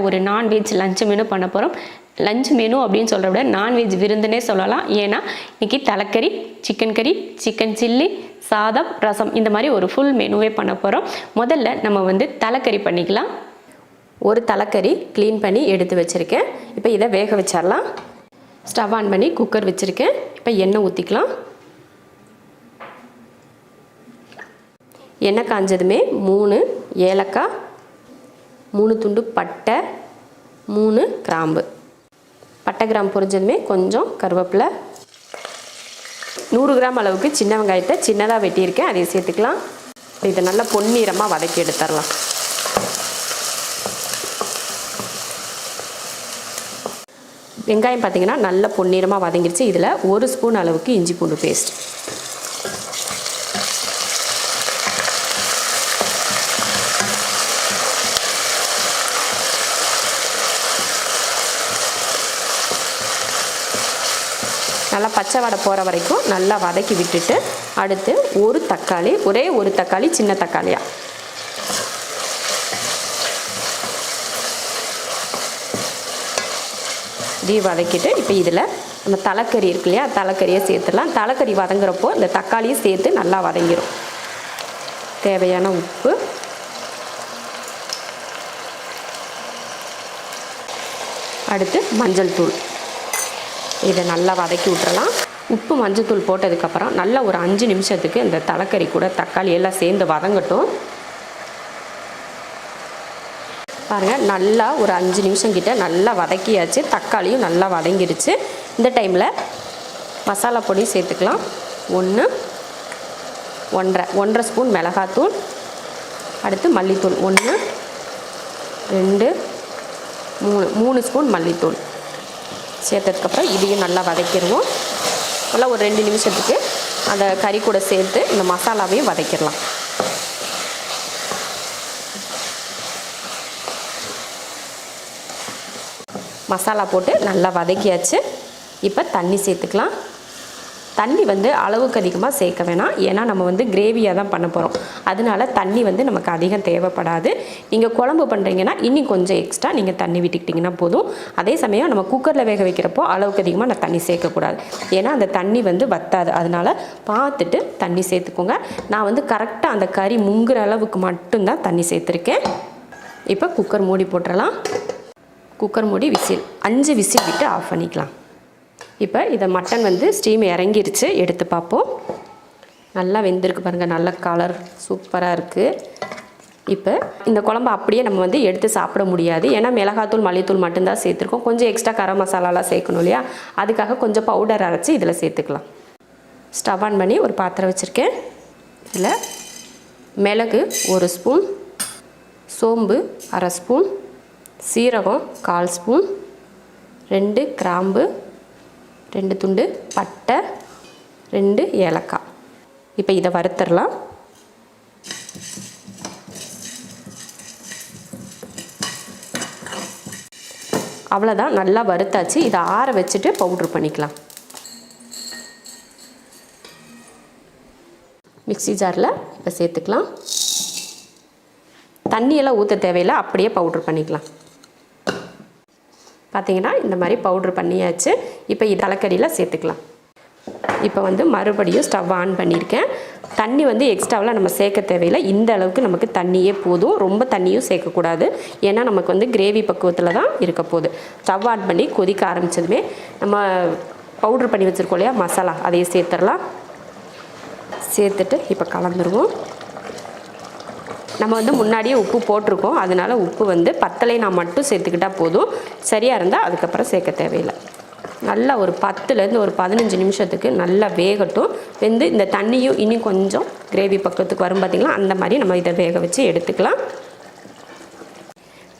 ஒரு non veg lunch menu பண்ண போகிறோம். லஞ்ச் மெனு அப்படின்னு சொல்கிறத விட நான்வெஜ் விருந்துனே சொல்லலாம். ஏன்னா இன்றைக்கி தலைக்கறி, சிக்கன் கறி, சிக்கன் சில்லி, சாதம், ரசம் இந்த மாதிரி ஒரு ஃபுல் மெனுவே பண்ண போகிறோம். முதல்ல நம்ம வந்து தலைக்கறி பண்ணிக்கலாம். ஒரு தலைக்கறி க்ளீன் பண்ணி எடுத்து வச்சுருக்கேன். இப்போ இதை வேக வச்சிடலாம். ஸ்டவ் ஆன் பண்ணி குக்கர் வச்சுருக்கேன். இப்போ எண்ணெய் ஊற்றிக்கலாம். எண்ணெய் காஞ்சதுமே 3 ஏலக்காய், 3 துண்டு பட்டை, 3 கிராம்பு. பட்டை கிராம்பு பொரிஞ்சதுமே கொஞ்சம் கருவேப்பிலை, 100 கிராம் அளவுக்கு சின்ன வெங்காயத்தை சின்னதாக வெட்டியிருக்கேன், அதை சேர்த்துக்கலாம். இதை நல்லா பொன்னிறமாக வதக்கி எடுத்துடலாம். வெங்காயம் பார்த்திங்கன்னா நல்லா பொன்னிறமாக வதங்கிடுச்சு. இதில் 1 ஸ்பூன் அளவுக்கு இஞ்சி பூண்டு பேஸ்ட், நல்லா பச்சை வடை போகிற வரைக்கும் நல்லா வதக்கி விட்டுட்டு அடுத்து ஒரு தக்காளி, ஒரே ஒரு தக்காளி, சின்ன தக்காளியாக இதையும் வதக்கிட்டு இப்போ இதில் நம்ம தலைக்கறி இருக்கு இல்லையா, தலைக்கறியை சேர்த்துடலாம். தலைக்கறி வதங்குறப்போ இந்த தக்காளியும் சேர்த்து நல்லா வதங்கிடும். தேவையான உப்பு, அடுத்து மஞ்சள் தூள், இதை நல்லா வதக்கி விட்டுறலாம். உப்பு மஞ்சள் தூள் போட்டதுக்கப்புறம் நல்லா ஒரு 5 நிமிஷத்துக்கு இந்த தலைக்கறி கூட தக்காளி எல்லாம் சேர்ந்து வதங்கட்டும். பாருங்கள், நல்லா ஒரு 5 நிமிஷம் கிட்ட நல்லா வதக்கியாச்சு. தக்காளியும் நல்லா வதங்கிடுச்சு. இந்த டைமில் மசாலா பொடி சேர்த்துக்கலாம். 1 ஸ்பூன் மிளகாத்தூள், அடுத்து மல்லித்தூள் 1 2 3 ஸ்பூன் மல்லித்தூள் சேர்த்ததுக்கப்புறம் இதையும் நல்லா வதக்கிடுவோம். நல்லா ஒரு 2 நிமிஷத்துக்கு அந்த கறி கூட சேர்த்து இந்த மசாலாவையும் வதக்கிடலாம். மசாலா போட்டு நல்லா வதக்கியாச்சு. இப்போ தண்ணி சேர்த்துக்கலாம். தண்ணி வந்து அளவுக்கு அதிகமாக சேர்க்க வேணாம். ஏன்னா நம்ம வந்து கிரேவியாக தான் பண்ண போகிறோம். அதனால தண்ணி வந்து நமக்கு அதிகம் தேவைப்படாது. நீங்கள் குழம்பு பண்ணுறீங்கன்னா இன்னும் கொஞ்சம் எக்ஸ்ட்ரா நீங்கள் தண்ணி விட்டுக்கிட்டிங்கன்னா போதும். அதே சமயம் நம்ம குக்கரில் வேக வைக்கிறப்போ அளவுக்கு அதிகமாக நான் தண்ணி சேர்க்கக்கூடாது. ஏன்னா அந்த தண்ணி வந்து வத்தாது. அதனால் பார்த்துட்டு தண்ணி சேர்த்துக்கோங்க. நான் வந்து கரெக்டாக அந்த கறி முங்குற அளவுக்கு மட்டும்தான் தண்ணி சேர்த்துருக்கேன். இப்போ குக்கர் மூடி போட்டுடலாம். குக்கர் மூடி 5 விசில் விட்டு ஆஃப் பண்ணிக்கலாம். இப்போ இதை மட்டன் வந்து ஸ்டீம் இறங்கிருச்சு, எடுத்து பார்ப்போம். நல்லா வெந்திருக்கு பாருங்கள், நல்ல கலர் சூப்பராக இருக்குது. இப்போ இந்த குழம்பு அப்படியே நம்ம வந்து எடுத்து சாப்பிட முடியாது. ஏன்னா மிளகாத்தூள் மல்லித்தூள் மட்டும்தான் சேர்த்துருக்கோம். கொஞ்சம் எக்ஸ்ட்ரா கரம் மசாலாலாம் சேர்க்கணும் இல்லையா, அதுக்காக கொஞ்சம் பவுடர் அரைச்சி இதில் சேர்த்துக்கலாம். ஸ்டவ் ஆன் பண்ணி ஒரு பாத்திரம் வச்சுருக்கேன். இதில் மிளகு 1 ஸ்பூன், சோம்பு 1/2 ஸ்பூன், சீரகம் 1/4 ஸ்பூன், 2 கிராம்பு, 2 துண்டு பட்டை, 2 ஏலக்காய். இப்போ இதை வறுத்துடலாம். அவ்வளோதான், நல்லா வறுத்தாச்சு. இதை ஆற வச்சுட்டு பவுட்ரு பண்ணிக்கலாம். மிக்ஸி ஜாரில் இப்போ சேர்த்துக்கலாம். தண்ணியெல்லாம் ஊற்ற தேவையில்லை, அப்படியே பவுட்ரு பண்ணிக்கலாம். பார்த்திங்கன்னா இந்த மாதிரி பவுட்ரு பண்ணியாச்சு. இப்போ இது தலைக்கறியில் சேர்த்துக்கலாம். இப்போ வந்து மறுபடியும் ஸ்டவ் ஆன் பண்ணியிருக்கேன். தண்ணி வந்து எக்ஸ்ட்ராவெலாம் நம்ம சேர்க்க தேவையில்லை. இந்த அளவுக்கு நமக்கு தண்ணியே போதும். ரொம்ப தண்ணியும் சேர்க்கக்கூடாது. ஏன்னா நமக்கு வந்து கிரேவி பக்குவத்தில் தான் இருக்க போகுது. ஸ்டவ் ஆன் பண்ணி கொதிக்க ஆரம்பித்ததுமே நம்ம பவுட்ரு பண்ணி வச்சுருக்கோம் இல்லையா மசாலா, அதையே சேர்த்துடலாம். சேர்த்துட்டு இப்போ கலந்துருவோம். நம்ம வந்து முன்னாடியே உப்பு போட்டிருக்கோம். அதனால் உப்பு வந்து பத்தலைனா மட்டும் சேர்த்துக்கிட்டால் போதும். சரியாக இருந்தால் அதுக்கப்புறம் சேர்க்க தேவையில்லை. நல்லா ஒரு 10லேருந்து ஒரு 15 நிமிஷத்துக்கு நல்லா வேகட்டும். வெந்து இந்த தண்ணியும் இன்னும் கொஞ்சம் கிரேவி பக்கத்துக்கு வரும் பார்த்திங்களா, அந்த மாதிரி நம்ம இதை வேக வச்சு எடுத்துக்கலாம்.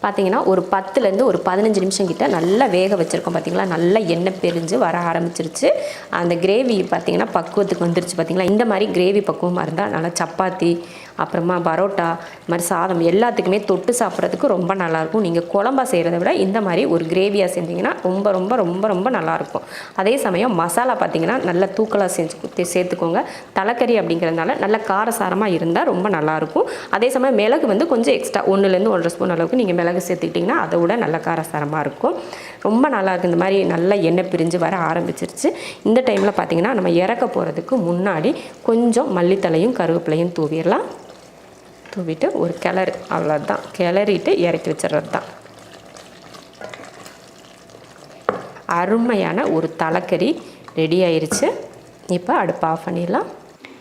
பார்த்திங்கன்னா ஒரு 10லேருந்து ஒரு 15 நிமிஷம் கிட்ட நல்லா வேக வச்சுருக்கோம். பார்த்திங்களா, நல்லா எண்ணெய் பிரிஞ்சு வர ஆரம்பிச்சிருச்சு. அந்த கிரேவி பார்த்திங்கன்னா பக்குவத்துக்கு வந்துருச்சு. பார்த்திங்களா, இந்த மாதிரி கிரேவி பக்குவமாக இருந்தால் நல்லா சப்பாத்தி அப்புறமா பரோட்டா, இது மாதிரி சாதம் எல்லாத்துக்குமே தொட்டு சாப்பிட்றதுக்கு ரொம்ப நல்லாயிருக்கும். நீங்கள் குழம்பா செய்கிறத விட இந்த மாதிரி ஒரு கிரேவியாக செஞ்சிங்கன்னா ரொம்ப ரொம்ப ரொம்ப ரொம்ப நல்லாயிருக்கும். அதே சமயம் மசாலா பார்த்திங்கன்னா நல்லா தூக்கலாக சேர்த்துக்கோங்க. தலைக்கறி அப்படிங்கிறதுனால நல்ல காரசாரமாக இருந்தால் ரொம்ப நல்லாயிருக்கும். அதே சமயம் மிளகு வந்து கொஞ்சம் எக்ஸ்ட்ரா 1லேருந்து 1.5 ஸ்பூன் அளவுக்கு நீங்கள் மிளகு சேர்த்துக்கிட்டிங்கன்னா அதை விட நல்ல காரசாரமாக இருக்கும். ரொம்ப நல்லாயிருக்கு. இந்த மாதிரி நல்லா எண்ணெய் பிரிஞ்சு வர ஆரம்பிச்சிருச்சு. இந்த டைமில் பார்த்திங்கன்னா நம்ம இறக்க போகிறதுக்கு முன்னாடி கொஞ்சம் மல்லித்தலையும் கருவேப்பிலையும் தூவிடலாம். தூவிட்டு ஒரு கிளறு, அவ்வளோதான், கிளறிட்டு இறக்கி வச்சிடறது தான். அருமையான ஒரு தலைக்கறி ரெடி ஆயிடுச்சு. இப்போ அடுப்பு ஆஃப் பண்ணிடலாம்.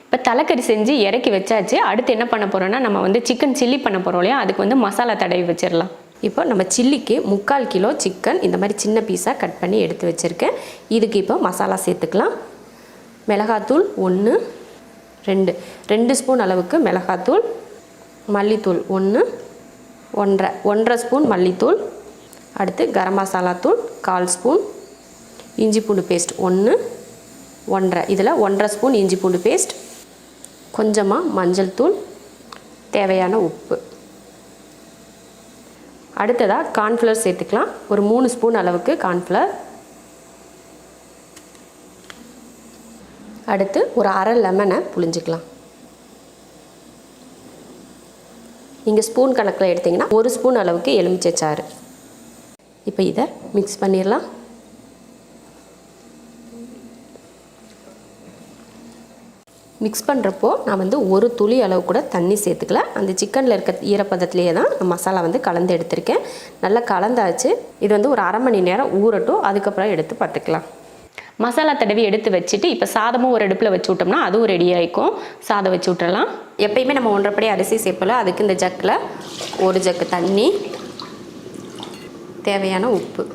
இப்போ தலைக்கறி செஞ்சு இறக்கி வச்சாச்சு. அடுத்து என்ன பண்ண போகிறோன்னா நம்ம வந்து சிக்கன் சில்லி பண்ண போகிறோம் இல்லையா, அதுக்கு வந்து மசாலா தடவி வச்சிடலாம். இப்போ நம்ம சில்லிக்கு 3/4 கிலோ சிக்கன் இந்த மாதிரி சின்ன பீஸாக கட் பண்ணி எடுத்து வச்சுருக்கேன். இதுக்கு இப்போ மசாலா சேர்த்துக்கலாம். மிளகாத்தூள் 1, 2 ஸ்பூன் அளவுக்கு மிளகாத்தூள், மல்லித்தூள் 1, 1.5 ஸ்பூன் மல்லித்தூள், அடுத்து கரம் மசாலா தூள் 1/4 ஸ்பூன், இஞ்சி பூண்டு பேஸ்ட் 1, 1.5, இதில் 1.5 ஸ்பூன் இஞ்சி பூண்டு பேஸ்ட், கொஞ்சமாக மஞ்சள் தூள், தேவையான உப்பு. அடுத்ததாக கார்ன்ஃப்ளவர் சேர்த்துக்கலாம். ஒரு 3 ஸ்பூன் அளவுக்கு கார்ன்ஃப்ளவர். அடுத்து ஒரு அரை லெமனை புழிஞ்சிக்கலாம். நீங்கள் ஸ்பூன் கணக்கில் எடுத்திங்கன்னா 1 ஸ்பூன் அளவுக்கு எலுமிச்சை சாறு. இப்போ இதை மிக்ஸ் பண்ணிடலாம். மிக்ஸ் பண்ணுறப்போ நான் வந்து ஒரு துளி அளவு கூட தண்ணி சேர்த்துக்கல. அந்த சிக்கனில் இருக்க ஈரப்பதத்திலேயே தான் மசாலா வந்து கலந்து எடுத்திருக்கேன். நல்லா கலந்தாச்சு. இது வந்து ஒரு அரை மணி நேரம் ஊறட்டும். அதுக்கப்புறம் எடுத்து பார்த்துக்கலாம். மசாலா தடவி எடுத்து வச்சுட்டு இப்போ சாதமும் ஒரு அடுப்பில் வச்சு விட்டோம்னா அதுவும் ரெடி ஆகிக்கும். சாதம் வச்சு விட்டுறலாம். எப்பயுமே நம்ம 1.5 படி அரிசி சேர்ப்பல, அதுக்கு இந்த ஜக்கில் 1 ஜக்கு தண்ணி, தேவையான உப்பு.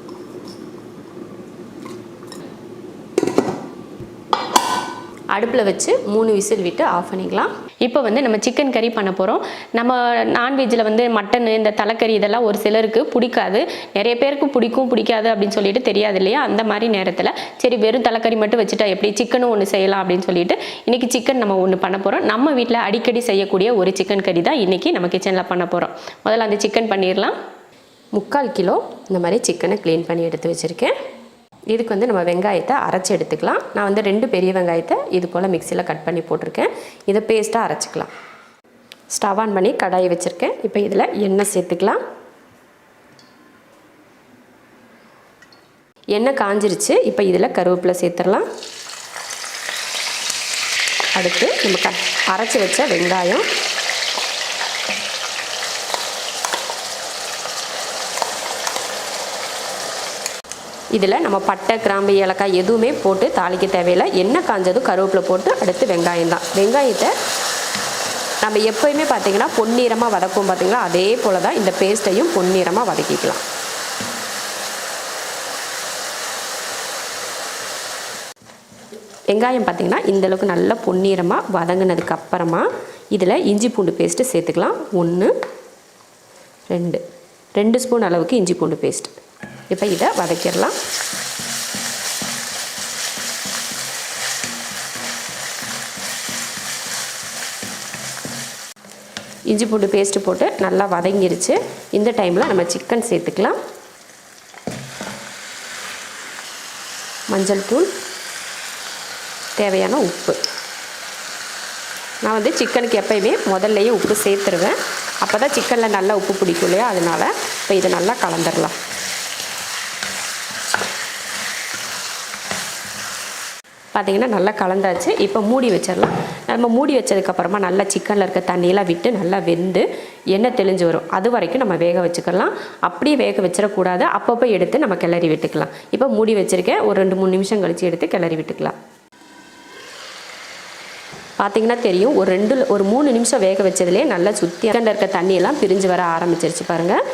அடுப்பில் வச்சு 3 விசில் விட்டு ஆஃப் பண்ணிக்கலாம். இப்போ வந்து நம்ம சிக்கன் கறி பண்ண போகிறோம். நம்ம நான்வெஜ்ஜில் வந்து மட்டன், இந்த தலைக்கறி இதெல்லாம் ஒரு சிலருக்கு பிடிக்காது, நிறைய பேருக்கு பிடிக்கும் பிடிக்காது அப்படின்னு சொல்லிட்டு தெரியாது இல்லையா. அந்த மாதிரி நேரத்தில் சரி வெறும் தலைக்கறி மட்டும் வச்சுட்டா எப்படி, சிக்கனும் ஒன்று செய்யலாம் அப்படின்னு சொல்லிட்டு இன்றைக்கி சிக்கன் நம்ம ஒன்று பண்ண போகிறோம். நம்ம வீட்டில் அடிக்கடி செய்யக்கூடிய ஒரு சிக்கன் கறி தான் இன்றைக்கி நம்ம கிச்சனில் பண்ண போகிறோம். முதல்ல அந்த சிக்கன் பண்ணிடலாம். 3/4 கிலோ இந்த மாதிரி சிக்கனை க்ளீன் பண்ணி எடுத்து வச்சுருக்கேன். இதுக்கு வந்து நம்ம வெங்காயத்தை அரைச்சி எடுத்துக்கலாம். நான் வந்து 2 பெரிய வெங்காயத்தை இது போல் மிக்சியில் கட் பண்ணி போட்டிருக்கேன். இதை பேஸ்ட்டாக அரைச்சிக்கலாம். ஸ்டவ் ஆன் பண்ணி கடாயை வச்சுருக்கேன். இப்போ இதில் எண்ணெய் சேர்த்துக்கலாம். எண்ணெய் காஞ்சிருச்சு. இப்போ இதில் கருவேப்பிலை சேர்த்துடலாம். அடுத்து நம்ம அரைச்சி வச்ச வெங்காயம், இதில் நம்ம பட்டை, கிராம்பு, ஏலக்காய் எதுவுமே போட்டு தாளிக்க தேவையில்லை. எண்ணெய் காஞ்சதும் கருவேப்பிலை போட்டு அடுத்து வெங்காயம் தான். வெங்காயத்தை நம்ம எப்போயுமே பார்த்திங்கன்னா பொன்னிறமாக வதக்கும் பார்த்திங்களா, அதே போல் தான் இந்த பேஸ்ட்டையும் பொன்னிறமாக வதக்கிக்கலாம். வெங்காயம் பார்த்திங்கன்னா இந்தளவுக்கு நல்லா பொன்னிறமாக வதங்கினதுக்கு அப்புறமா இதில் இஞ்சி பூண்டு பேஸ்ட்டு சேர்த்துக்கலாம். 1, 2 ஸ்பூன் அளவுக்கு இஞ்சி பூண்டு பேஸ்ட். இப்போ இதை வதக்கிடலாம். இஞ்சி பூண்டு பேஸ்ட்டு போட்டு நல்லா வதங்கிருச்சு. இந்த டைமில் நம்ம சிக்கன் சேர்த்துக்கலாம். மஞ்சள் தூள், தேவையான உப்பு. நான் வந்து சிக்கனுக்கு எப்பயுமே முதல்லையே உப்பு சேர்த்துருவேன். அப்போ தான் சிக்கனில் நல்லா உப்பு பிடிக்கும் இல்லையா, அதனால் இப்போ இதை நல்லா கலந்துடலாம். பார்த்திங்கன்னா நல்லா கலந்தாச்சு. இப்போ மூடி வச்சிடலாம். நம்ம மூடி வச்சதுக்கப்புறமா நல்லா சிக்கனில் இருக்க தண்ணியெல்லாம் விட்டு நல்லா வெந்து எண்ணெய் தெளிஞ்சு வரும். அது வரைக்கும் நம்ம வேக வச்சுக்கலாம். அப்படியே வேக வச்சிடக்கூடாது. அப்பப்போ எடுத்து நம்ம கிளறி விட்டுக்கலாம். இப்போ மூடி வச்சுருக்கேன். ஒரு 2-3 நிமிஷம் கழித்து எடுத்து கிளறி விட்டுக்கலாம். பார்த்திங்கன்னா தெரியும், ஒரு 3 நிமிஷம் வேக வச்சதுலேயே நல்லா சுற்றி சிக்கனில் இருக்க தண்ணியெல்லாம் பிரிஞ்சு வர ஆரம்பிச்சிருச்சு பாருங்கள்.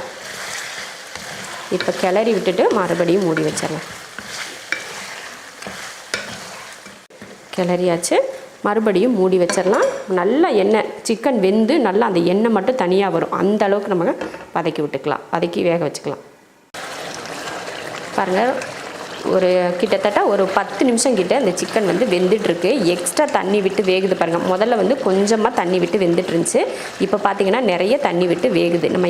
இப்போ கிளறி விட்டுட்டு மறுபடியும் மூடி வச்சிடலாம். கிளறியாச்சு. மறுபடியும் மூடி வச்சிடலாம். நல்லா எண்ணெய் சிக்கன் வெந்து நல்லா அந்த எண்ணெய் மட்டும் தனியாக வரும். அந்த அளவுக்கு நம்ம வதக்கி விட்டுக்கலாம், வதக்கி வேக வச்சுக்கலாம். பாருங்கள் ஒரு கிட்டத்தட்ட ஒரு 10 நிமிஷம் கிட்ட இந்த சிக்கன் வந்து வெந்துட்டுருக்கு. எக்ஸ்ட்ரா தண்ணி விட்டு வேகுது பாருங்கள். முதல்ல வந்து கொஞ்சமாக தண்ணி விட்டு வெந்துட்டு இருந்துச்சு. இப்போ பார்த்தீங்கன்னா நிறைய தண்ணி விட்டு வேகுது. நம்ம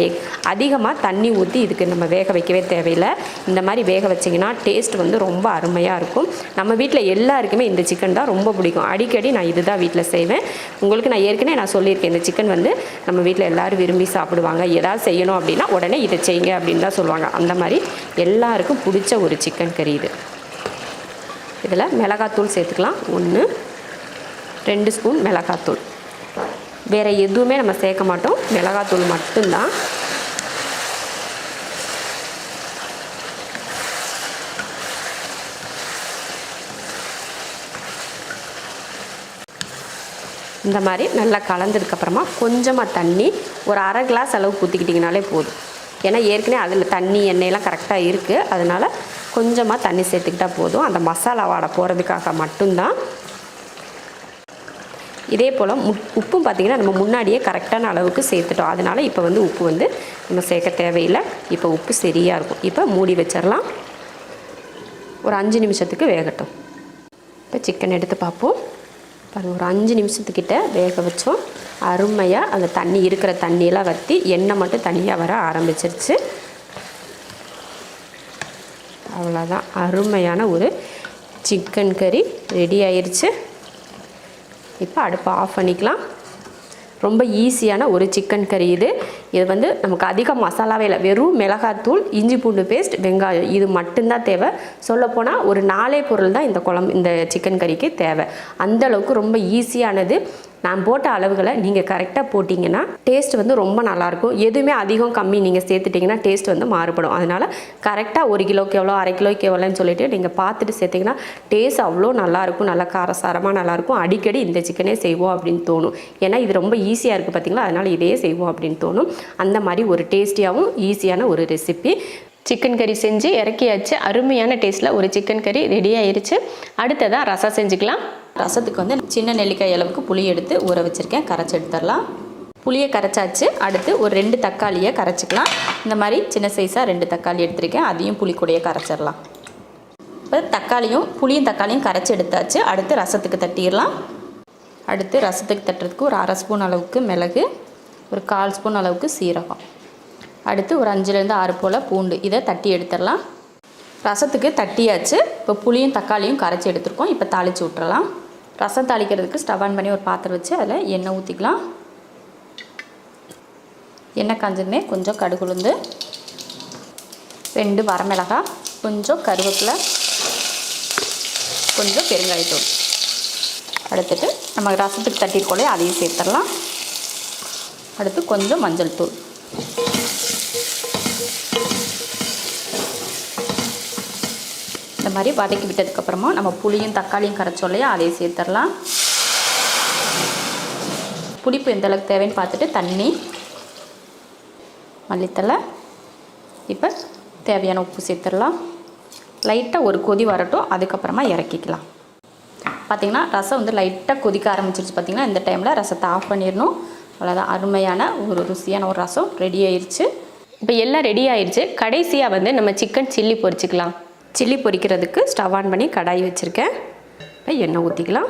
அதிகமாக தண்ணி ஊற்றி இதுக்கு நம்ம வேக வைக்கவே தேவையில்லை. இந்த மாதிரி வேக வச்சிங்கன்னா டேஸ்ட் வந்து ரொம்ப அருமையாக இருக்கும். நம்ம வீட்டில் எல்லாருக்குமே இந்த சிக்கன் தான் ரொம்ப பிடிக்கும். அடிக்கடி நான் இது தான் வீட்டில் செய்வேன். உங்களுக்கு நான் ஏற்கனவே சொல்லியிருக்கேன், இந்த சிக்கன் வந்து நம்ம வீட்டில் எல்லோரும் விரும்பி சாப்பிடுவாங்க. ஏதாவது செய்யணும் அப்படின்னா உடனே இதை செய்யுங்க அப்படின்னு தான் சொல்லுவாங்க. அந்த மாதிரி எல்லாருக்கும் பிடிச்ச ஒரு சிக்கன் கறி இது. இதில் மிளகாத்தூள் சேர்த்துக்கலாம். 1 2 ஸ்பூன் மிளகாத்தூள். வேறு எதுவுமே நம்ம சேர்க்க மாட்டோம், மிளகாத்தூள் மட்டும்தான். இந்த மாதிரி நல்லா கலந்ததுக்கப்புறமா கொஞ்சமாக தண்ணி ஒரு அரை கிளாஸ் அளவு ஊற்றிக்கிட்டிங்கனாலே போதும். ஏன்னா ஏற்கனவே அதில் தண்ணி எண்ணெயெல்லாம் கரெக்டாக இருக்குது. அதனால் கொஞ்சமாக தண்ணி சேர்த்துக்கிட்டால் போதும். அந்த மசாலா வாடை போகிறதுக்காக மட்டும்தான். இதே போல் உப்பும் பார்த்திங்கன்னா நம்ம முன்னாடியே கரெக்டான அளவுக்கு சேர்த்துட்டோம். அதனால் இப்போ வந்து உப்பு வந்து நம்ம சேர்க்க தேவையில்லை. இப்போ உப்பு சரியாக இருக்கும். இப்போ மூடி வச்சிடலாம். ஒரு 5 நிமிஷத்துக்கு வேகட்டும். இப்போ சிக்கன் எடுத்து பார்ப்போம். பாருங்கள், ஒரு 5 நிமிஷத்துக்கிட்ட வேக வச்சோம். அருமையாக அந்த தண்ணி இருக்கிற தண்ணியெல்லாம் வற்றி எண்ணெய் மட்டும் தனியாக வர ஆரம்பிச்சிருச்சு. அவ்வளோதான், அருமையான ஒரு சிக்கன் கறி ரெடி ஆயிடுச்சு. இப்போ அடுப்பை ஆஃப் பண்ணிக்கலாம். ரொம்ப ஈஸியான ஒரு சிக்கன் கறி இது. இது வந்து நமக்கு அதிக மசாலாவே இல்லை. வெறும் மிளகாத்தூள், இஞ்சி பூண்டு பேஸ்ட், வெங்காயம், இது மட்டும்தான் தேவை. சொல்லப்போனால் ஒரு 4 பொருள் தான் இந்த சிக்கன் கறிக்கு தேவை. அந்தளவுக்கு ரொம்ப ஈஸியானது. நான் போட்ட அளவுகளை நீங்கள் கரெக்டாக போட்டிங்கன்னா டேஸ்ட் வந்து ரொம்ப நல்லாயிருக்கும். எதுவுமே அதிகம் கம்மி நீங்கள் சேர்த்துட்டிங்கன்னா டேஸ்ட் வந்து மாறுபடும். அதனால் கரெக்டாக 1 கிலோக்கு எவ்வளோ, அரை கிலோக்கு எவ்வளோன்னு சொல்லிவிட்டு நீங்கள் பார்த்துட்டு சேர்த்திங்கன்னா டேஸ்ட் அவ்வளோ நல்லாயிருக்கும். நல்லா காரசாரமாக நல்லாயிருக்கும். அடிக்கடி இந்த சிக்கனே செய்வோம் அப்படின்னு தோணும். ஏன்னா இது ரொம்ப ஈஸியாக இருக்குது பார்த்திங்களா, அதனால் இதையே செய்வோம் அப்படின்னு தோணும். அந்த மாதிரி ஒரு டேஸ்டியாகவும் ஈஸியான ஒரு ரெசிபி. சிக்கன் கறி செஞ்சு இறக்கியாச்சு. அருமையான டேஸ்ட்டில் ஒரு சிக்கன் கறி ரெடி ஆயிடுச்சு. அடுத்ததாக ரசம் செஞ்சுக்கலாம். ரசத்துக்கு வந்து சின்ன நெல்லிக்காய் அளவுக்கு புளி எடுத்து ஊற வச்சுருக்கேன். கரைச்சி எடுத்துடலாம். புளியை கரைச்சாச்சு. அடுத்து ஒரு 2 தக்காளியை கரைச்சிக்கலாம். இந்த மாதிரி சின்ன சைஸாக 2 தக்காளி எடுத்துருக்கேன். அதையும் புளி கூடையே கரைச்சிடலாம். இப்போ புளியும் தக்காளியும் கரைச்சி எடுத்தாச்சு. அடுத்து ரசத்துக்கு தட்டிடலாம். அடுத்து ரசத்துக்கு தட்டுறதுக்கு ஒரு 1/2 ஸ்பூன் அளவுக்கு மிளகு, ஒரு 1/4 ஸ்பூன் அளவுக்கு சீரகம், அடுத்து ஒரு 5லேருந்து 6 போல் பூண்டு, இதை தட்டி எடுத்துடலாம். ரசத்துக்கு தட்டியாச்சு. இப்போ புளியும் தக்காளியும் கரைச்சி எடுத்துருக்கோம். இப்போ தாளித்து விட்டுறலாம். ரசம் தாளிக்கிறதுக்கு ஸ்டவ் ஆன் பண்ணி ஒரு பாத்திரம் வச்சு அதில் எண்ணெய் ஊற்றிக்கலாம். எண்ணெய் காஞ்சதுமே கொஞ்சம் கடுகு உளுந்து, 2 வரமிளகாய், கொஞ்சம் கருவேப்பிலை, கொஞ்சம் பெருங்காயத்தூள், அடுத்துட்டு நம்ம ரசத்துக்கு தட்டிருக்கோலே அதையும் சேர்த்துடலாம். அடுத்து கொஞ்சம் மஞ்சள் தூள், இந்த மாதிரி வதக்கி விட்டதுக்கப்புறமா நம்ம புளியும் தக்காளியும் கரைச்சோம் இல்லையா, அதையும் சேர்த்துடலாம். புளிப்பு எந்த அளவுக்கு தேவைன்னு பார்த்துட்டு தண்ணி, மல்லித்தலை, இப்போ தேவையான உப்பு சேர்த்துடலாம். லைட்டாக ஒரு கொதி வரட்டும், அதுக்கப்புறமா இறக்கிக்கலாம். பார்த்திங்கன்னா ரசம் வந்து லைட்டாக கொதிக்க ஆரம்பிச்சிருச்சு. பார்த்திங்கன்னா இந்த டைமில் ரசத்தை ஆஃப் பண்ணிடணும். அவ்வளோதான், அருமையான ஒரு ருசியான ஒரு ரசம் ரெடி ஆயிடுச்சு. இப்போ எல்லாம் ரெடி ஆயிடுச்சு. கடைசியாக வந்து நம்ம சிக்கன் சில்லி பொரிச்சிக்கலாம். சில்லி பொரிக்கிறதுக்கு ஸ்டவ் ஆன் பண்ணி கடாய் வச்சுருக்கேன். இப்போ எண்ணெய் ஊற்றிக்கலாம்.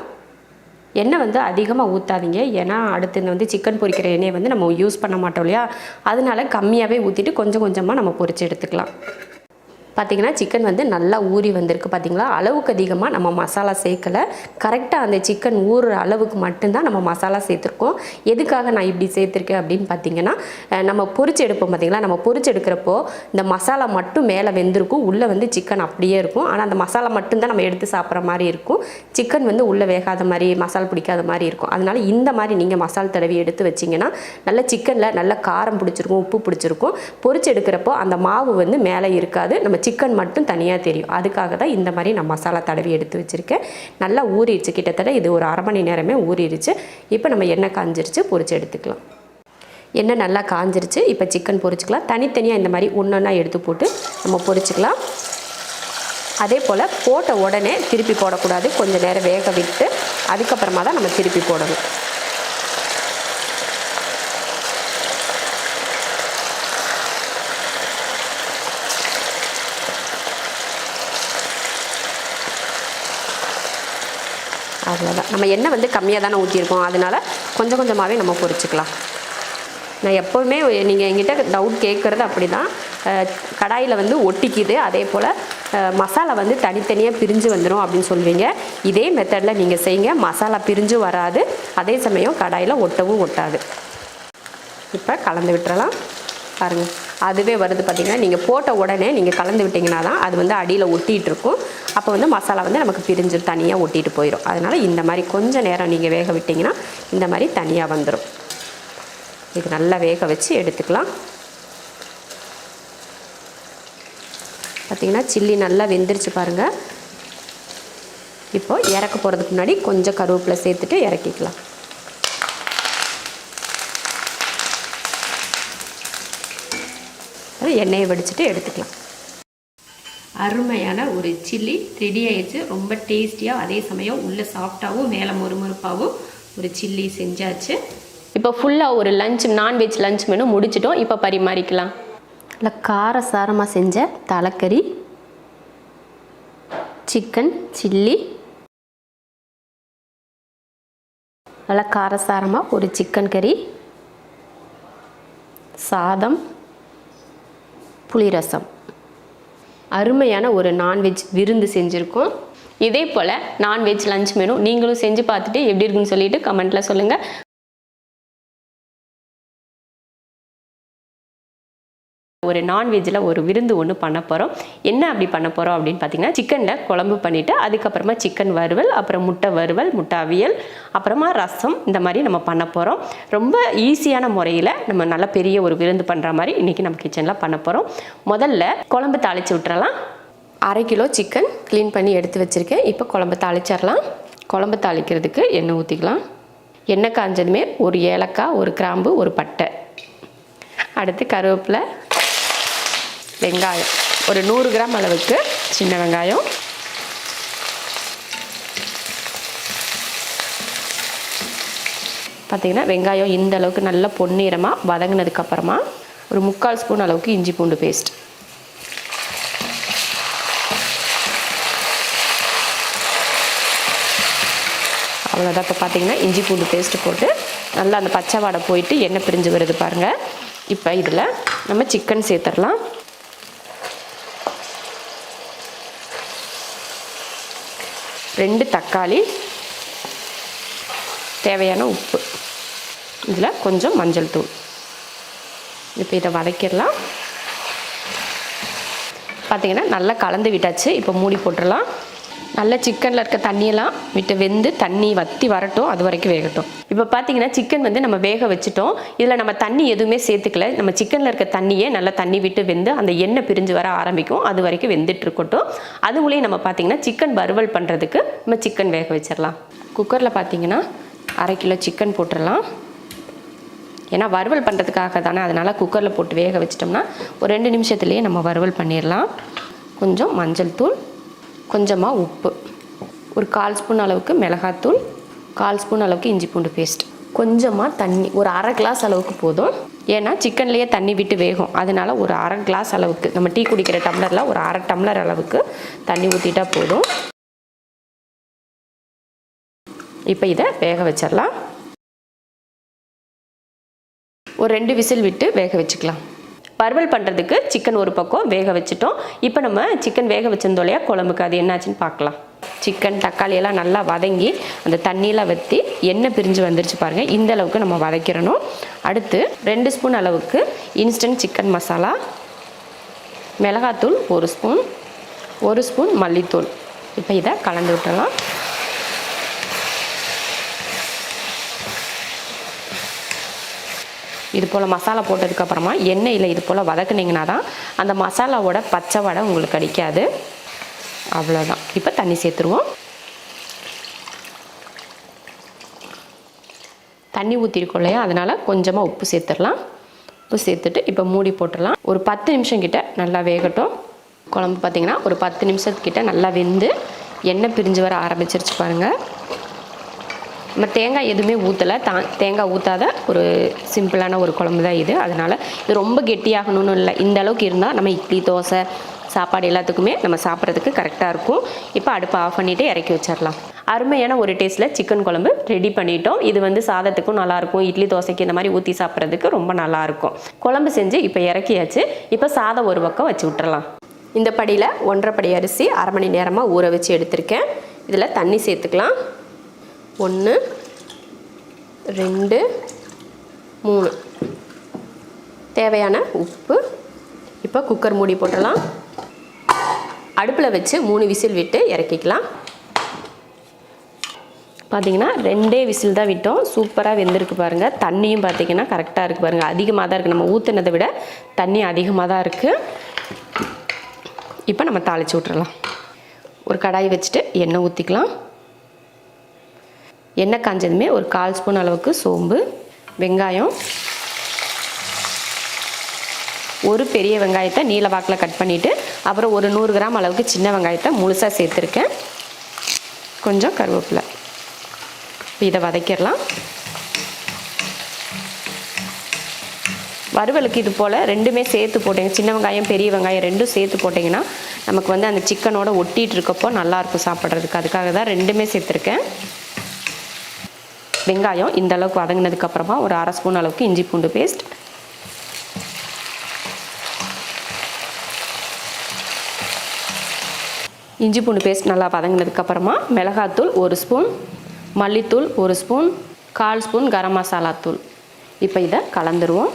எண்ணெய் வந்து அதிகமாக ஊற்றாதீங்க. ஏன்னா அடுத்து இந்த வந்து சிக்கன் பொரிக்கிற எண்ணெயை வந்து நம்ம யூஸ் பண்ண மாட்டோம் இல்லையா, அதனால கம்மியாகவே ஊற்றிட்டு கொஞ்சம் கொஞ்சமாக நம்ம பொரித்து எடுத்துக்கலாம். பார்த்திங்கன்னா சிக்கன் வந்து நல்லா ஊறி வந்திருக்கு. பார்த்திங்களா, அளவுக்கு அதிகமாக நம்ம மசாலா சேர்க்கலை. கரெக்டாக அந்த சிக்கன் ஊறுற அளவுக்கு மட்டும்தான் நம்ம மசாலா சேர்த்துருக்கோம். எதுக்காக நான் இப்படி சேர்த்துருக்கேன் அப்படின்னு பார்த்திங்கன்னா, நம்ம பொரிச்சு எடுப்போம் பார்த்திங்களா, நம்ம பொரிச்சு எடுக்கிறப்போ இந்த மசாலா மட்டும் மேலே வெந்திருக்கும், உள்ளே வந்து சிக்கன் அப்படியே இருக்கும். ஆனால் அந்த மசாலா மட்டும்தான் நம்ம எடுத்து சாப்பிட்ற மாதிரி இருக்கும். சிக்கன் வந்து உள்ளே வேகாத மாதிரி, மசாலா பிடிக்காத மாதிரி இருக்கும். அதனால் இந்த மாதிரி நீங்கள் மசாலா தடவி எடுத்து வச்சிங்கன்னா நல்ல சிக்கனில் நல்ல காரம் பிடிச்சிருக்கும், உப்பு பிடிச்சிருக்கும். பொரிச்சு எடுக்கிறப்போ அந்த மாவு வந்து மேலே இருக்காது, நம்ம சிக்கன் மட்டும் தனியாக தெரியும். அதுக்காக தான் இந்த மாதிரி நான் மசாலா தடவி எடுத்து வச்சுருக்கேன். நல்லா ஊறிடுச்சு. கிட்டத்தட்ட இது ஒரு அரை மணி நேரமே ஊறிடுச்சு. இப்போ நம்ம எண்ணெய் காஞ்சிருச்சு, பொரிச்சு எடுத்துக்கலாம். எண்ணெய் நல்லா காஞ்சிருச்சு. இப்போ சிக்கன் பொரிச்சிக்கலாம். தனித்தனியாக இந்த மாதிரி ஒன்றா எடுத்து போட்டு நம்ம பொரிச்சிக்கலாம். அதே போல் போட்ட உடனே திருப்பி போடக்கூடாது. கொஞ்சம் நேரம் வேக விட்டு அதுக்கப்புறமா தான் நம்ம திருப்பி போடணும். அவ்வளோதான். நம்ம எண்ணெய் வந்து கம்மியாக தானே ஊற்றிருக்கோம், அதனால் கொஞ்சம் கொஞ்சமாகவே நம்ம பொரிச்சுக்கலாம். நான் எப்போவுமே நீங்கள் என்கிட்ட டவுட் கேட்குறது அப்படி தான், கடாயில் வந்து ஒட்டிக்குது, அதே போல் மசாலா வந்து தனித்தனியாக பிரிஞ்சு வந்துடும் அப்படின்னு சொல்லுவீங்க. இதே மெத்தடில் நீங்கள் செய்யுங்க, மசாலா பிரிஞ்சு வராது, அதே சமயம் கடாயில் ஒட்டவும் ஒட்டாது. இப்போ கலந்து விட்டுறலாம். பாருங்கள், அதுவே வருது பார்த்திங்கன்னா. நீங்கள் போட்ட உடனே நீங்கள் கலந்து விட்டிங்கன்னா தான் அது வந்து அடியில் ஒட்டிகிட்டு இருக்கும். அப்போ வந்து மசாலா வந்து நமக்கு பிரிஞ்சு தனியாக ஒட்டிட்டு போயிடும். அதனால் இந்த மாதிரி கொஞ்சம் நேரம் நீங்கள் வேக விட்டிங்கன்னா இந்த மாதிரி தனியாக வந்துடும். இது நல்லா வேக வச்சு எடுத்துக்கலாம். பார்த்திங்கன்னா சில்லி நல்லா வெந்துருச்சு பாருங்கள். இப்போது இறக்க போகிறதுக்கு முன்னாடி கொஞ்சம் கருவேப்பிலை சேர்த்துட்டு இறக்கிக்கலாம். எண்ணெயை வடிச்சிட்டு எடுத்துக்கலாம். அருமையான ஒரு சில்லி ரெடி ஆயிடுச்சு. ரொம்ப டேஸ்டியாக, அதே சமயம் உள்ள சாஃப்டாகவும் மேலே மொறுமொறுப்பாகவும் ஒரு சில்லி செஞ்சாச்சு. இப்போ ஃபுல்லாக ஒரு லஞ்ச், நான்வெஜ் லஞ்ச் மெனு முடிச்சிட்டோம். இப்போ பரிமாறிக்கலாம். இல்லை காரசாரமாக செஞ்ச தலைக்கறி, சிக்கன் சில்லி, நல்லா காரசாரமாக ஒரு சிக்கன் கறி, சாதம், புளிரசம், அருமையான ஒரு நான்வெஜ் விருந்து செஞ்சுருக்கோம். இதே போல் நான்வெஜ் லஞ்ச் மெனு நீங்களும் செஞ்சு பார்த்துட்டு எப்படி இருக்குன்னு சொல்லிட்டு கமெண்ட்டில் சொல்லுங்கள். ஒரு நான்வெஜ்ஜில் ஒரு விருந்து ஒன்று பண்ண போகிறோம். என்ன அப்படி பண்ண போகிறோம் அப்படின்னு பார்த்தீங்கன்னா, சிக்கனில் குழம்பு பண்ணிவிட்டு அதுக்கப்புறமா சிக்கன் வறுவல், அப்புறம் முட்டை வறுவல், முட்டை அவியல், அப்புறமா ரசம், இந்த மாதிரி நம்ம பண்ண போகிறோம். ரொம்ப ஈஸியான முறையில் நம்ம நல்ல பெரிய ஒரு விருந்து பண்ணுற மாதிரி இன்றைக்கி நம்ம கிச்சனில் பண்ண போகிறோம். முதல்ல குழம்பு தாளித்து விட்டுறலாம். 1/2 கிலோ சிக்கன் க்ளீன் பண்ணி எடுத்து வச்சுருக்கேன். இப்போ குழம்பு தாளிச்சிடலாம். குழம்பு தாளிக்கிறதுக்கு எண்ணெய் ஊற்றிக்கலாம். எண்ணெய் காஞ்சதுமே ஒரு ஏலக்காய், ஒரு கிராம்பு, ஒரு பட்டை, அடுத்து கருவேப்பிலை, வெங்காயம், ஒரு 100 கிராம் அளவுக்கு சின்ன வெங்காயம், பார்த்திங்கன்னா வெங்காயம் இந்த அளவுக்கு நல்லா பொன்னிறமாக வதங்கினதுக்கப்புறமா ஒரு 3/4 ஸ்பூன் அளவுக்கு இஞ்சி பூண்டு பேஸ்ட், அவ்வளோதான். இப்போ பார்த்திங்கன்னா இஞ்சி பூண்டு பேஸ்ட்டு போட்டு நல்லா அந்த பச்சை வாடை போயிட்டு எண்ணெய் பிரிஞ்சு வருது பாருங்கள். இப்போ இதில் நம்ம சிக்கன் சேர்த்துடலாம். 2 தக்காளி, தேவையான உப்பு, இதில் கொஞ்சம் மஞ்சள் தூள். இப்போ இதை வதக்கிடலாம். பார்த்திங்கன்னா நல்லா கலந்து விட்டாச்சு. இப்போ மூடி போட்டுடலாம். நல்லா சிக்கனில் இருக்க தண்ணியெல்லாம் விட்டு வெந்து தண்ணி வற்றி வரட்டும், அது வரைக்கும் வேகட்டும். இப்போ பார்த்தீங்கன்னா சிக்கன் வந்து நம்ம வேக வச்சுட்டோம். இதில் நம்ம தண்ணி எதுவுமே சேர்த்துக்கல. நம்ம சிக்கனில் இருக்க தண்ணியே நல்லா தண்ணி விட்டு வெந்து அந்த எண்ணெய் பிரிஞ்சு வர ஆரம்பிக்கும், அது வரைக்கும் வெந்துட்டு இருக்கட்டும். அதுக்குள்ளேயே நம்ம பார்த்தீங்கன்னா சிக்கன் வறுவல் பண்ணுறதுக்கு நம்ம சிக்கன் வேக வச்சிடலாம். குக்கரில் பார்த்தீங்கன்னா 1/2 கிலோ சிக்கன் போட்டுடலாம். ஏன்னா வறுவல் பண்ணுறதுக்காக தானே, அதனால் குக்கரில் போட்டு வேக வச்சிட்டோம்னா ஒரு 2 நிமிஷத்துலேயே நம்ம வறுவல் பண்ணிடலாம். கொஞ்சம் மஞ்சள் தூள், கொஞ்சமாக உப்பு, ஒரு 1/4 ஸ்பூன் அளவுக்கு மிளகாத்தூள், 1/4 ஸ்பூன் அளவுக்கு இஞ்சி பூண்டு பேஸ்ட், கொஞ்சமாக தண்ணி, ஒரு 1/2 கிளாஸ் அளவுக்கு போதும். ஏன்னா சிக்கன்லேயே தண்ணி விட்டு வேகும், அதனால் ஒரு 1/2 கிளாஸ் அளவுக்கு, நம்ம டீ குடிக்கிற டம்ளரில் ஒரு 1/2 டம்ளர் அளவுக்கு தண்ணி ஊற்றிட்டா போதும். இப்போ இதை வேக வச்சிடலாம். ஒரு 2 விசில் விட்டு வேக வச்சுக்கலாம். வறுவல் பண்ணுறதுக்கு சிக்கன் ஒரு பக்கம் வேக வச்சுட்டோம். இப்போ நம்ம சிக்கன் வேக வச்சிருந்தோம் இல்லையா குழம்புக்கு, அது என்னாச்சுன்னு பார்க்கலாம். சிக்கன் தக்காளி எல்லாம் நல்லா வதங்கி அந்த தண்ணியெலாம் வற்றி எண்ணெய் பிரிஞ்சு வந்துருச்சு பாருங்கள். இந்த அளவுக்கு நம்ம வதக்கிடணும். அடுத்து 2 ஸ்பூன் அளவுக்கு இன்ஸ்டன்ட் சிக்கன் மசாலா, மிளகாத்தூள் 1 ஸ்பூன், 1 ஸ்பூன் மல்லித்தூள். இப்போ இதை கலந்து விட்டுடலாம். இது போல் மசாலா போட்டதுக்கப்புறமா எண்ணெயில் இது போல் வதக்குனிங்கன்னா தான் அந்த மசாலாவோட பச்சை வடை உங்களுக்கு அடிக்காது. அவ்வளோதான். இப்போ தண்ணி சேர்த்துருவோம். தண்ணி ஊற்றிருக்கோம் இல்லையா, அதனால் கொஞ்சமாக உப்பு சேர்த்துடலாம். உப்பு சேர்த்துட்டு இப்போ மூடி போட்டுடலாம். ஒரு 10 நிமிஷம் கிட்ட நல்லா வேகட்டும். குழம்பு பார்த்திங்கன்னா ஒரு 10 நிமிஷத்துக்கிட்ட நல்லா வெந்து எண்ணெய் பிரிஞ்சு வர ஆரம்பிச்சிருச்சு பாருங்கள். நம்ம தேங்காய் எதுவுமே ஊற்றலை, தேங்காய் ஊற்றாத ஒரு சிம்பிளான ஒரு குழம்பு தான் இது. அதனால் இது ரொம்ப கெட்டியாகணும்னு இல்லை, இந்த அளவுக்கு இருந்தால் நம்ம இட்லி, தோசை, சாப்பாடு எல்லாத்துக்குமே நம்ம சாப்பிட்றதுக்கு கரெக்டாக இருக்கும். இப்போ அடுப்பை ஆஃப் பண்ணிவிட்டு இறக்கி வச்சிடலாம். அருமையான ஒரு டேஸ்ட்டில் சிக்கன் குழம்பு ரெடி பண்ணிட்டோம். இது வந்து சாதத்துக்கும் நல்லாயிருக்கும், இட்லி தோசைக்கு இந்த மாதிரி ஊற்றி சாப்பிட்றதுக்கு ரொம்ப நல்லாயிருக்கும். குழம்பு செஞ்சு இப்போ இறக்கியாச்சு. இப்போ சாதம் ஒரு பக்கம் வச்சு விட்டுறலாம். இந்த படியில் 1.5 படி அரிசி அரை மணி நேரமாக ஊற வச்சு எடுத்திருக்கேன். இதில் தண்ணி சேர்த்துக்கலாம். 1 2 3 தேவையான உப்பு. இப்போ குக்கர் மூடி போட்டுடலாம். அடுப்பில் வச்சு 3 விசில் விட்டு இறக்கிக்கலாம். பார்த்திங்கன்னா 2 விசில் தான் விட்டோம். சூப்பராக வெந்திருக்கு பாருங்கள். தண்ணியும் பார்த்திங்கன்னா கரெக்டாக இருக்குது பாருங்கள். அதிகமாக தான் இருக்குது, நம்ம ஊற்றுனதை விட தண்ணி அதிகமாக தான் இருக்குது. இப்போ நம்ம தாளித்து விட்டுறலாம். ஒரு கடாய் வச்சுட்டு எண்ணெய் ஊற்றிக்கலாம். எண்ணெய் காஞ்சதுமே ஒரு 1/4 ஸ்பூன் அளவுக்கு சோம்பு, வெங்காயம், ஒரு பெரிய வெங்காயத்தை நீல வாக்கில் கட் பண்ணிவிட்டு அப்புறம் ஒரு 100 கிராம் அளவுக்கு சின்ன வெங்காயத்தை முழுசாக சேர்த்துருக்கேன். கொஞ்சம் கருவேப்பிலை. இதை வதக்கிடலாம். வறுவலுக்கு இது போல் ரெண்டுமே சேர்த்து போட்டிங்க, சின்ன வெங்காயம் பெரிய வெங்காயம் ரெண்டும் சேர்த்து போட்டிங்கன்னா நமக்கு வந்து அந்த சிக்கனோட ஒட்டிகிட்டு இருக்கப்போ நல்லாயிருக்கும் சாப்பிட்றதுக்கு. அதுக்காக தான் ரெண்டுமே சேர்த்துருக்கேன். வெங்காயம் இந்த அளவுக்கு வதங்கினதுக்கப்புறமா ஒரு 1/2 ஸ்பூன் அளவுக்கு இஞ்சி பூண்டு பேஸ்ட், இஞ்சி பூண்டு பேஸ்ட் நல்லா வதங்கினதுக்கப்புறமா மிளகாத்தூள் 1 ஸ்பூன், மல்லித்தூள் 1 ஸ்பூன், 1/4 ஸ்பூன் கரம் மசாலா தூள். இப்போ இதை கலந்துருவோம்.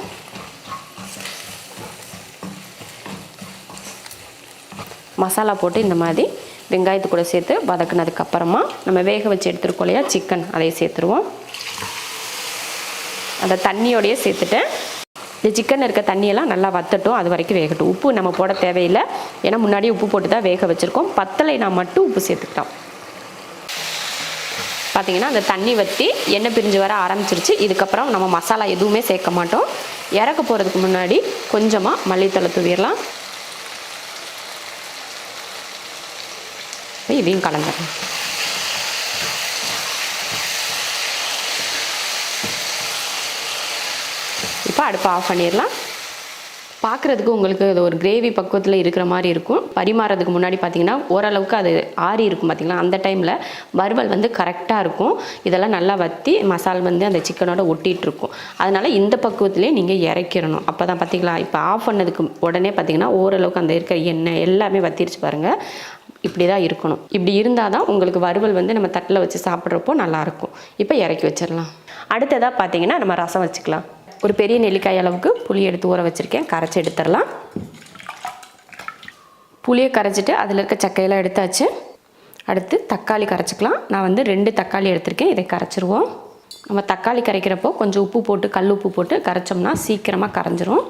மசாலா போட்டு இந்த மாதிரி வெங்காயத்து கூட சேர்த்து வதக்குனதுக்கப்புறமா நம்ம வேக வச்சு எடுத்துருக்கோம் இல்லையா சிக்கன், அதை சேர்த்துருவோம். அந்த தண்ணியோடையே சேர்த்துட்டேன். இந்த சிக்கன் இருக்க தண்ணியெல்லாம் நல்லா வத்தட்டும், அது வரைக்கும் வேகட்டும். உப்பு நம்ம போட தேவையில்லை, ஏன்னா முன்னாடியே உப்பு போட்டு தான் வேக வச்சுருக்கோம். பத்தலைனா மட்டும் உப்பு சேர்த்துக்கிட்டோம். பார்த்திங்கன்னா அந்த தண்ணி வற்றி எண்ணெய் பிரிஞ்சு வர ஆரம்பிச்சிருச்சு. இதுக்கப்புறம் நம்ம மசாலா எதுவுமே சேர்க்க மாட்டோம். இறக்க போகிறதுக்கு முன்னாடி கொஞ்சமாக மல்லித்தழை தூவிடலாம். இதையும் கலந்துடலாம். இப்போ அடுப்பை ஆஃப் பண்ணிடலாம். பார்க்குறதுக்கு உங்களுக்கு அது ஒரு கிரேவி பக்குவத்தில் இருக்கிற மாதிரி இருக்கும். பரிமாறதுக்கு முன்னாடி பார்த்திங்கன்னா ஓரளவுக்கு அது ஆறி இருக்கும் பார்த்திங்களா. அந்த டைமில் வறுவல் வந்து கரெக்டாக இருக்கும். இதெல்லாம் நல்லா வற்றி மசால் வந்து அந்த சிக்கனோட ஒட்டிகிட்டு இருக்கும். அதனால் இந்த பக்குவத்திலே நீங்கள் இறக்கிடணும். அப்போ தான் பார்த்திங்களா, இப்போ ஆஃப் பண்ணதுக்கு உடனே பார்த்திங்கன்னா ஓரளவுக்கு அந்த இருக்கிற எண்ணெய் எல்லாமே வற்றிருச்சு பாருங்கள். இப்படி தான் இருக்கணும். இப்படி இருந்தால் தான் உங்களுக்கு வறுவல் வந்து நம்ம தட்டில் வச்சு சாப்பிட்றப்போ நல்லாயிருக்கும். இப்போ இறக்கி வச்சிடலாம். அடுத்ததாக பார்த்திங்கன்னா நம்ம ரசம் வச்சுக்கலாம். ஒரு பெரிய நெல்லிக்காய் அளவுக்கு புளி எடுத்து ஊற வச்சுருக்கேன். கரைச்சி எடுத்துடலாம். புளியை கரைச்சிட்டு அதில் இருக்க சக்கையெல்லாம் எடுத்தாச்சு. அடுத்து தக்காளி கரைச்சிக்கலாம். நான் வந்து 2 தக்காளி எடுத்திருக்கேன். இதை கரைச்சிருவோம். நம்ம தக்காளி கரைக்கிறப்போ கொஞ்சம் உப்பு போட்டு கல் உப்பு போட்டு கரைச்சோம்னா சீக்கிரமாக கரைஞ்சிரும்.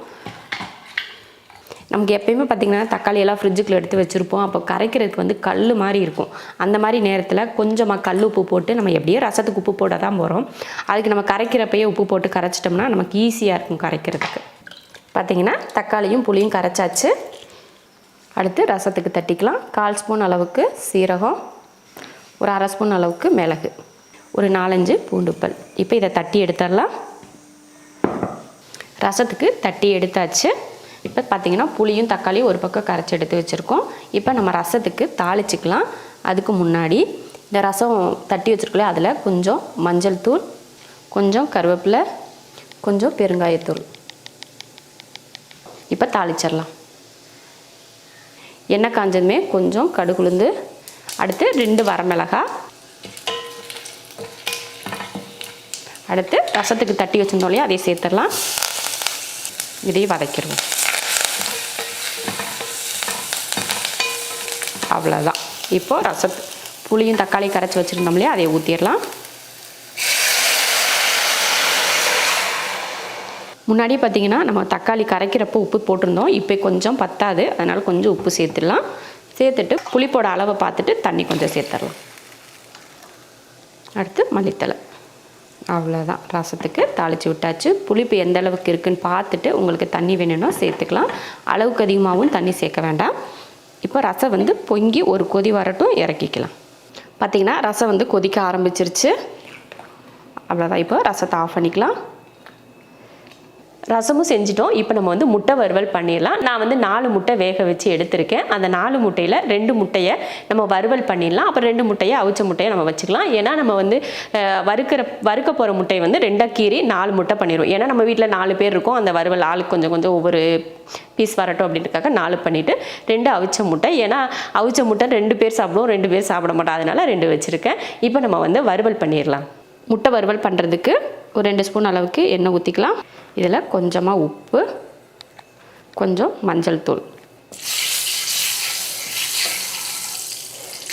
நமக்கு எப்பயுமே பார்த்திங்கன்னா தக்காளியெல்லாம் ஃப்ரிட்ஜுக்குள்ளே எடுத்து வச்சுருப்போம். அப்போ கரைக்கிறதுக்கு வந்து கல் மாதிரி இருக்கும். அந்த மாதிரி நேரத்தில் கொஞ்சமாக கல் உப்பு போட்டு நம்ம எப்படியோ ரசத்துக்கு உப்பு போட தான் போகிறோம். அதுக்கு நம்ம கரைக்கிறப்பையே உப்பு போட்டு கரைச்சிட்டோம்னா நமக்கு ஈஸியாக இருக்கும் கரைக்கிறதுக்கு. பார்த்திங்கன்னா தக்காளியும் புளியும் கரைச்சாச்சு. அடுத்து ரசத்துக்கு தட்டிக்கலாம். 1/4 ஸ்பூன் அளவுக்கு சீரகம், ஒரு 1/2 ஸ்பூன் அளவுக்கு மிளகு, ஒரு 4-5 பூண்டுப்பல். இப்போ இதை தட்டி எடுத்துடலாம். ரசத்துக்கு தட்டி எடுத்தாச்சு. இப்போ பார்த்திங்கன்னா புளியும் தக்காளியும் ஒரு பக்கம் கரைச்சி எடுத்து வச்சுருக்கோம். இப்போ நம்ம ரசத்துக்கு தாளிச்சிக்கலாம். அதுக்கு முன்னாடி இந்த ரசம் தட்டி வச்சுருக்கோம், அதில் கொஞ்சம் மஞ்சள் தூள், கொஞ்சம் கருவேப்பிலை, கொஞ்சம் பெருங்காயத்தூள். இப்போ தாளிச்சிடலாம். எண்ணெய் காஞ்சதுமே கொஞ்சம் கடுகுளுந்து, அடுத்து 2 வரமிளகாய், அடுத்து ரசத்துக்கு தட்டி வச்சுருந்தோம் இல்லையா அதை சேர்த்துடலாம். இதையும் வதக்கிடுவோம். அவ்வளோதான். இப்போது புளியும் தக்காளி கரைச்சி வச்சுருந்தோம் இல்லையா அதை ஊற்றிடலாம். முன்னாடி பார்த்திங்கன்னா நம்ம தக்காளி கரைக்கிறப்போ உப்பு போட்டிருந்தோம். இப்போ கொஞ்சம் பத்தாது, அதனால் கொஞ்சம் உப்பு சேர்த்துடலாம். சேர்த்துட்டு புளிப்போட அளவை பார்த்துட்டு தண்ணி கொஞ்சம் சேர்த்துடலாம். அடுத்து மல்லித்தழை. அவ்வளோதான். ரசத்துக்கு தாளித்து விட்டாச்சு. புளிப்பு எந்த அளவுக்கு இருக்குதுன்னு பார்த்துட்டு உங்களுக்கு தண்ணி வேணும்னா சேர்த்துக்கலாம். அளவுக்கு அதிகமாகவும் தண்ணி சேர்க்க வேண்டாம். இப்போ ரசம் வந்து பொங்கி ஒரு கொதி வரட்டும், இறக்கிக்கலாம். பார்த்திங்கன்னா ரசம் வந்து கொதிக்க ஆரம்பிச்சிருச்சு. அவ்வளோதான். இப்போ ரசத்தை ஆஃப் பண்ணிக்கலாம். ரசமும் செஞ்சிட்டோம். இப்போ நம்ம வந்து முட்டை வறுவல் பண்ணிடலாம். நான் வந்து 4 முட்டை வேக வச்சு எடுத்திருக்கேன். அந்த 4 முட்டையில் 2 முட்டையை நம்ம வறுவல் பண்ணிடலாம். அப்புறம் 2 முட்டையை அவிச்ச முட்டையை நம்ம வச்சுக்கலாம். ஏன்னா நம்ம வந்து வறுக்க போகிற முட்டையை வந்து 2 கீறி 4 முட்டை பண்ணிடுவோம். ஏன்னா நம்ம வீட்டில் 4 பேர் இருக்கும். அந்த வறுவல் ஆளுக்கு கொஞ்சம் கொஞ்சம் ஒவ்வொரு பீஸ் வரட்டும் அப்படின்றதுக்காக 4 பண்ணிவிட்டு 2 அவிச்ச முட்டை. ஏன்னா அவிச்ச முட்டை 2 பேர் சாப்பிடுவோம், 2 பேர் சாப்பிட மாட்டோம். அதனால் 2 வச்சுருக்கேன். இப்போ நம்ம வந்து வறுவல் பண்ணிடலாம். முட்டை வறுவல் பண்ணுறதுக்கு ஒரு 2 ஸ்பூன் அளவுக்கு எண்ணெய் ஊற்றிக்கலாம். இதில் கொஞ்சமாக உப்பு, கொஞ்சம் மஞ்சள் தூள்,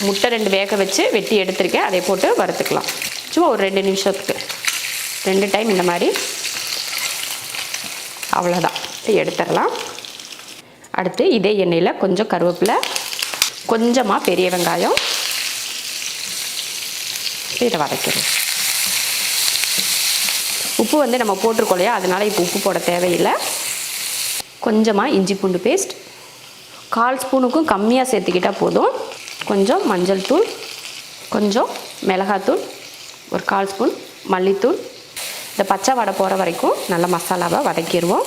முட்டை 2 வேக வச்சு வெட்டி எடுத்திருக்கேன். அதை போட்டு வறுத்துக்கலாம். சும்மா ஒரு 2 நிமிஷத்துக்கு 2 டைம் இந்த மாதிரி. அவ்வளோதான், எடுத்துடலாம். அடுத்து இதே எண்ணெயில் கொஞ்சம் கருவேப்பிலை, கொஞ்சமாக பெரிய வெங்காயம், இதை வதக்கிறோம். உப்பு வந்து நம்ம போட்டிருக்கோம் இல்லையா, அதனால் இப்போ உப்பு போட தேவையில்லை. கொஞ்சமாக இஞ்சி பூண்டு பேஸ்ட், 1/4 ஸ்பூனுக்கும் கம்மியாக சேர்த்துக்கிட்டால் போதும். கொஞ்சம் மஞ்சள் தூள், கொஞ்சம் மிளகாத்தூள், ஒரு 1/4 ஸ்பூன் மல்லித்தூள். இந்த பச்சை வடை போகிற வரைக்கும் நல்ல மசாலாவை வதக்கிடுவோம்.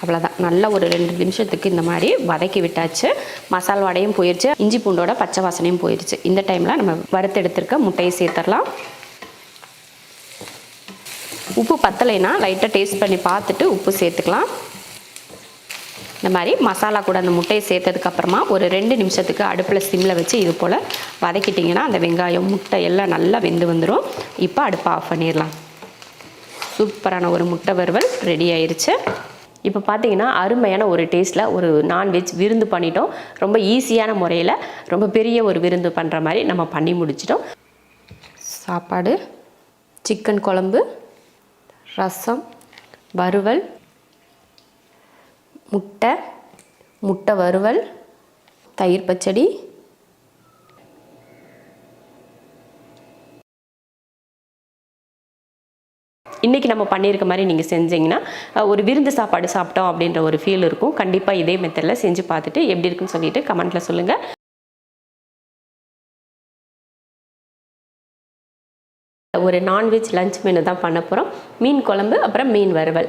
அவ்வளோதான், நல்லா ஒரு 2 நிமிஷத்துக்கு இந்த மாதிரி வதக்கி விட்டாச்சு. மசாலா வடையும் போயிடுச்சு, இஞ்சி பூண்டோட பச்சை வாசனையும் போயிடுச்சு. இந்த டைமில் நம்ம வறுத்து எடுத்துருக்க முட்டையை சேர்த்துடலாம். உப்பு பத்தலைன்னா லைட்டாக டேஸ்ட் பண்ணி பார்த்துட்டு உப்பு சேர்த்துக்கலாம். இந்த மாதிரி மசாலா கூட அந்த முட்டையை சேர்த்ததுக்கப்புறமா ஒரு 2 நிமிஷத்துக்கு அடுப்பில் சிம்மில் வச்சு இது போல் வதக்கிட்டிங்கன்னா அந்த வெங்காயம் முட்டை எல்லாம் நல்லா வெந்து வந்துடும். இப்போ அடுப்பை ஆஃப் பண்ணிடலாம். சூப்பரான ஒரு முட்டை வறுவல் ரெடி ஆயிடுச்சு. இப்போ பார்த்தீங்கன்னா அருமையான ஒரு டேஸ்ட்டில் ஒரு நான்வெஜ் விருந்து பண்ணிட்டோம். ரொம்ப ஈஸியான முறையில் ரொம்ப பெரிய ஒரு விருந்து பண்ணுற மாதிரி நம்ம பண்ணி முடிச்சிட்டோம். சாப்பாடு, சிக்கன் குழம்பு, ரசம், வறுவல், முட்டை வறுவல், தயிர் பச்சடி, இன்றைக்கி நம்ம பண்ணியிருக்க மாதிரி நீங்கள் செஞ்சீங்கன்னா ஒரு விருந்து சாப்பாடு சாப்பிட்டோம் அப்படின்ற ஒரு ஃபீல் இருக்கும். கண்டிப்பாக இதே மெத்தடில் செஞ்சு பார்த்துட்டு எப்படி இருக்குன்னு சொல்லிட்டு கமெண்ட்டில் சொல்லுங்கள். ஒரு நான்வெஜ் லஞ்ச் மெனு தான் பண்ண போகிறோம். மீன் குழம்பு, அப்புறம் மீன் வறுவல்,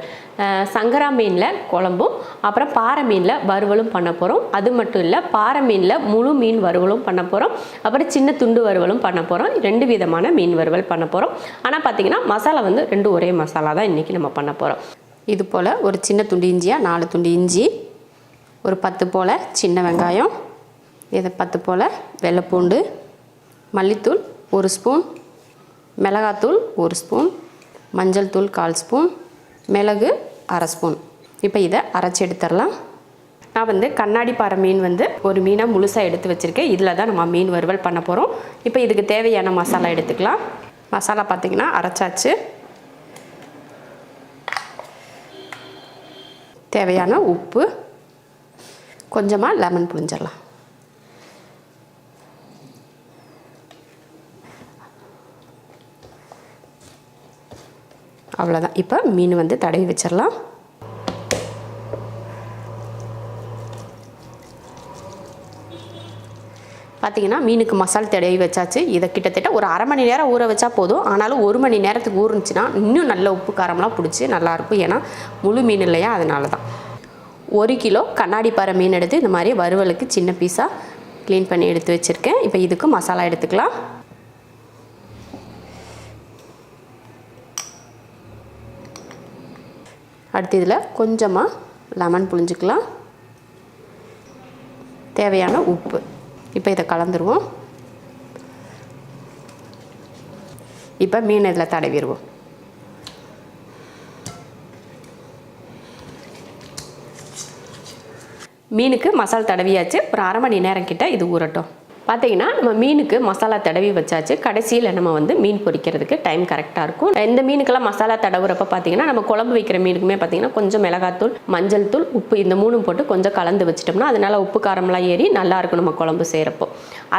சங்கரா மீனில் குழம்பும், அப்புறம் பாறை மீனில் வறுவலும் பண்ண போகிறோம். அது மட்டும் இல்லை, பாறை மீனில் முழு மீன் வறுவலும் பண்ண போகிறோம். அப்புறம் சின்ன துண்டு வறுவலும் பண்ண போகிறோம். 2 விதமான மீன் வறுவல் பண்ண போகிறோம். ஆனால் பார்த்திங்கன்னா மசாலா வந்து 2 ஒரே மசாலா தான் இன்றைக்கி நம்ம பண்ண போகிறோம். இது போல் ஒரு சின்ன துண்டு இஞ்சியாக 4 துண்டு இஞ்சி, ஒரு 10 போல் சின்ன வெங்காயம், இதை 10 போல் வெள்ளைப்பூண்டு, மல்லித்தூள் 1 ஸ்பூன், மிளகாத்தூள் 1 ஸ்பூன், மஞ்சள் தூள் 1/4 ஸ்பூன், மிளகு 1/2 ஸ்பூன். இப்போ இதை அரைச்சி எடுத்துடலாம். நான் வந்து கண்ணாடி பாறை மீன் வந்து ஒரு மீனை முழுசாக எடுத்து வச்சுருக்கேன். இதில் தான் நம்ம மீன் வறுவல் பண்ண போகிறோம். இப்போ இதுக்கு தேவையான மசாலா எடுத்துக்கலாம். மசாலா பார்த்திங்கன்னா அரைச்சாச்சு. தேவையான உப்பு, கொஞ்சமாக லெமன் புழிஞ்சிடலாம். அவ்வளோதான். இப்போ மீன் வந்து தடவி வச்சிடலாம். பார்த்திங்கன்னா மீனுக்கு மசாலா தடவி வச்சாச்சு. இதை கிட்டத்தட்ட ஒரு 1/2 மணி நேரம் ஊற வச்சா போதும். ஆனாலும் 1 மணி நேரத்துக்கு ஊறுனுச்சுன்னா இன்னும் நல்ல உப்பு காரம்லாம் பிடிச்சி நல்லாயிருக்கும். ஏன்னா முழு மீன் இல்லையா, அதனால தான். 1 கிலோ கண்ணாடி பாறை மீன் எடுத்து இந்த மாதிரி வறுவலுக்கு சின்ன பீஸாக க்ளீன் பண்ணி எடுத்து வச்சுருக்கேன். இப்போ இதுக்கு மசாலா எடுத்துக்கலாம். அடுத்து இதில் கொஞ்சமாக லெமன் புழிஞ்சிக்கலாம். தேவையான உப்பு. இப்போ இதை கலந்துருவோம். இப்போ மீன் இதில் தடவிடுவோம். மீனுக்கு மசாலா தடவியாச்சு. ஒரு 1/2 மணி நேரம் கிட்ட இது ஊறட்டும். பார்த்தீங்கன்னா நம்ம மீனுக்கு மசாலா தடவி வச்சாச்சு. கடைசியில் நம்ம வந்து மீன் பொரிக்கிறதுக்கு டைம் கரெக்டாக இருக்கும். இந்த மீனுக்கெல்லாம் மசாலா தடவுறப்ப பார்த்தீங்கன்னா நம்ம குழம்பு வைக்கிற மீனுக்குமே பார்த்தீங்கன்னா கொஞ்சம் மிளகாத்தூள், மஞ்சள் தூள், உப்பு இந்த 3 போட்டு கொஞ்சம் கலந்து வச்சிட்டோம்னா அதனால உப்பு காரம்லாம் ஏறி நல்லாயிருக்கும் நம்ம குழம்பு செய்கிறப்போ.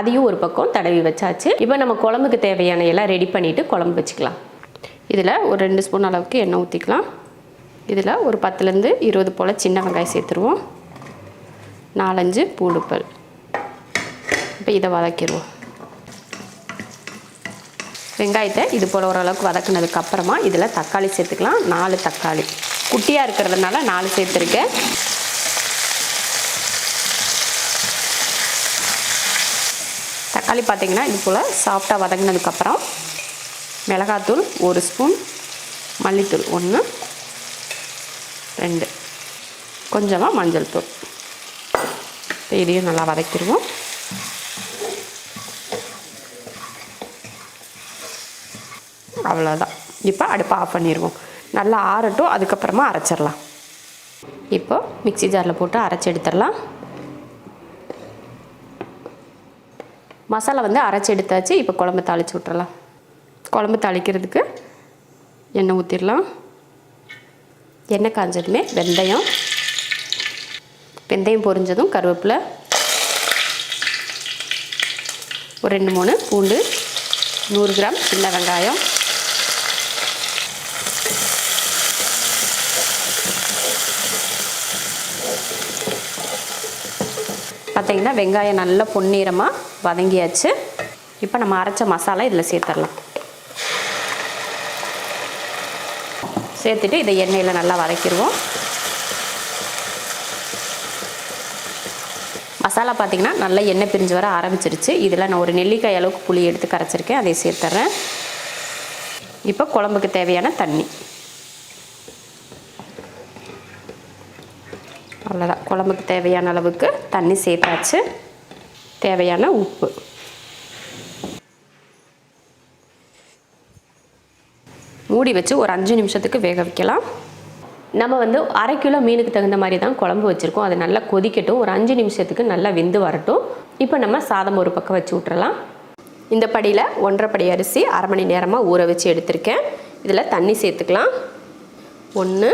அதையும் ஒரு பக்கம் தடவி வச்சாச்சு. இப்போ நம்ம குழம்புக்கு தேவையான எல்லாம் ரெடி பண்ணிவிட்டு குழம்பு வச்சுக்கலாம். இதில் ஒரு 2 ஸ்பூன் அளவுக்கு எண்ணெய் ஊற்றிக்கலாம். இதில் ஒரு 10லேருந்து 20 போல் சின்ன வெங்காயம் சேர்த்துருவோம். 4-5 பூண்டுப்பல். இப்போ இதை வதக்கிடுவோம். வெங்காயத்தை இது போல் ஓரளவுக்கு வதக்கினதுக்கப்புறமா இதில் தக்காளி சேர்த்துக்கலாம். 4 தக்காளி. குட்டியாக இருக்கிறதுனால 4 சேர்த்துருக்கேன். தக்காளி பார்த்திங்கன்னா இது போல் சாஃப்டாக வதங்கினதுக்கப்புறம் மிளகாத்தூள் 1 ஸ்பூன், மல்லித்தூள் 1, 2, கொஞ்சமாக மஞ்சள் தூள். இதையும் நல்லா வதக்கிடுவோம். அவ்வளோதான். இப்போ அடுப்பை ஆஃப் பண்ணிடுவோம். நல்லா ஆறட்டும், அதுக்கப்புறமா அரைச்சிடலாம். இப்போ மிக்ஸி ஜாரில் போட்டு அரைச்சி எடுத்துடலாம். மசாலா வந்து அரைச்சி எடுத்தாச்சு. இப்போ குழம்பு தாளித்து விட்டுறலாம். குழம்பு தாளிக்கிறதுக்கு எண்ணெய் ஊற்றிடலாம். எண்ணெய் காஞ்சதுமே வெந்தயம் பொரிஞ்சதும் கருவேப்பிலை, ஒரு 2-3 பூண்டு, 100 கிராம் சின்ன வெங்காயம், பார்த்திங்கன்னா வெங்காயம் நல்லா பொன்னிறமாக வதங்கியாச்சு. இப்போ நம்ம அரைச்ச மசாலா இதில் சேர்த்துடலாம். சேர்த்துட்டு இதை எண்ணெயில் நல்லா வதக்கிடுவோம். மசாலா பார்த்திங்கன்னா நல்லா எண்ணெய் பிரிஞ்சு வர ஆரம்பிச்சிருச்சு. இதில் நான் ஒரு நெல்லிக்காய் அளவுக்கு புளி எடுத்து கரைச்சிருக்கேன், அதை சேர்த்துறேன். இப்போ குழம்புக்கு தேவையான தண்ணி. அவ்வளோதான். குழம்புக்கு தேவையான அளவுக்கு தண்ணி சேர்த்தாச்சு. தேவையான உப்பு. மூடி வச்சு ஒரு 5 நிமிஷத்துக்கு வேக வைக்கலாம். நம்ம வந்து 1/2 கிலோ மீனுக்கு தகுந்த மாதிரி தான் குழம்பு வச்சுருக்கோம். அது நல்லா கொதிக்கட்டும். ஒரு 5 நிமிஷத்துக்கு நல்லா வெந்து வரட்டும். இப்போ நம்ம சாதம் ஒரு பக்கம் வச்சு விட்றலாம். இந்த படியில் 1.5 படி அரிசி 1/2 மணி நேரமாக ஊற வச்சு எடுத்திருக்கேன். இதில் தண்ணி சேர்த்துக்கலாம். 1,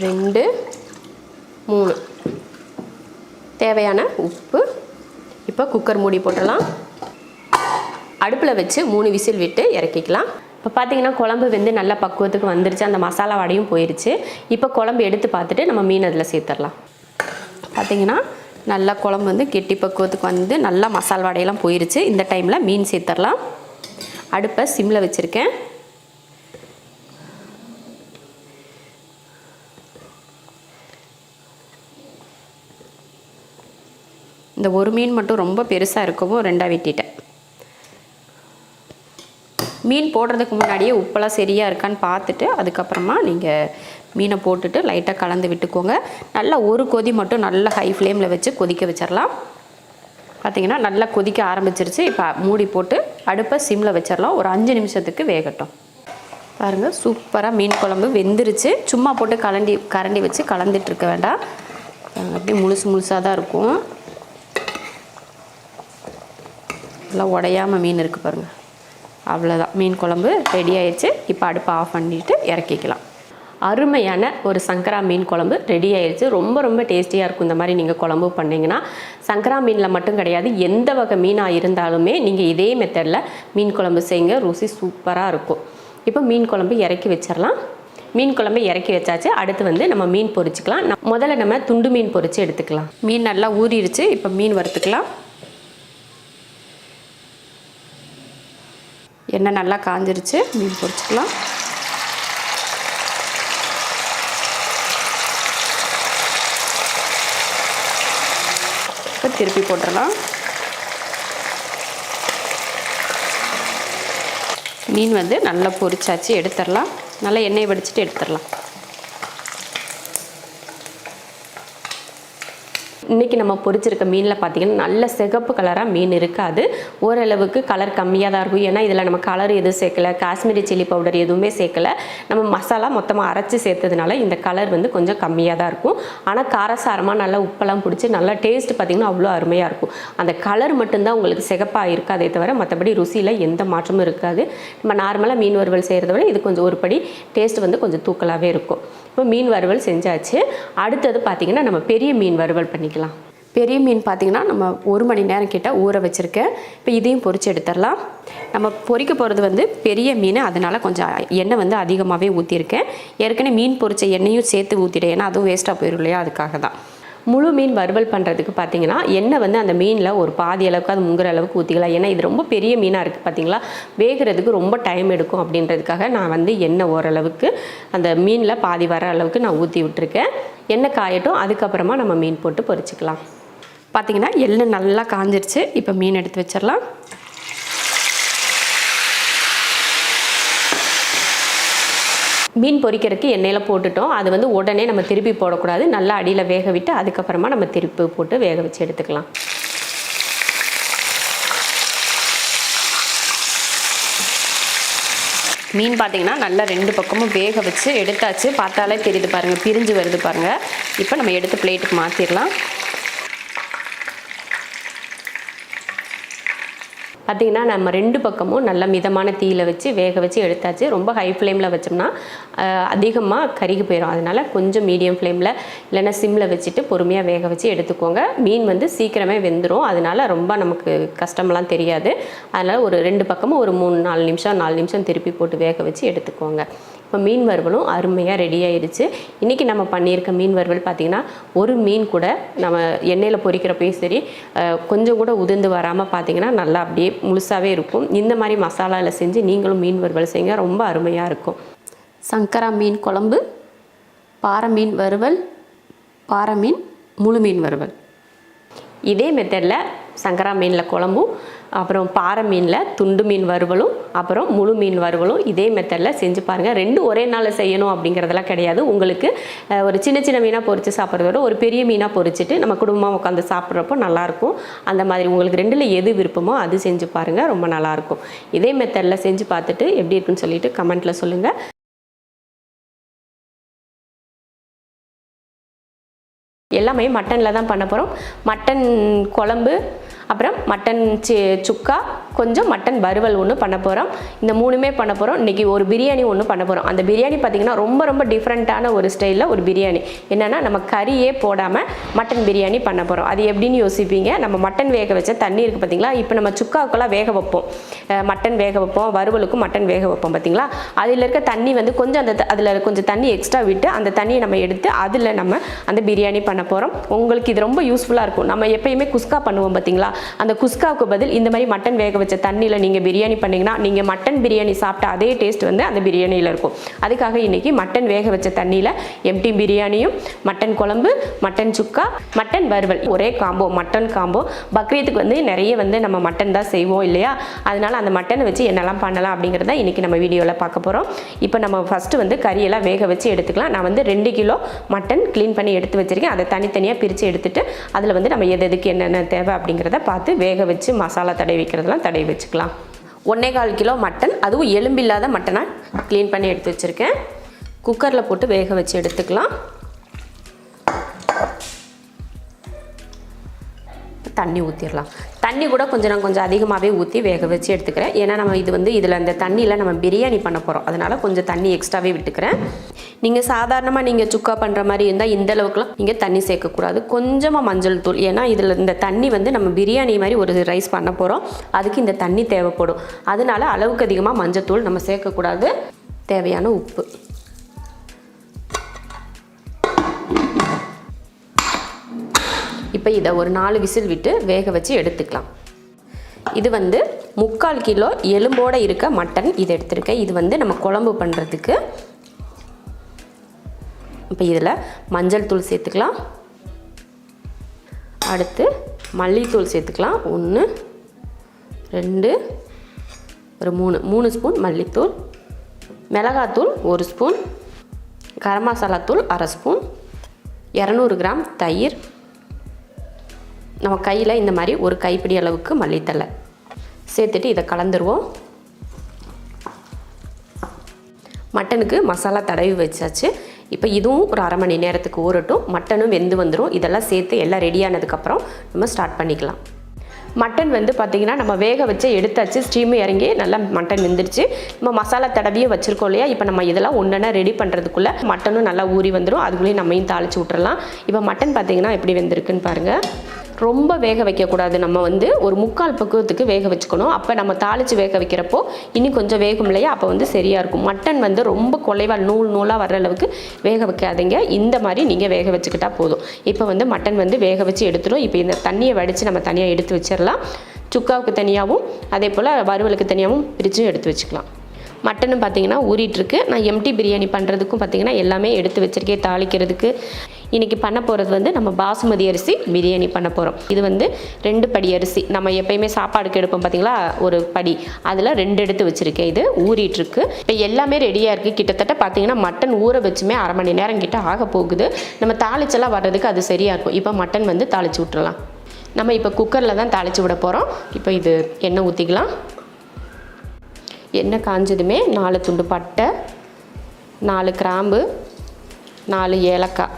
2, 3. தேவையான உப்பு. இப்போ குக்கர் மூடி போட்டுடலாம். அடுப்பில் வச்சு 3 விசில் விட்டு இறக்கிக்கலாம். இப்போ பார்த்தீங்கன்னா குழம்பு வெந்து நல்லா பக்குவத்துக்கு வந்துருச்சு. அந்த மசாலா வடையும் போயிடுச்சு. இப்போ குழம்பு எடுத்து பார்த்துட்டு நம்ம மீன் அதில் சேர்த்துடலாம். பார்த்திங்கன்னா நல்லா குழம்பு வந்து கெட்டி பக்குவத்துக்கு வந்து நல்லா மசாலா வடையெல்லாம் போயிடுச்சு. இந்த டைமில் மீன் சேர்த்துடலாம். அடுப்பை சிம்மில் வச்சுருக்கேன். இந்த ஒரு மீன் மட்டும் ரொம்ப பெருசாக இருக்கவும் 2ஆக வெட்டிட்டேன். மீன் போடுறதுக்கு முன்னாடியே உப்பெல்லாம் சரியாக இருக்கான்னு பார்த்துட்டு அதுக்கப்புறமா நீங்கள் மீனை போட்டுட்டு லைட்டாக கலந்து விட்டுக்கோங்க. நல்லா ஒரு கொதி மட்டும் நல்லா ஹை ஃப்ளேமில் வச்சு கொதிக்க வச்சிடலாம். பார்த்திங்கன்னா நல்லா கொதிக்க ஆரம்பிச்சிருச்சு. இப்போ மூடி போட்டு அடுப்பை சிம்மில் வச்சிடலாம். ஒரு 5 நிமிஷத்துக்கு வேகட்டும். பாருங்கள், சூப்பராக மீன் குழம்பு வெந்துருச்சு. சும்மா போட்டு கரண்டி வச்சு கலந்துட்டுருக்க வேண்டாம். அப்படியே முழுசாக தான் இருக்கும். நல்லா உடையாமல் மீன் இருக்குது பாருங்கள். அவ்வளோதான், மீன் குழம்பு ரெடி ஆயிடுச்சு. இப்போ அடுப்பை ஆஃப் பண்ணிவிட்டு இறக்கிக்கலாம். அருமையான ஒரு சங்கரா மீன் குழம்பு ரெடி ஆயிடுச்சு. ரொம்ப ரொம்ப டேஸ்டியாக இருக்கும். இந்த மாதிரி நீங்கள் குழம்பு பண்ணிங்கன்னா சங்கரா மீனில் மட்டும் கிடையாது, எந்த வகை மீனாக இருந்தாலுமே நீங்கள் இதே மெத்தடில் மீன் குழம்பு செய்யுங்க. ருசி சூப்பராக இருக்கும். இப்போ மீன் குழம்பு இறக்கி வச்சிடலாம். மீன் குழம்பு இறக்கி வச்சாச்சு. அடுத்து வந்து நம்ம மீன் பொரிச்சிக்கலாம். முதல்ல நம்ம துண்டு மீன் பொரித்து எடுத்துக்கலாம். மீன் நல்லா ஊறிடுச்சு. இப்போ மீன் வறுத்துக்கலாம். எண்ணெய் நல்லா காஞ்சிருச்சு. மீன் பொரிச்சிக்கலாம். இப்போ திருப்பி போட்டுடலாம். மீன் வந்து நல்லா பொரிச்சாச்சு, எடுத்துடலாம். நல்லா எண்ணெய் வடிச்சிட்டு எடுத்துடலாம். இன்றைக்கி நம்ம பொரிச்சிருக்க மீனில் பார்த்திங்கன்னா நல்ல சிகப்பு கலராக மீன் இருக்காது. ஓரளவுக்கு கலர் கம்மியாக தான் இருக்கும். ஏன்னா இதில் நம்ம கலர் எதுவும் சேர்க்கலை, காஷ்மீரி சில்லி பவுடர் எதுவுமே சேர்க்கலை. நம்ம மசாலா மொத்தமாக அரைச்சி சேர்த்ததுனால இந்த கலர் வந்து கொஞ்சம் கம்மியாக தான் இருக்கும். ஆனால் காரசாரமாக நல்லா உப்பெல்லாம் பிடிச்சி நல்லா டேஸ்ட் பார்த்திங்கன்னா அவ்வளோ அருமையாக இருக்கும். அந்த கலர் மட்டும்தான் உங்களுக்கு சிகப்பாக இருக்காதே தவிர மற்றபடி ருசியில் எந்த மாற்றமும் இருக்காது. நம்ம நார்மலாக மீன் வறுவல் செய்கிறத விட இது கொஞ்சம் ஒரு படி டேஸ்ட் வந்து கொஞ்சம் தூக்கலாகவே இருக்கும். இப்போ மீன் வறுவல் செஞ்சாச்சு. அடுத்தது பார்த்திங்கன்னா நம்ம பெரிய மீன் வறுவல் பண்ணிக்கலாம். பெரிய மீன் பார்த்திங்கன்னா நம்ம 1 மணி நேரம் கிட்ட ஊற வச்சுருக்கேன். இப்போ இதையும் பொரித்து எடுத்துடலாம். நம்ம பொரிக்க போகிறது வந்து பெரிய மீன், அதனால் கொஞ்சம் எண்ணெய் வந்து அதிகமாகவே ஊற்றிருக்கேன். ஏற்கனவே மீன் பொரித்த எண்ணெயும் சேர்த்து ஊற்றிட்டேன், ஏன்னா அதுவும் வேஸ்ட்டாக போயிடும் இல்லையா, அதுக்காக தான். முழு மீன் வறுவல் பண்ணுறதுக்கு பார்த்தீங்கன்னா எண்ணெய் வந்து அந்த மீனில் ஒரு பாதி அளவுக்கு அது முங்குற அளவுக்கு ஊற்றிக்கலாம். ஏன்னா இது ரொம்ப பெரிய மீனாக இருக்குது பார்த்தீங்களா, வேகிறதுக்கு ரொம்ப டைம் எடுக்கும் அப்படின்றதுக்காக நான் வந்து எண்ணெய் ஓரளவுக்கு அந்த மீனில் பாதி வர அளவுக்கு நான் ஊற்றி விட்டுருக்கேன். எண்ணெய் காயட்டும், அதுக்கப்புறமா நம்ம மீன் போட்டு பொரிச்சிக்கலாம். பார்த்தீங்கன்னா எண்ணெய் நல்லா காஞ்சிருச்சு. இப்போ மீன் எடுத்து வச்சிடலாம். மீன் பொரிக்கிறதுக்கு எண்ணெயில் போட்டுட்டோம். அது வந்து உடனே நம்ம திருப்பி போடக்கூடாது. நல்லா அடியில் வேக விட்டு அதுக்கப்புறமா நம்ம திருப்பி போட்டு வேக வச்சு எடுத்துக்கலாம். மீன் பார்த்திங்கன்னா நல்லா 2 பக்கமும் வேக வச்சு எடுத்தாச்சு. பார்த்தாலே தெரியுது பாருங்கள், பிரிஞ்சு வருது பாருங்கள். இப்போ நம்ம எடுத்து பிளேட்டுக்கு மாற்றிடலாம். பார்த்திங்கன்னா நம்ம 2 பக்கமும் நல்ல மிதமான தீயில் வச்சு வேக வச்சு எடுத்தாச்சு. ரொம்ப ஹை ஃப்ளேமில் வச்சோம்னா அதிகமாக கருகி போயிடும். அதனால் கொஞ்சம் மீடியம் ஃப்ளேமில் இல்லைன்னா சிம்மில் வச்சுட்டு பொறுமையாக வேக வச்சு எடுத்துக்கோங்க. மீன் வந்து சீக்கிரமே வெந்துடும். அதனால் ரொம்ப நமக்கு கஷ்டமெல்லாம் தெரியாது. அதனால் ஒரு 2 பக்கமும் ஒரு 4 நிமிஷம் திருப்பி போட்டு வேக வச்சு எடுத்துக்கோங்க. இப்போ மீன் வறுவலும் அருமையாக ரெடி ஆயிடுச்சு. இன்றைக்கி நம்ம பண்ணியிருக்க மீன் வறுவல் பார்த்திங்கன்னா ஒரு மீன் கூட நம்ம எண்ணெயில் பொரிக்கிறப்பையும் சரி கொஞ்சம் கூட உதிர்ந்து வராமல் பார்த்திங்கன்னா நல்லா அப்படியே முழுசாகவே இருக்கும். இந்த மாதிரி மசாலாவில் செஞ்சு நீங்களும் மீன் வறுவல் செய்யுங்க, ரொம்ப அருமையாக இருக்கும். சங்கரா மீன் குழம்பு, பாறை மீன் வறுவல், பாறை மீன் முழு மீன் வறுவல். இதே மெத்தடில் சங்கரா மீனில் குழம்பும், அப்புறம் பாறை மீனில் துண்டு மீன் வறுவலும், அப்புறம் முழு மீன் வறுவலும் இதே மெத்தடில் செஞ்சு பாருங்கள். 2 ஒரே நாளில் செய்யணும் அப்படிங்கிறதெல்லாம் கிடையாது. உங்களுக்கு ஒரு சின்ன சின்ன மீனாக பொரித்து சாப்பிட்றதோட ஒரு பெரிய மீனாக பொரிச்சிட்டு நம்ம குடும்பமாக உட்காந்து சாப்பிட்றப்போ நல்லாயிருக்கும். அந்த மாதிரி உங்களுக்கு 2ல் எது விருப்பமோ அது செஞ்சு பாருங்கள், ரொம்ப நல்லாயிருக்கும். இதே மெத்தடில் செஞ்சு பார்த்துட்டு எப்படி இருக்குன்னு சொல்லிட்டு கமெண்ட்டில் சொல்லுங்கள். எல்லாமே மட்டனில் தான் பண்ண போகிறோம். மட்டன் குழம்பு, அப்புறம் மட்டன் சுக்கா, கொஞ்சம் மட்டன் வறுவல் ஒன்று பண்ண போகிறோம். இந்த 3மே பண்ண போகிறோம். இன்றைக்கி ஒரு பிரியாணி ஒன்று பண்ண போகிறோம். அந்த பிரியாணி பார்த்திங்கன்னா ரொம்ப டிஃப்ரெண்ட்டான ஒரு ஸ்டைலில் ஒரு பிரியாணி. என்னென்னா நம்ம கறியே போடாமல் மட்டன் பிரியாணி பண்ண போகிறோம். அது எப்படின்னு யோசிப்பீங்க. நம்ம மட்டன் வேக வச்ச தண்ணி இருக்குது பார்த்திங்களா, இப்போ நம்ம சுக்காவுக்கெல்லாம் வேக வைப்போம், மட்டன் வேக வைப்போம், வறுவலுக்கும் மட்டன் வேக வைப்போம் பார்த்திங்களா. அதில் இருக்க தண்ணி வந்து கொஞ்சம் அதில் கொஞ்சம் தண்ணி எக்ஸ்ட்ரா விட்டு அந்த தண்ணியை நம்ம எடுத்து அதில் நம்ம அந்த பிரியாணி பண்ண போகிறோம். உங்களுக்கு இது ரொம்ப யூஸ்ஃபுல்லாக இருக்கும். நம்ம எப்பயுமே குஸ்கா பண்ணுவோம் பார்த்திங்களா, அந்த குஸ்காவுக்கு பதில் இந்த மாதிரி மட்டன் வேக வச்ச தண்ணியில் நீங்கள் பிரியாணி பண்ணிங்கன்னா நீங்கள் மட்டன் பிரியாணி சாப்பிட்ட அதே டேஸ்ட் வந்து அந்த பிரியாணியில் இருக்கும். அதுக்காக இன்றைக்கி மட்டன் வேக வச்ச தண்ணியில் எம்டி பிரியாணியும், மட்டன் குழம்பு, மட்டன் சுக்கா, மட்டன் வறுவல் ஒரே காம்போ, மட்டன் காம்போ. பக்ரீத்துக்கு வந்து நிறைய வந்து நம்ம மட்டன் தான் செய்வோம் இல்லையா, அதனால் அந்த மட்டனை வச்சு என்னெல்லாம் பண்ணலாம் அப்படிங்கிறத இன்றைக்கி நம்ம வீடியோவில் பார்க்க போகிறோம். இப்போ நம்ம ஃபஸ்ட்டு வந்து கறியெல்லாம் வேக வச்சு எடுத்துக்கலாம். நான் வந்து 2 கிலோ மட்டன் க்ளீன் பண்ணி எடுத்து வச்சுருக்கேன். அதை தனித்தனியாக பிரித்து எடுத்துகிட்டு அதில் வந்து நம்ம எதுக்கு என்னென்ன தேவை அப்படிங்கிறத பார்த்து வேக வச்சு மசாலா தடவி வைக்கிறதெல்லாம் தடவி வச்சுக்கலாம். 1.25 கிலோ மட்டன், அதுவும் எலும்பில்லாத மட்டனை க்ளீன் பண்ணி எடுத்து வச்சுருக்கேன். குக்கரில் போட்டு வேக வச்சு எடுத்துக்கலாம். தண்ணி ஊற்றிடலாம். தண்ணி கூட கொஞ்சம் அதிகமாகவே ஊற்றி வேக வச்சு எடுத்துக்கிறேன். ஏன்னா நம்ம இது வந்து இதில் அந்த தண்ணியில் நம்ம பிரியாணி பண்ண போகிறோம். அதனால் கொஞ்சம் தண்ணி எக்ஸ்ட்ராவே விட்டுக்கிறேன். நீங்கள் சாதாரணமாக நீங்கள் சுக்கா பண்ணுற மாதிரி இருந்தால் இந்த அளவுக்குலாம் நீங்கள் தண்ணி சேர்க்கக்கூடாது. கொஞ்சமாக மஞ்சள் தூள், ஏன்னா இதில் இந்த தண்ணி வந்து நம்ம பிரியாணி மாதிரி ஒரு ரைஸ் பண்ண போகிறோம், அதுக்கு இந்த தண்ணி தேவைப்படும். அதனால் அளவுக்கு அதிகமாக மஞ்சள் தூள் நம்ம சேர்க்கக்கூடாது. தேவையான உப்பு, இப்போ இதை ஒரு 4 விசில் விட்டு வேக வச்சு எடுத்துக்கலாம். இது வந்து 3/4 கிலோ எலும்போடு இருக்க மட்டன் இது எடுத்துருக்கேன். இது வந்து நம்ம குழம்பு பண்ணுறதுக்கு. இப்போ இதில் மஞ்சள் தூள் சேர்த்துக்கலாம். அடுத்து மல்லித்தூள் சேர்த்துக்கலாம். 1 2 ஒரு 3 ஸ்பூன் மல்லித்தூள், மிளகாத்தூள் 1 ஸ்பூன், கரம் மசாலா தூள் 1/2 ஸ்பூன், 200 கிராம் தயிர், நம்ம கையில் இந்த மாதிரி ஒரு கைப்பிடி அளவுக்கு மல்லித்தலை சேர்த்துட்டு இதை கலந்துருவோம். மட்டனுக்கு மசாலா தடவி வச்சாச்சு. இப்போ இதுவும் ஒரு 1/2 மணி நேரத்துக்கு ஊறட்டும். மட்டனும் வெந்து வந்துடும். இதெல்லாம் சேர்த்து எல்லாம் ரெடியானதுக்கப்புறம் நம்ம ஸ்டார்ட் பண்ணிக்கலாம். மட்டன் வந்து பார்த்திங்கன்னா நம்ம வேக வச்சு எடுத்தாச்சு. ஸ்டீமு இறங்கி நல்லா மட்டன் வெந்துருச்சு. நம்ம மசாலா தடவியே வச்சுருக்கோம் இல்லையா, இப்போ நம்ம இதெல்லாம் ஒன்றா ரெடி பண்ணுறதுக்குள்ளே மட்டனும் நல்லா ஊறி வந்துடும். அதுக்குள்ளேயும் நம்மையும் தாளித்து விட்டுறலாம். இப்போ மட்டன் பார்த்திங்கன்னா எப்படி வெந்திருக்குன்னு பாருங்கள். ரொம்ப வேக வைக்கக்கூடாது. நம்ம வந்து ஒரு 3/4 பக்குவத்துக்கு வேக வச்சுக்கணும். அப்போ நம்ம தாளித்து வேக வைக்கிறப்போ இன்னும் கொஞ்சம் வேகும் இல்லையா, அப்போ வந்து சரியாக இருக்கும். மட்டன் வந்து ரொம்ப குலைவாக நூலாக வர்ற அளவுக்கு வேக வைக்காதீங்க. இந்த மாதிரி நீங்கள் வேக வச்சுக்கிட்டா போதும். இப்போ வந்து மட்டன் வந்து வேக வச்சு எடுத்துடும். இப்போ இந்த தண்ணியை வடித்து நம்ம தனியாக எடுத்து வச்சிடலாம். சுக்காவுக்கு தனியாகவும் அதே போல் வறுவலுக்கு தனியாகவும் பிரித்து எடுத்து வச்சுக்கலாம். மட்டனும் பார்த்திங்கன்னா ஊறிட்டுருக்கு. நான் எம்டி பிரியாணி பண்ணுறதுக்கும் பார்த்திங்கன்னா எல்லாமே எடுத்து வச்சுருக்கேன். தாளிக்கிறதுக்கு இன்றைக்கி பண்ண போகிறது வந்து நம்ம பாசுமதி அரிசி பிரியாணி பண்ண போகிறோம். இது வந்து 2 படி அரிசி. நம்ம எப்பயுமே சாப்பாடுக்கு எடுப்போம் பார்த்திங்களா, ஒரு படி, அதில் 2 எடுத்து வச்சுருக்கேன். இது ஊறிட்டுருக்கு. இப்போ எல்லாமே ரெடியாக இருக்குது. கிட்டத்தட்ட பார்த்திங்கன்னா மட்டன் ஊற வச்சுமே 1/2 மணி நேரம் கிட்ட ஆக போகுது. நம்ம தாளிச்செல்லாம் வர்றதுக்கு அது சரியாக இருக்கும். இப்போ மட்டன் வந்து தாளித்து விட்டுறலாம். நம்ம இப்போ குக்கரில் தான் தாளித்து விட போகிறோம். இப்போ இது எண்ணெய் ஊற்றிக்கலாம். எண்ணெய் காஞ்சதுமே 4 துண்டு பட்டை, 4 கிராம்பு, 4 ஏலக்காய்,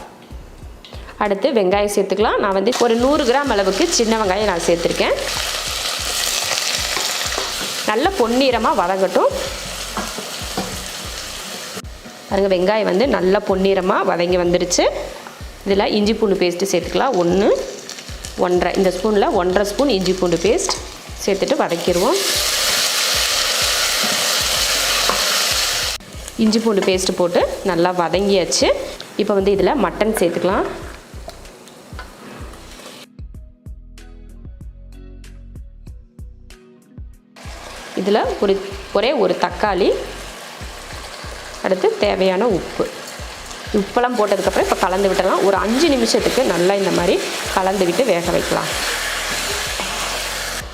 அடுத்து வெங்காயம் சேர்த்துக்கலாம். நான் வந்து ஒரு 100 கிராம் அளவுக்கு சின்ன வெங்காயம் நான் சேர்த்துருக்கேன். நல்ல பொன்னிறமாக வதங்கட்டும். பாருங்கள், வெங்காயம் வந்து நல்ல பொன்னிறமாக வதங்கி வந்துடுச்சு. இதில் இஞ்சி பூண்டு பேஸ்ட்டு சேர்த்துக்கலாம். 1, 1.5 இந்த ஸ்பூனில் 1.5 ஸ்பூன் இஞ்சி பூண்டு பேஸ்ட் சேர்த்துட்டு வதக்கிடுவோம். இஞ்சி பூண்டு பேஸ்ட்டு போட்டு நல்லா வதங்கியாச்சு. இப்போ வந்து இதில் மட்டன் சேர்த்துக்கலாம். இதில் ஒரே ஒரு தக்காளி, அடுத்து தேவையான உப்பெல்லாம் போட்டதுக்கப்புறம் இப்போ கலந்து விட்டுடலாம். ஒரு 5 நிமிஷத்துக்கு நல்லா இந்த மாதிரி கலந்து விட்டு வேக வைக்கலாம்.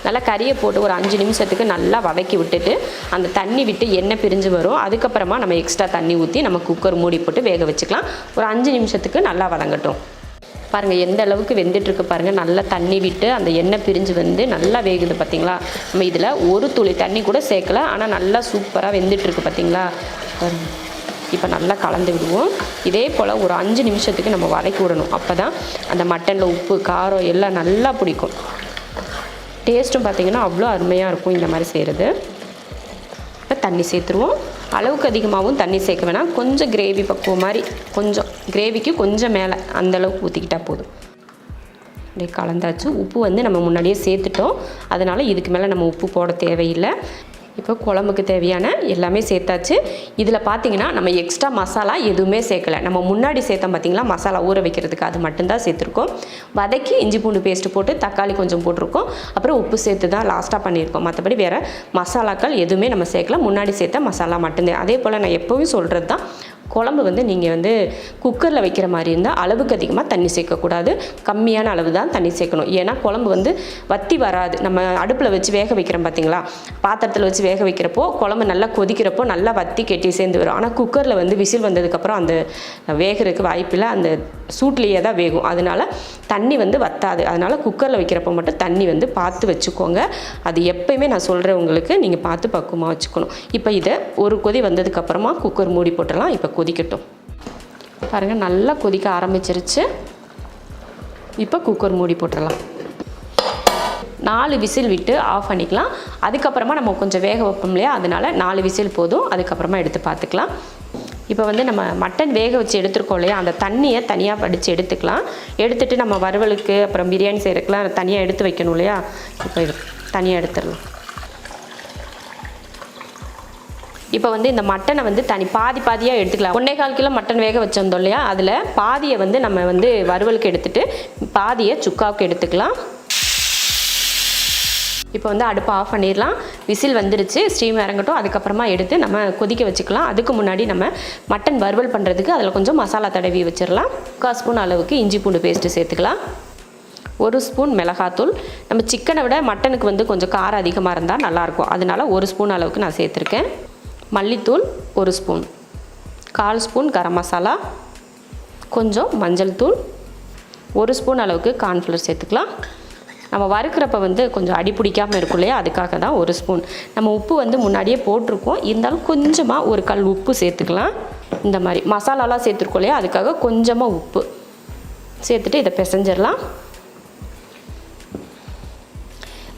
நல்லா கறியை போட்டு ஒரு 5 நிமிஷத்துக்கு நல்லா வதக்கி விட்டுட்டு அந்த தண்ணி விட்டு எண்ணெய் பிரிஞ்சு வரும். அதுக்கப்புறமா நம்ம எக்ஸ்ட்ரா தண்ணி ஊற்றி நம்ம குக்கர் மூடி போட்டு வேக வச்சுக்கலாம். ஒரு 5 நிமிஷத்துக்கு நல்லா வதங்கட்டும். பாருங்கள் எந்த அளவுக்கு வெந்துட்டுருக்கு பாருங்கள். நல்லா தண்ணி விட்டு அந்த எண்ணெய் பிரிஞ்சு வந்து நல்லா வேகுது பார்த்திங்களா. நம்ம இதில் ஒரு துளி தண்ணி கூட சேர்க்கல, ஆனால் நல்லா சூப்பராக வெந்துட்டுருக்கு பார்த்திங்களா. இப்போ நல்லா கலந்து விடுவோம். இதே போல் ஒரு 5 நிமிஷத்துக்கு நம்ம வதக்கி விடணும். அப்போ தான் அந்த மட்டனில் உப்பு காரம் எல்லாம் நல்லா பிடிக்கும். டேஸ்ட்டும் பார்த்திங்கன்னா அவ்வளோ அருமையாக இருக்கும் இந்த மாதிரி செய்கிறது. இப்போ தண்ணி சேர்த்துருவோம். அளவுக்கு அதிகமாகவும் தண்ணி சேர்க்க வேணாம். கொஞ்சம் கிரேவி பக்குவம் மாதிரி, கொஞ்சம் கிரேவிக்கு கொஞ்சம் மேலே அந்தளவுக்கு ஊற்றிக்கிட்டால் போதும். அப்படியே கலந்தாச்சு. உப்பு வந்து நம்ம முன்னாடியே சேர்த்துட்டோம், அதனால் இதுக்கு மேலே நம்ம உப்பு போட தேவையில்லை. இப்போ குழம்புக்கு தேவையான எல்லாமே சேர்த்தாச்சு. இதில் பார்த்திங்கன்னா நம்ம எக்ஸ்ட்ரா மசாலா எதுவுமே சேர்க்கலை. நம்ம முன்னாடி சேர்த்தோம் பார்த்திங்களா மசாலா ஊற வைக்கிறதுக்கு, அது மட்டும்தான் சேர்த்துருக்கோம். வதக்கி இஞ்சி பூண்டு பேஸ்ட்டு போட்டு தக்காளி கொஞ்சம் போட்டிருக்கோம். அப்புறம் உப்பு சேர்த்து தான் லாஸ்ட்டாக பண்ணியிருக்கோம். மற்றபடி வேறு மசாலாக்கள் எதுவுமே நம்ம சேர்க்கல. முன்னாடி சேர்த்த மசாலா மட்டும்தான். அதே போல் நான் எப்போவும் சொல்கிறது தான், குழம்பு வந்து நீங்கள் வந்து குக்கரில் வைக்கிற மாதிரி இருந்தால் அளவுக்கு அதிகமாக தண்ணி சேர்க்கக்கூடாது. கம்மியான அளவு தான் தண்ணி சேர்க்கணும். ஏன்னா குழம்பு வந்து வற்றி வராது. நம்ம அடுப்பில் வச்சு வேக வைக்கிறோம் பார்த்திங்களா, பாத்திரத்தில் வச்சு வேக வைக்கிறப்போ குழம்பு நல்லா கொதிக்கிறப்போ நல்லா வற்றி கெட்டி சேர்ந்து வரும். ஆனால் குக்கரில் வந்து விசில் வந்ததுக்கப்புறம் அந்த வேகிறதுக்கு வாய்ப்பில்லை, அந்த சூட்லேயே தான் வேகும். அதனால் தண்ணி வந்து வற்றாது. அதனால் குக்கரில் வைக்கிறப்போ மட்டும் தண்ணி வந்து பார்த்து வச்சுக்கோங்க. அது எப்போயுமே நான் சொல்கிறேன் உங்களுக்கு, நீங்கள் பார்த்து பக்குவமாக வச்சுக்கணும். இப்போ இதை ஒரு கொதி வந்ததுக்கப்புறமா குக்கர் மூடி போட்டுடலாம். இப்போ கொதிக்கட்டும். பாருங்கள் நல்லா கொதிக்க ஆரம்பிச்சிருச்சு. இப்போ குக்கர் மூடி போட்டுடலாம். 4 விசில் விட்டு ஆஃப் பண்ணிக்கலாம். அதுக்கப்புறமா நம்ம கொஞ்சம் வேக வைப்போம் இல்லையா, அதனால் 4 விசில் போதும். அதுக்கப்புறமா எடுத்து பார்த்துக்கலாம். இப்போ வந்து நம்ம மட்டன் வேக வச்சு எடுத்துருக்கோம் இல்லையா, அந்த தண்ணியை தனியாக வடித்து எடுத்துக்கலாம். எடுத்துகிட்டு நம்ம வறுவலுக்கு அப்புறம் பிரியாணி செய்கிறதுக்குலாம் தனியாக எடுத்து வைக்கணும் இல்லையா, இப்போ இது தனியாக எடுத்துடலாம். இப்போ வந்து இந்த மட்டனை வந்து பாதியாக எடுத்துக்கலாம். 1.25 கிலோ மட்டன் வேக வச்சிருந்தோம் இல்லையா, அதில் பாதியை வந்து நம்ம வந்து வறுவலுக்கு எடுத்துகிட்டு பாதியை சுக்காவுக்கு எடுத்துக்கலாம். இப்போ வந்து அடுப்பை ஆஃப் பண்ணிடலாம். விசில் வந்துருச்சு, ஸ்டீம் இறங்கட்டும். அதுக்கப்புறமா எடுத்து நம்ம கொதிக்க வச்சுக்கலாம். அதுக்கு முன்னாடி நம்ம மட்டன் வறுவல் பண்ணுறதுக்கு அதில் கொஞ்சம் மசாலா தடவி வச்சிடலாம். 1/4 ஸ்பூன் அளவுக்கு இஞ்சி பூண்டு பேஸ்ட்டு சேர்த்துக்கலாம். 1 ஸ்பூன் மிளகாத்தூள். நம்ம சிக்கனை விட மட்டனுக்கு வந்து கொஞ்சம் காரம் அதிகமாக இருந்தால் நல்லாயிருக்கும். அதனால 1 ஸ்பூன் அளவுக்கு நான் சேர்த்துருக்கேன். மல்லித்தூள் 1 ஸ்பூன், 1/4 ஸ்பூன் கரம் மசாலா, கொஞ்சம் மஞ்சள் தூள், 1 ஸ்பூன் அளவுக்கு கார்ன்ஃப்ளவர் சேர்த்துக்கலாம். நம்ம வறுக்கிறப்ப வந்து கொஞ்சம் அடி பிடிக்காமல் இருக்கும் இல்லையா, அதுக்காக தான் 1 ஸ்பூன். நம்ம உப்பு வந்து முன்னாடியே போட்டிருக்கோம், இருந்தாலும் கொஞ்சமாக ஒரு கல் உப்பு சேர்த்துக்கலாம். இந்த மாதிரி மசாலாலாம் சேர்த்துருக்கோம் இல்லையா, அதுக்காக கொஞ்சமாக உப்பு சேர்த்துட்டு இதை பிசைஞ்சிடலாம்.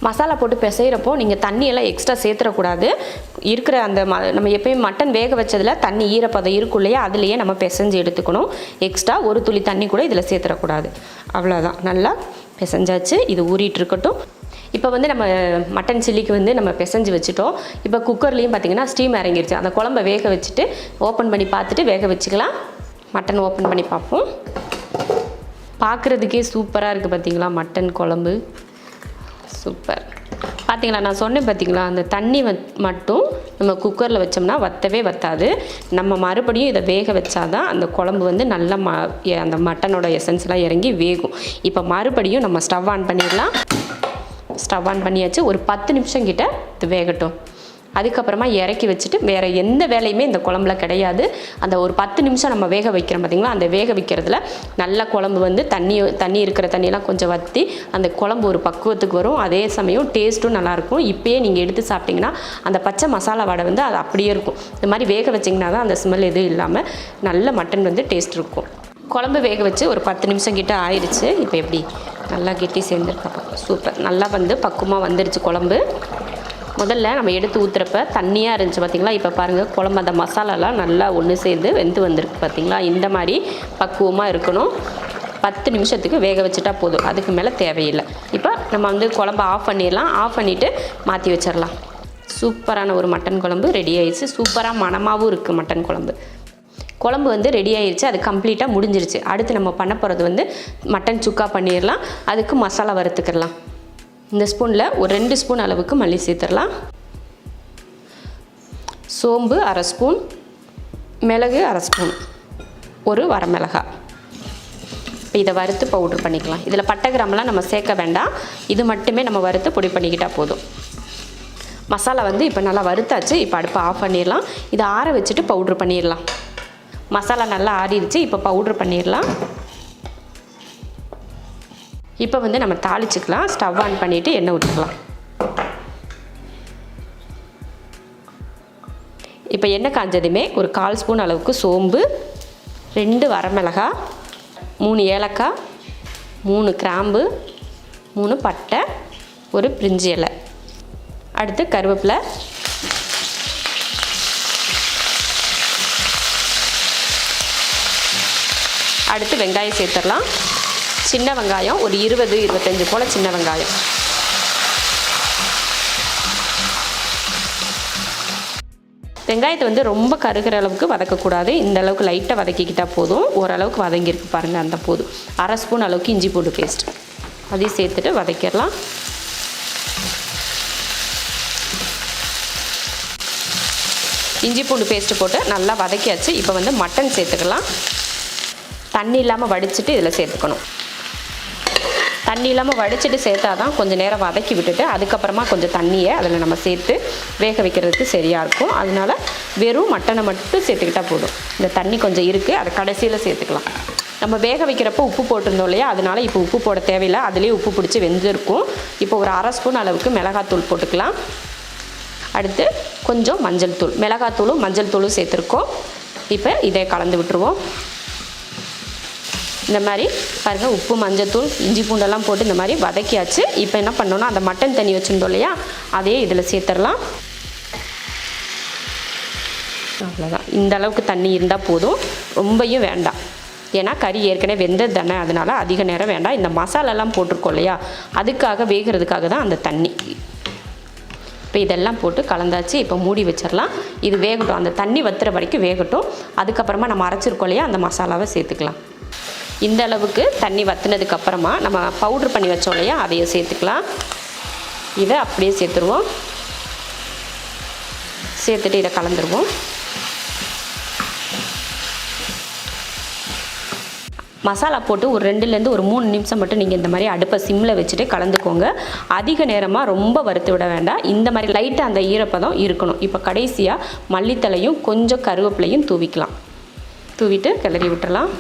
மசாலா போட்டு பிசைகிறப்போ நீங்கள் தண்ணியெல்லாம் எக்ஸ்ட்ரா சேர்த்துடக்கூடாது. இருக்கிற அந்த நம்ம எப்பயும் மட்டன் வேக வச்சதில் தண்ணி ஈரப்பதம் இருக்கும் இல்லையா, அதுலேயே நம்ம பிசைஞ்சு எடுத்துக்கணும். எக்ஸ்ட்ரா ஒரு துளி தண்ணி கூட இதில் சேர்த்துடக்கூடாது. அவ்வளோதான். நல்லா பிசைஞ்சாச்சு. இது ஊறிட்டு இருக்கட்டும். இப்போ வந்து நம்ம மட்டன் சில்லிக்கு வந்து நம்ம பிசைஞ்சு வச்சுட்டோம். இப்போ குக்கர்லேயும் பார்த்திங்கன்னா ஸ்டீம் இறங்கிருச்சு. அந்த குழம்ப வேக வச்சுட்டு ஓப்பன் பண்ணி பார்த்துட்டு வேக வச்சுக்கலாம். மட்டன் ஓப்பன் பண்ணி பார்ப்போம். பார்க்குறதுக்கே சூப்பராக இருக்குது பார்த்திங்களா மட்டன் குழம்பு. சூப்பர். பார்த்திங்களா நான் சொன்னேன் பார்த்திங்களா, அந்த தண்ணி மட்டும் நம்ம குக்கரில் வச்சோம்னா வற்றவே வற்றாது. நம்ம மறுபடியும் இதை வேக வச்சாதான் அந்த குழம்பு வந்து நல்லா அந்த மட்டனோட எசன்ஸ்லாம் இறங்கி வேகும். இப்போ மறுபடியும் நம்ம ஸ்டவ் ஆன் பண்ணிடலாம். ஸ்டவ் ஆன் பண்ணியாச்சு. ஒரு 10 நிமிஷம் கிட்ட இது வேகட்டும். அதுக்கப்புறமா இறக்கி வச்சுட்டு வேறு எந்த வேலையுமே இந்த குழம்புல கிடையாது. அந்த ஒரு 10 நிமிஷம் நம்ம வேக வைக்கிறோம் பார்த்திங்களா, அந்த வேக வைக்கிறதுல நல்ல குழம்பு வந்து தண்ணி இருக்கிற தண்ணியெல்லாம் கொஞ்சம் வற்றி அந்த குழம்பு ஒரு பக்குவத்துக்கு வரும். அதே சமயம் டேஸ்ட்டும் நல்லாயிருக்கும். இப்போயே நீங்கள் எடுத்து சாப்பிட்டிங்கன்னா அந்த பச்சை மசாலா வடை வந்து அது அப்படியே இருக்கும். இந்த மாதிரி வேக வச்சிங்கன்னா தான் அந்த ஸ்மெல் எதுவும் இல்லாமல் நல்ல மட்டன் வந்து டேஸ்ட் இருக்கும். குழம்பு வேக வச்சு ஒரு 10 நிமிஷம் கிட்ட ஆயிடுச்சு. இப்போ எப்படி நல்லா கெட்டி சேர்ந்துருக்கப்போ சூப்பர். நல்லா வந்து பக்குவமாக வந்துடுச்சு குழம்பு. முதல்ல நம்ம எடுத்து ஊற்றுறப்ப தண்ணியாக இருந்துச்சு பார்த்திங்களா. இப்போ பாருங்கள் குழம்பு அந்த மசாலாலாம் நல்லா ஒன்று சேர்ந்து வெந்து வந்திருக்கு பார்த்திங்களா. இந்த மாதிரி பக்குவமாக இருக்கணும். 10 நிமிஷத்துக்கு வேக வச்சுட்டா போதும், அதுக்கு மேலே தேவையில்லை. இப்போ நம்ம வந்து குழம்பு ஆஃப் பண்ணிடலாம். ஆஃப் பண்ணிவிட்டு மாற்றி வச்சிடலாம். சூப்பரான ஒரு மட்டன் குழம்பு ரெடி ஆயிடுச்சு. சூப்பராக மணமாகவும் இருக்குது மட்டன் குழம்பு. குழம்பு வந்து ரெடி ஆயிடுச்சு. அது கம்ப்ளீட்டாக முடிஞ்சிருச்சு. அடுத்து நம்ம பண்ண போகிறது வந்து மட்டன் சுக்கா பண்ணிடலாம். அதுக்கு மசாலா வறுத்துக்கிடலாம். இந்த ஸ்பூனில் ஒரு 2 ஸ்பூன் அளவுக்கு மல்லி சேர்த்துடலாம். சோம்பு 1/2 ஸ்பூன், மிளகு 1/2 ஸ்பூன், ஒரு வரமிளகாய். இப்போ இதை வறுத்து பவுட்ரு பண்ணிக்கலாம். இதில் பட்டை கிராமெலாம் நம்ம சேர்க்க வேண்டாம். இது மட்டுமே நம்ம வறுத்து பொடி பண்ணிக்கிட்டால் போதும். மசாலா வந்து இப்போ நல்லா வறுத்தாச்சு. இப்போ அடுப்பை ஆஃப் பண்ணிடலாம். இதை ஆற வச்சுட்டு பவுட்ரு பண்ணிடலாம். மசாலா நல்லா ஆறிடுச்சு. இப்போ பவுட்ரு பண்ணிடலாம். இப்போ வந்து நம்ம தாளிச்சுக்கலாம். ஸ்டவ் ஆன் பண்ணிவிட்டு எண்ணெய் ஊற்றிக்கலாம். இப்போ எண்ணெய் காஞ்சதுமே ஒரு 1/4 ஸ்பூன் அளவுக்கு சோம்பு, 2 வரமிளகாய், 3 ஏலக்காய், 3 கிராம்பு, 3 பட்டை, ஒரு பிரிஞ்சி இலை, அடுத்து கருவேப்பிலை, அடுத்து வெங்காயம் சேர்த்துடலாம். சின்ன வெங்காயம் ஒரு 20-25 போல் சின்ன வெங்காயம். வெங்காயத்தை வந்து ரொம்ப கருகிற அளவுக்கு வதக்கக்கூடாது. இந்த அளவுக்கு லைட்டாக வதக்கிக்கிட்டால் போதும். ஓரளவுக்கு வதங்கியிருக்கு பாருங்கள், அந்த போதும். 1/2 ஸ்பூன் அளவுக்கு இஞ்சி பூண்டு பேஸ்ட் அதையும் சேர்த்துட்டு வதக்கிடலாம். இஞ்சி பூண்டு பேஸ்ட்டு போட்டு நல்லா வதக்கியாச்சு. இப்போ வந்து மட்டன் சேர்த்துக்கலாம். தண்ணி இல்லாமல் வடிச்சிட்டு இதில் சேர்த்துக்கணும். தண்ணி இல்லாமல் வடிச்சிட்டு சேர்த்தா தான் கொஞ்சம் நேரம் வதக்கி விட்டுட்டு அதுக்கப்புறமா கொஞ்சம் தண்ணியை அதில் நம்ம சேர்த்து வேக வைக்கிறதுக்கு சரியாக இருக்கும். அதனால் வெறும் மட்டனை மட்டும் சேர்த்துக்கிட்டால் போதும். இந்த தண்ணி கொஞ்சம் இருக்குது, அதை கடைசியில் சேர்த்துக்கலாம். நம்ம வேக வைக்கிறப்போ உப்பு போட்டிருந்தோம் இல்லையா, அதனால் இப்போ உப்பு போட தேவையில்லை. அதுலேயே உப்பு பிடிச்சி வெந்திருக்கும். இப்போ ஒரு 1/2 ஸ்பூன் அளவுக்கு மிளகாத்தூள் போட்டுக்கலாம். அடுத்து கொஞ்சம் மஞ்சள் தூள், மிளகாத்தூளும் மஞ்சள் தூளும் சேர்த்துருக்கோம். இப்போ இதை கலந்து விட்டுருவோம். இந்த மாதிரி பாருங்கள், உப்பு மஞ்சத்தூள் இஞ்சி பூண்டெல்லாம் போட்டு இந்த மாதிரி வதக்கியாச்சு. இப்போ என்ன பண்ணோன்னா அந்த மட்டன் தண்ணி வச்சுருந்தோம் இல்லையா, அதே இதில் சேர்த்துடலாம். அவ்வளோதான். இந்த அளவுக்கு தண்ணி இருந்தால் போதும், ரொம்பையும் வேண்டாம். ஏன்னா கறி ஏற்கனவே வெந்தது தானே, அதனால் அதிக நேரம் வேண்டாம். இந்த மசாலாலாம் போட்டிருக்கோம் இல்லையா, அதுக்காக வேகிறதுக்காக தான் அந்த தண்ணி. இப்போ இதெல்லாம் போட்டு கலந்தாச்சு. இப்போ மூடி வச்சிடலாம். இது வேகட்டும், அந்த தண்ணி வத்துற வரைக்கும் வேகட்டும். அதுக்கப்புறமா நம்ம அரைச்சிருக்கோம் இல்லையா, அந்த மசாலாவை சேர்த்துக்கலாம். இந்த அளவுக்கு தண்ணி வற்றினதுக்கப்புறமா நம்ம பவுட்ரு பண்ணி வச்சோம் இல்லையா, அதையும் சேர்த்துக்கலாம். இதை அப்படியே சேர்த்துருவோம். சேர்த்துட்டு இதை கலந்துருவோம். மசாலா போட்டு ஒரு 2லேருந்து ஒரு 3 நிமிஷம் மட்டும் நீங்கள் இந்த மாதிரி அடுப்பை சிம்மில் வச்சுட்டு கலந்துக்கோங்க. அதிக நேரமாக ரொம்ப வறுத்து விட வேண்டாம். இந்த மாதிரி லைட்டாக அந்த ஈரப்பதம் இருக்கணும். இப்போ கடைசியாக மல்லித்தலையும் கொஞ்சம் கருவேப்பிலையும் தூவிக்கலாம். தூவிட்டு கிளறி விட்டுறலாம்.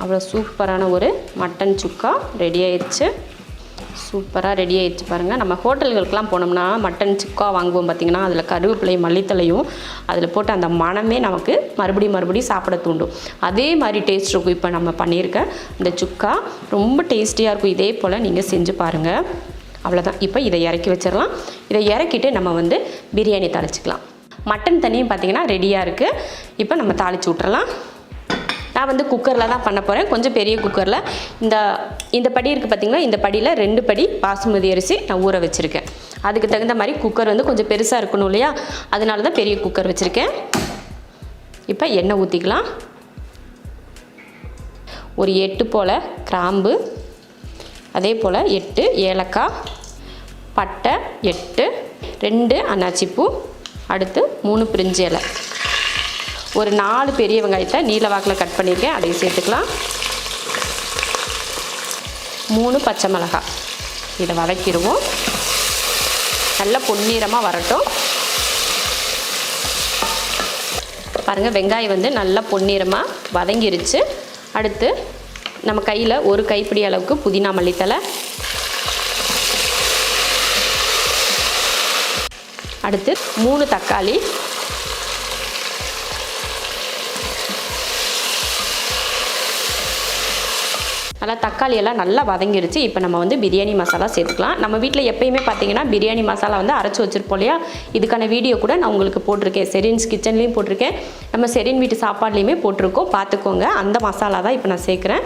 அவ்வளோ சூப்பரான ஒரு மட்டன் சுக்கா ரெடி ஆயிடுச்சு. சூப்பராக ரெடி ஆயிடுச்சு பாருங்கள். நம்ம ஹோட்டல்களுக்கெலாம் போனோம்னா மட்டன் சுக்கா வாங்குவோம் பார்த்திங்கன்னா, அதில் கருவேப்பிலையும் மல்லித்தலையும் அதில் போட்டு அந்த மணமே நமக்கு மறுபடியும் சாப்பிட தூண்டும். அதே மாதிரி டேஸ்ட் இருக்கும். இப்போ நம்ம பண்ணியிருக்க இந்த சுக்கா ரொம்ப டேஸ்டியாக இருக்கும். இதே போல் நீங்கள் செஞ்சு பாருங்கள். அவ்வளோதான். இப்போ இதை இறக்கி வச்சிடலாம். இதை இறக்கிட்டு நம்ம வந்து பிரியாணி தாளிச்சிக்கலாம். மட்டன் தண்ணியும் பார்த்திங்கன்னா ரெடியாக இருக்குது. இப்போ நம்ம தாளித்து விட்றலாம். நான் வந்து குக்கரில் தான் பண்ண போகிறேன், கொஞ்சம் பெரிய குக்கரில். இந்த படி இருக்குது பார்த்திங்களா, இந்த படியில் 2 படி பாசுமதி அரிசி நான் ஊற வச்சுருக்கேன். அதுக்கு தகுந்த மாதிரி குக்கர் வந்து கொஞ்சம் பெருசாக இருக்கணும் இல்லையா, அதனால தான் பெரிய குக்கர் வச்சுருக்கேன். இப்போ எண்ணெய் ஊற்றிக்கலாம். ஒரு 8 போல் கிராம்பு, அதே போல் 8 ஏலக்காய், பட்டை 8, 2 அன்னாச்சிப்பூ, அடுத்து 3 பிரிஞ்சி இலை, ஒரு 4 பெரிய வெங்காயத்தை நீல வாக்கில் கட் பண்ணியிருக்கேன், அதையும் சேர்த்துக்கலாம். 3 பச்சை மிளகாய். இதை வதக்கிடுவோம். நல்லா பொன்னிறமாக வரட்டும். பாருங்கள், வெங்காயம் வந்து நல்லா பொன்னிறமாக வதங்கிருச்சு. அடுத்து நம்ம கையில் ஒரு கைப்பிடி அளவுக்கு புதினா மல்லித்தலை, அடுத்து 3 தக்காளி, நல்லா தக்காளி எல்லாம் நல்லா வதங்கிடுச்சு. இப்போ நம்ம வந்து பிரியாணி மசாலா சேர்த்துக்கலாம். நம்ம வீட்டில் எப்பயுமே பார்த்தீங்கன்னா பிரியாணி மசாலா வந்து அரைச்சி வச்சுருப்போம் இல்லையா, இதுக்கான வீடியோ கூட நான் உங்களுக்கு போட்டிருக்கேன். செரின்ஸ் கிச்சன்லேயும் போட்டிருக்கேன், நம்ம செரின் வீட்டு சாப்பாட்லேயுமே போட்டிருக்கோம், பார்த்துக்கோங்க. அந்த மசாலா தான் இப்போ நான் சேர்க்குறேன்.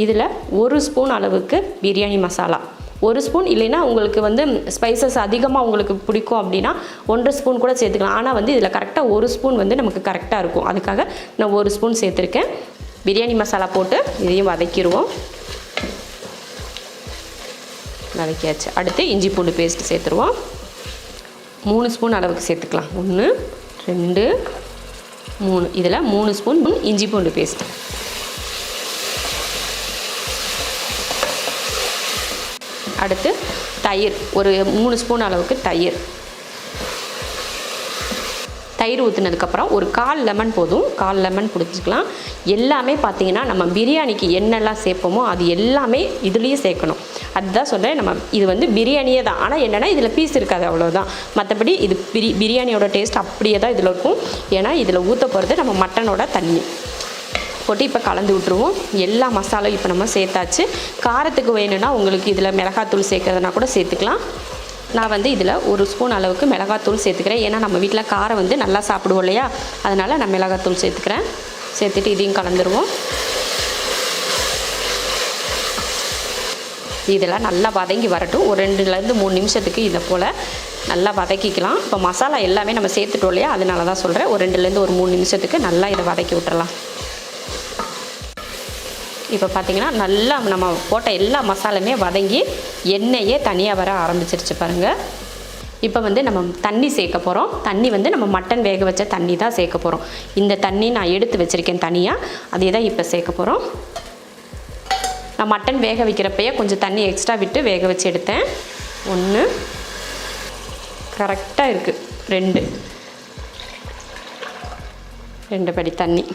இதில் 1 ஸ்பூன் அளவுக்கு பிரியாணி மசாலா, 1 ஸ்பூன், இல்லைன்னா உங்களுக்கு வந்து ஸ்பைசஸ் அதிகமாக உங்களுக்கு பிடிக்கும் அப்படின்னா 1.5 ஸ்பூன் கூட சேர்த்துக்கலாம். ஆனால் வந்து இதில் கரெக்டாக 1 ஸ்பூன் வந்து நமக்கு கரெக்டாக இருக்கும், அதுக்காக நான் 1 ஸ்பூன் சேர்த்துருக்கேன். பிரியாணி மசாலா போட்டு இதையும் வதக்கிடுவோம். வதக்கியாச்சு. அடுத்து இஞ்சி பூண்டு பேஸ்ட்டு சேர்த்துருவோம். 3 ஸ்பூன் அளவுக்கு சேர்த்துக்கலாம். 1 2 3, இதில் 3 ஸ்பூன் இஞ்சி பூண்டு பேஸ்ட். அடுத்து தயிர், ஒரு 3 ஸ்பூன் அளவுக்கு தயிர். தயிர் ஊற்றுனதுக்கப்புறம் ஒரு 1/4 லெமன் போதும், 1/4 லெமன் பிடிச்சிக்கலாம். எல்லாமே பார்த்திங்கன்னா நம்ம பிரியாணிக்கு என்னெல்லாம் சேர்ப்போமோ அது எல்லாமே இதுலேயே சேர்க்கணும். அதுதான் சொல்கிறேன், நம்ம இது வந்து பிரியாணியே தான். ஆனால் என்னென்னா இதில் பீஸ் இருக்காது, அவ்வளோதான். மற்றபடி இது பிரியாணியோட டேஸ்ட் அப்படியே தான் இதில் இருக்கும். ஏன்னா இதில் ஊற்ற போகிறது நம்ம மட்டனோட தண்ணி போட்டு இப்போ கலந்து விட்ருவோம். எல்லா மசாலாவும் இப்போ நம்ம சேர்த்தாச்சு. காரத்துக்கு வேணும்னா உங்களுக்கு இதில் மிளகாத்தூள் சேர்க்கறதுனா கூட சேர்த்துக்கலாம். நான் வந்து இதில் 1 ஸ்பூன் அளவுக்கு மிளகாத்தூள் சேர்த்துக்கிறேன். ஏன்னா நம்ம வீட்டில் காரம் வந்து நல்லா சாப்பிடுவோம் இல்லையா, அதனால் நான் மிளகாத்தூள் சேர்த்துக்கிறேன். சேர்த்துட்டு இதையும் கலந்துருவோம். இதெல்லாம் நல்லா வதங்கி வரட்டும். ஒரு 2லேருந்து 3 நிமிஷத்துக்கு இதை போல் நல்லா வதக்கிக்கலாம். இப்போ மசாலா எல்லாமே நம்ம சேர்த்துட்டோம் இல்லையா, அதனால தான் சொல்கிறேன். ஒரு 2லேருந்து ஒரு 3 நிமிஷத்துக்கு நல்லா இதை வதக்கி விட்டுறலாம். இப்போ பார்த்திங்கன்னா நல்லா நம்ம போட்ட எல்லா மசாலுமே வதங்கி எண்ணெயே தனியாக வர ஆரம்பிச்சிருச்சு பாருங்கள். இப்போ வந்து நம்ம தண்ணி சேர்க்க போகிறோம். தண்ணி வந்து நம்ம மட்டன் வேக வச்ச தண்ணி தான் சேர்க்க போகிறோம். இந்த தண்ணி நான் எடுத்து வச்சுருக்கேன் தனியாக, அதே தான் இப்போ சேர்க்க போகிறோம். நான் மட்டன் வேக வைக்கிறப்பயே கொஞ்சம் தண்ணி எக்ஸ்ட்ரா விட்டு வேக வச்சு எடுத்தேன். 1 கரெக்டாக இருக்குது. 2 படி தண்ணி.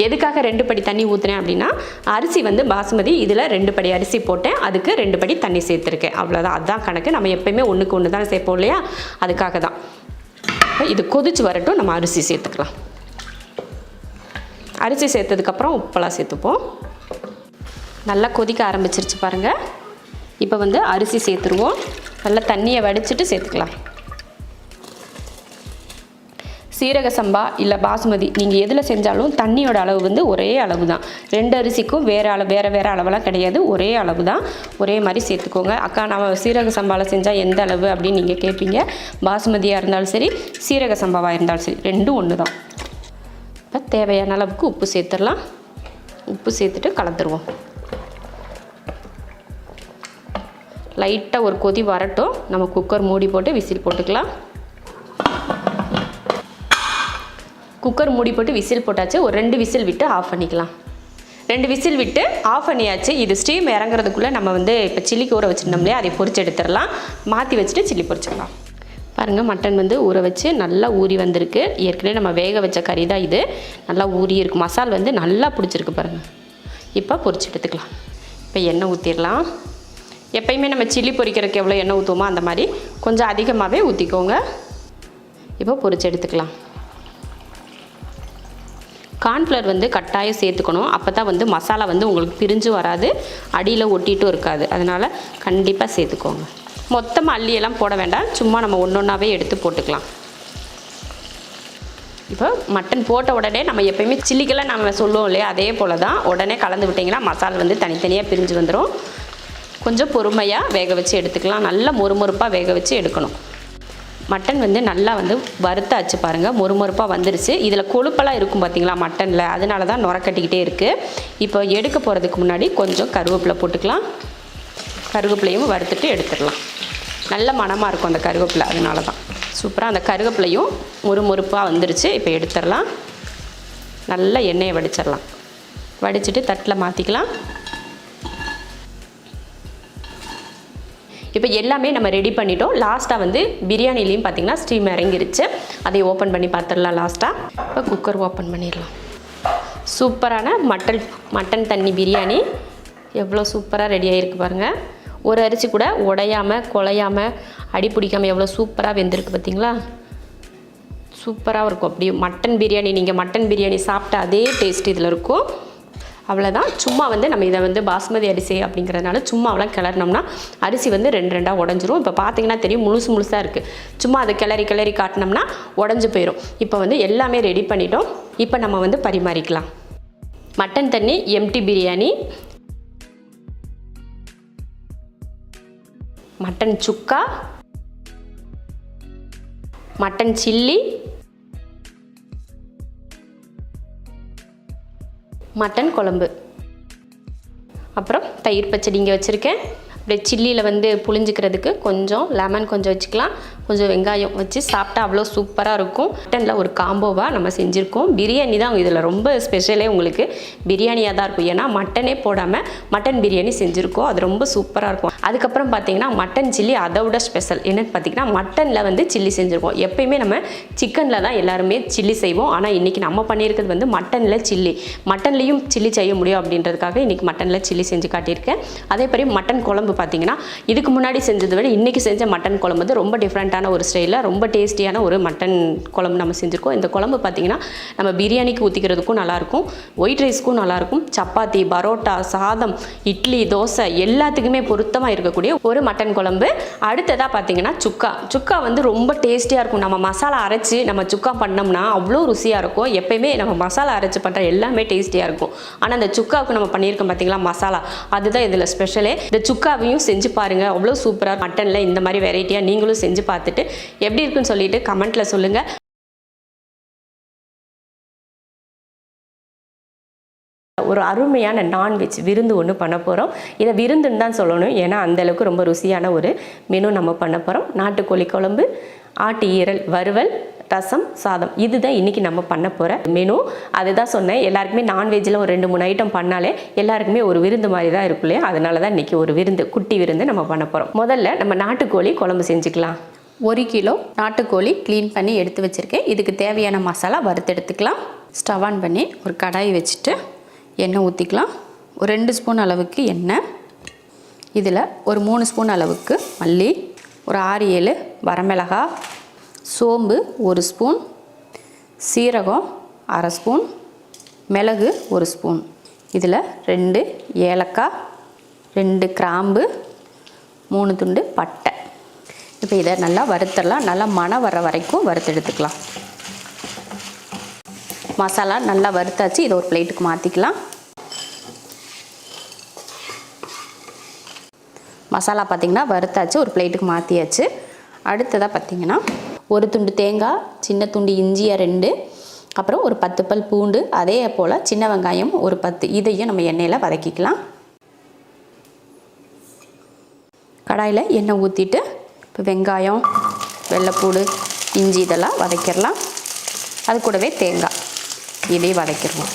எதுக்காக 2 படி தண்ணி ஊற்றுறேன் அப்படின்னா, அரிசி வந்து பாசுமதி, இதில் 2 படி அரிசி போட்டேன், அதுக்கு 2 படி தண்ணி சேர்த்துருக்கேன், அவ்வளோதான். அதுதான் கணக்கு. நம்ம எப்போயுமே 1க்கு 1 தான் சேர்ப்போம் இல்லையா, அதுக்காக தான். இது கொதிச்சு வரட்டும், நம்ம அரிசி சேர்த்துக்கலாம். அரிசி சேர்த்ததுக்கப்புறம் உப்பெல்லாம் சேர்த்துப்போம். நல்லா கொதிக்க ஆரம்பிச்சிருச்சு பாருங்கள். இப்போ வந்து அரிசி சேர்த்துருவோம். நல்லா தண்ணியை வடிச்சிட்டு சேர்த்துக்கலாம். சீரக சம்பா இல்லை பாசுமதி, நீங்கள் எதில் செஞ்சாலும் தண்ணியோட அளவு வந்து ஒரே அளவு தான். 2 அரிசிக்கும் வேறு அளவெல்லாம் கிடையாது, ஒரே அளவு தான். ஒரே மாதிரி சேர்த்துக்கோங்க. அக்கா நான் சீரக சம்பாவில் செஞ்சால் எந்த அளவு அப்படின்னு நீங்கள் கேட்பீங்க. பாசுமதியாக இருந்தாலும் சரி, சீரக சம்பாவாக இருந்தாலும் சரி, ரெண்டும் ஒன்று தான். இப்போ தேவையான அளவுக்கு உப்பு சேர்த்துடலாம். உப்பு சேர்த்துட்டு கலந்துருவோம். லைட்டாக ஒரு கொதி வரட்டும், நம்ம குக்கர் மூடி போட்டு விசில் போட்டுக்கலாம். குக்கர் மூடி போட்டு விசில் போட்டாச்சு. ஒரு 2 விசில் விட்டு ஆஃப் பண்ணிக்கலாம். 2 விசில் விட்டு ஆஃப் பண்ணியாச்சு. இது ஸ்டீம் இறங்குறதுக்குள்ளே நம்ம வந்து இப்போ சில்லி ஊற வச்சுருந்தோம் இல்லையா, அதை பொரிச்சு எடுத்துடலாம். மாற்றி வச்சுட்டு சில்லி பொரிச்சிடலாம். பாருங்கள், மட்டன் வந்து ஊற வச்சு நல்லா ஊறி வந்திருக்கு. ஏற்கனவே நம்ம வேக வச்ச கறி தான் இது, நல்லா ஊறி இருக்குது. மசால் வந்து நல்லா பிடிச்சிருக்கு பாருங்கள். இப்போ பொரிச்சு எடுத்துக்கலாம். இப்போ எண்ணெய் ஊற்றிடலாம். எப்பயுமே நம்ம சில்லி பொரிக்கிறதுக்கு எவ்வளோ எண்ணெய் ஊற்றுவோமோ அந்த மாதிரி கொஞ்சம் அதிகமாகவே ஊற்றிக்கோங்க. இப்போ பொரிச்சு எடுத்துக்கலாம். கார்ன்ஃப்ளவர் வந்து கட்டாயம் சேர்த்துக்கணும். அப்போ தான் வந்து மசாலா வந்து உங்களுக்கு பிரிஞ்சு வராது, அடியில் ஒட்டிட்டும் இருக்காது. அதனால் கண்டிப்பாக சேர்த்துக்கோங்க. மொத்தமாக அள்ளியெல்லாம் போட வேண்டாம், சும்மா நம்ம ஒன்றொன்றாவே எடுத்து போட்டுக்கலாம். இப்போ மட்டன் போட்ட உடனே நம்ம எப்பயுமே சில்லிக்கெல்லாம் நம்ம சொல்லுவோம் இல்லையா, அதே போல் தான் உடனே கலந்து விட்டிங்கன்னா மசாலா வந்து தனித்தனியாக பிரிஞ்சு வந்துடும். கொஞ்சம் பொறுமையாக வேக வச்சு எடுத்துக்கலாம். நல்லா மொறுமொறுப்பாக வேக வச்சு எடுக்கணும். மட்டன் வந்து நல்லா வந்து வறுத்தாச்சு பாருங்கள், மொறுமொறுப்பாக வந்துருச்சு. இதில் கொழுப்பெல்லாம் இருக்கும் பார்த்திங்களா மட்டனில், அதனால தான் நுரக்கட்டிக்கிட்டே இருக்குது. இப்போ எடுக்க போகிறதுக்கு முன்னாடி கொஞ்சம் கருவேப்பிலை போட்டுக்கலாம். கருவேப்பிலையும் வறுத்துட்டு எடுத்துடலாம். நல்ல மணமாக இருக்கும் அந்த கருவேப்பிலை, அதனால தான். சூப்பராக அந்த கருவேப்பிலையும் மொறுமொறுப்பாக வந்துருச்சு. இப்போ எடுத்துடலாம். நல்லா எண்ணெயை வடிச்சிடலாம். வடிச்சிட்டு தட்டில் மாற்றிக்கலாம். இப்போ எல்லாமே நம்ம ரெடி பண்ணிட்டோம். லாஸ்ட்டாக வந்து பிரியாணிலையும் பார்த்திங்கன்னா ஸ்டீம் இறங்கிருச்சு. அதை ஓப்பன் பண்ணி பார்த்துடலாம் லாஸ்ட்டாக. இப்போ குக்கர் ஓப்பன் பண்ணிடலாம். சூப்பரான மட்டன் தண்ணி பிரியாணி எவ்வளோ சூப்பராக ரெடி ஆகிருக்கு பாருங்கள். ஒரு அரிசி கூட உடையாமல் குலையாமல் அடி பிடிக்காமல் எவ்வளோ சூப்பராக வெந்திருக்கு பார்த்திங்களா. சூப்பராக இருக்கும். அப்படி மட்டன் பிரியாணி, நீங்கள் மட்டன் பிரியாணி சாப்பிட்ட அதே டேஸ்ட் இதில் இருக்கும். அவ்வளோதான். சும்மா வந்து நம்ம இதை வந்து பாஸ்மதி அரிசி அப்படிங்கிறதுனால சும்மாவெல்லாம் கிளறினோம்னா அரிசி வந்து ரெண்டாக உடஞ்சிரும். இப்போ பார்த்தீங்கன்னா தெரியும், முழுசாக இருக்குது. சும்மா அதை கிளறி காட்டினோம்னா உடஞ்சி போயிடும். இப்போ வந்து எல்லாமே ரெடி பண்ணிட்டோம். இப்போ நம்ம வந்து பரிமாறிக்கலாம். மட்டன் தண்ணி எம்டி பிரியாணி, மட்டன் சுக்கா, மட்டன் சில்லி, மட்டன் குழம்பு, அப்புறம் தயிர் பச்சடி இங்கே வச்சுருக்கேன். அப்படியே சில்லியில் வந்து புளிஞ்சிக்கிறதுக்கு கொஞ்சம் லெமன் கொஞ்சம் வச்சுக்கலாம். கொஞ்சம் வெங்காயம் வச்சு சாப்பிட்டா அவ்வளோ சூப்பராக இருக்கும். மட்டனில் ஒரு காம்போவாக நம்ம செஞ்சுருக்கோம். பிரியாணி தான் இதில் ரொம்ப ஸ்பெஷலே, உங்களுக்கு பிரியாணியாக தான் இருக்கும். ஏன்னா மட்டனே போடாமல் மட்டன் பிரியாணி செஞ்சுருக்கோம். அது ரொம்ப சூப்பராக இருக்கும். அதுக்கப்புறம் பார்த்திங்கன்னா மட்டன் சில்லி அதை விட ஸ்பெஷல் என்னென்னு பார்த்திங்கன்னா மட்டனில் வந்து சில்லி செஞ்சுருக்கோம். எப்பயுமே நம்ம சிக்கனில் தான் எல்லாருமே சில்லி செய்வோம். ஆனால் இன்றைக்கி நம்ம பண்ணியிருக்கிறது வந்து மட்டனில் சில்லி. மட்டன்லேயும் சில்லி செய்ய முடியும் அப்படின்றதுக்காக இன்றைக்கி மட்டனில் சில்லி செஞ்சு காட்டியிருக்கேன். அதே மாதிரி மட்டன் குழம்பு பார்த்தீங்கன்னா இதுக்கு முன்னாடி செஞ்சதை விட இன்றைக்கி செஞ்ச மட்டன் குழம்பு வந்து ரொம்ப டிஃப்ரெண்ட்டான ஒரு ஸ்டைலில் ரொம்ப டேஸ்டியான ஒரு மட்டன் குழம்பு நம்ம செஞ்சுருக்கோம். இந்த குழம்பு பார்த்திங்கன்னா நம்ம பிரியாணிக்கு ஊற்றிக்கிறதுக்கும் நல்லாயிருக்கும், ஒயிட் ரைஸ்க்கும் நல்லாயிருக்கும், சப்பாத்தி, பரோட்டா, சாதம், இட்லி, தோசை எல்லாத்துக்குமே பொருத்தமாக இருக்கக்கூடிய ஒரு மட்டன் குழம்பு. அடுத்ததாக பார்த்திங்கன்னா சுக்கா வந்து ரொம்ப டேஸ்டியாக இருக்கும். நம்ம மசாலா அரைச்சி நம்ம சுக்கா பண்ணோம்னா அவ்வளோ ருசியாக இருக்கும். எப்பயுமே நம்ம மசாலா அரைச்சி பண்ணுற எல்லாமே டேஸ்டியாக இருக்கும். ஆனால் அந்த சுக்காவுக்கு நம்ம பண்ணியிருக்கோம் பார்த்திங்களா மசாலா, அதுதான் இதில் ஸ்பெஷலே. இந்த சுக்காவையும் செஞ்சு பாருங்கள், அவ்வளோ சூப்பராக. மட்டனில் இந்த மாதிரி வெரைட்டியாக நீங்களும் செஞ்சு பார்த்துட்டு எப்படி இருக்குன்னு சொல்லிட்டு கமெண்ட்டில் சொல்லுங்கள். ஒரு அருமையான நான்வெஜ் விருந்து ஒன்று பண்ண போகிறோம். இதை விருந்துன்னு தான் சொல்லணும், ஏன்னா அந்தளவுக்கு ரொம்ப ருசியான ஒரு மெனு நம்ம பண்ண போகிறோம். நாட்டுக்கோழி குழம்பு, ஆட்டு ஈரல் வறுவல், ரசம், சாதம், இதுதான் இன்றைக்கி நம்ம பண்ண போகிற மெனு. அதுதான் சொன்னேன், எல்லாருக்குமே நான்வெஜ்ஜில் ஒரு 2-3 ஐட்டம் பண்ணாலே எல்லாருக்குமே ஒரு விருந்து மாதிரி தான் இருக்கும் இல்லையா. அதனால தான் இன்றைக்கி ஒரு விருந்து, குட்டி விருந்து நம்ம பண்ண போகிறோம். முதல்ல நம்ம நாட்டுக்கோழி குழம்பு செஞ்சுக்கலாம். 1 கிலோ நாட்டுக்கோழி க்ளீன் பண்ணி எடுத்து வச்சுருக்கேன். இதுக்கு தேவையான மசாலா வறுத்து எடுத்துக்கலாம். ஸ்டவ் ஆன் பண்ணி ஒரு கடாய் வச்சுட்டு எண்ணெய் ஊற்றிக்கலாம். ஒரு 2 ஸ்பூன் அளவுக்கு எண்ணெய், இதில் ஒரு 3 ஸ்பூன் அளவுக்கு மல்லி, ஒரு 6-7 வரமிளகாய், சோம்பு 1 ஸ்பூன், சீரகம் 1/2 ஸ்பூன், மிளகு 1 ஸ்பூன், இதில் 2 ஏலக்காய், 2 கிராம்பு, 3 துண்டு பட்டை. இப்போ இதை நல்லா வறுத்துடலாம். நல்லா மணம் வர வரைக்கும் வறுத்து எடுத்துக்கலாம். மசாலா நல்லா வறுத்தாச்சு. இதை ஒரு பிளேட்டுக்கு மாற்றிக்கலாம். மசாலா பார்த்திங்கன்னா வறுத்தாச்சு, ஒரு பிளேட்டுக்கு மாற்றியாச்சு. அடுத்ததாக பார்த்திங்கன்னா ஒரு துண்டு தேங்காய், சின்ன துண்டு இஞ்சியை 2, அப்புறம் ஒரு 10 பல் பூண்டு, அதே போல் சின்ன வெங்காயம் ஒரு 10, இதையும் நம்ம எண்ணெயில் வதக்கிக்கலாம். கடாயில் எண்ணெய் ஊற்றிட்டு இப்போ வெங்காயம், வெள்ளைப்பூடு, இஞ்சி இதெல்லாம் வதக்கிடலாம். அது கூடவே தேங்காய் இதையும் வதக்கிடலாம்.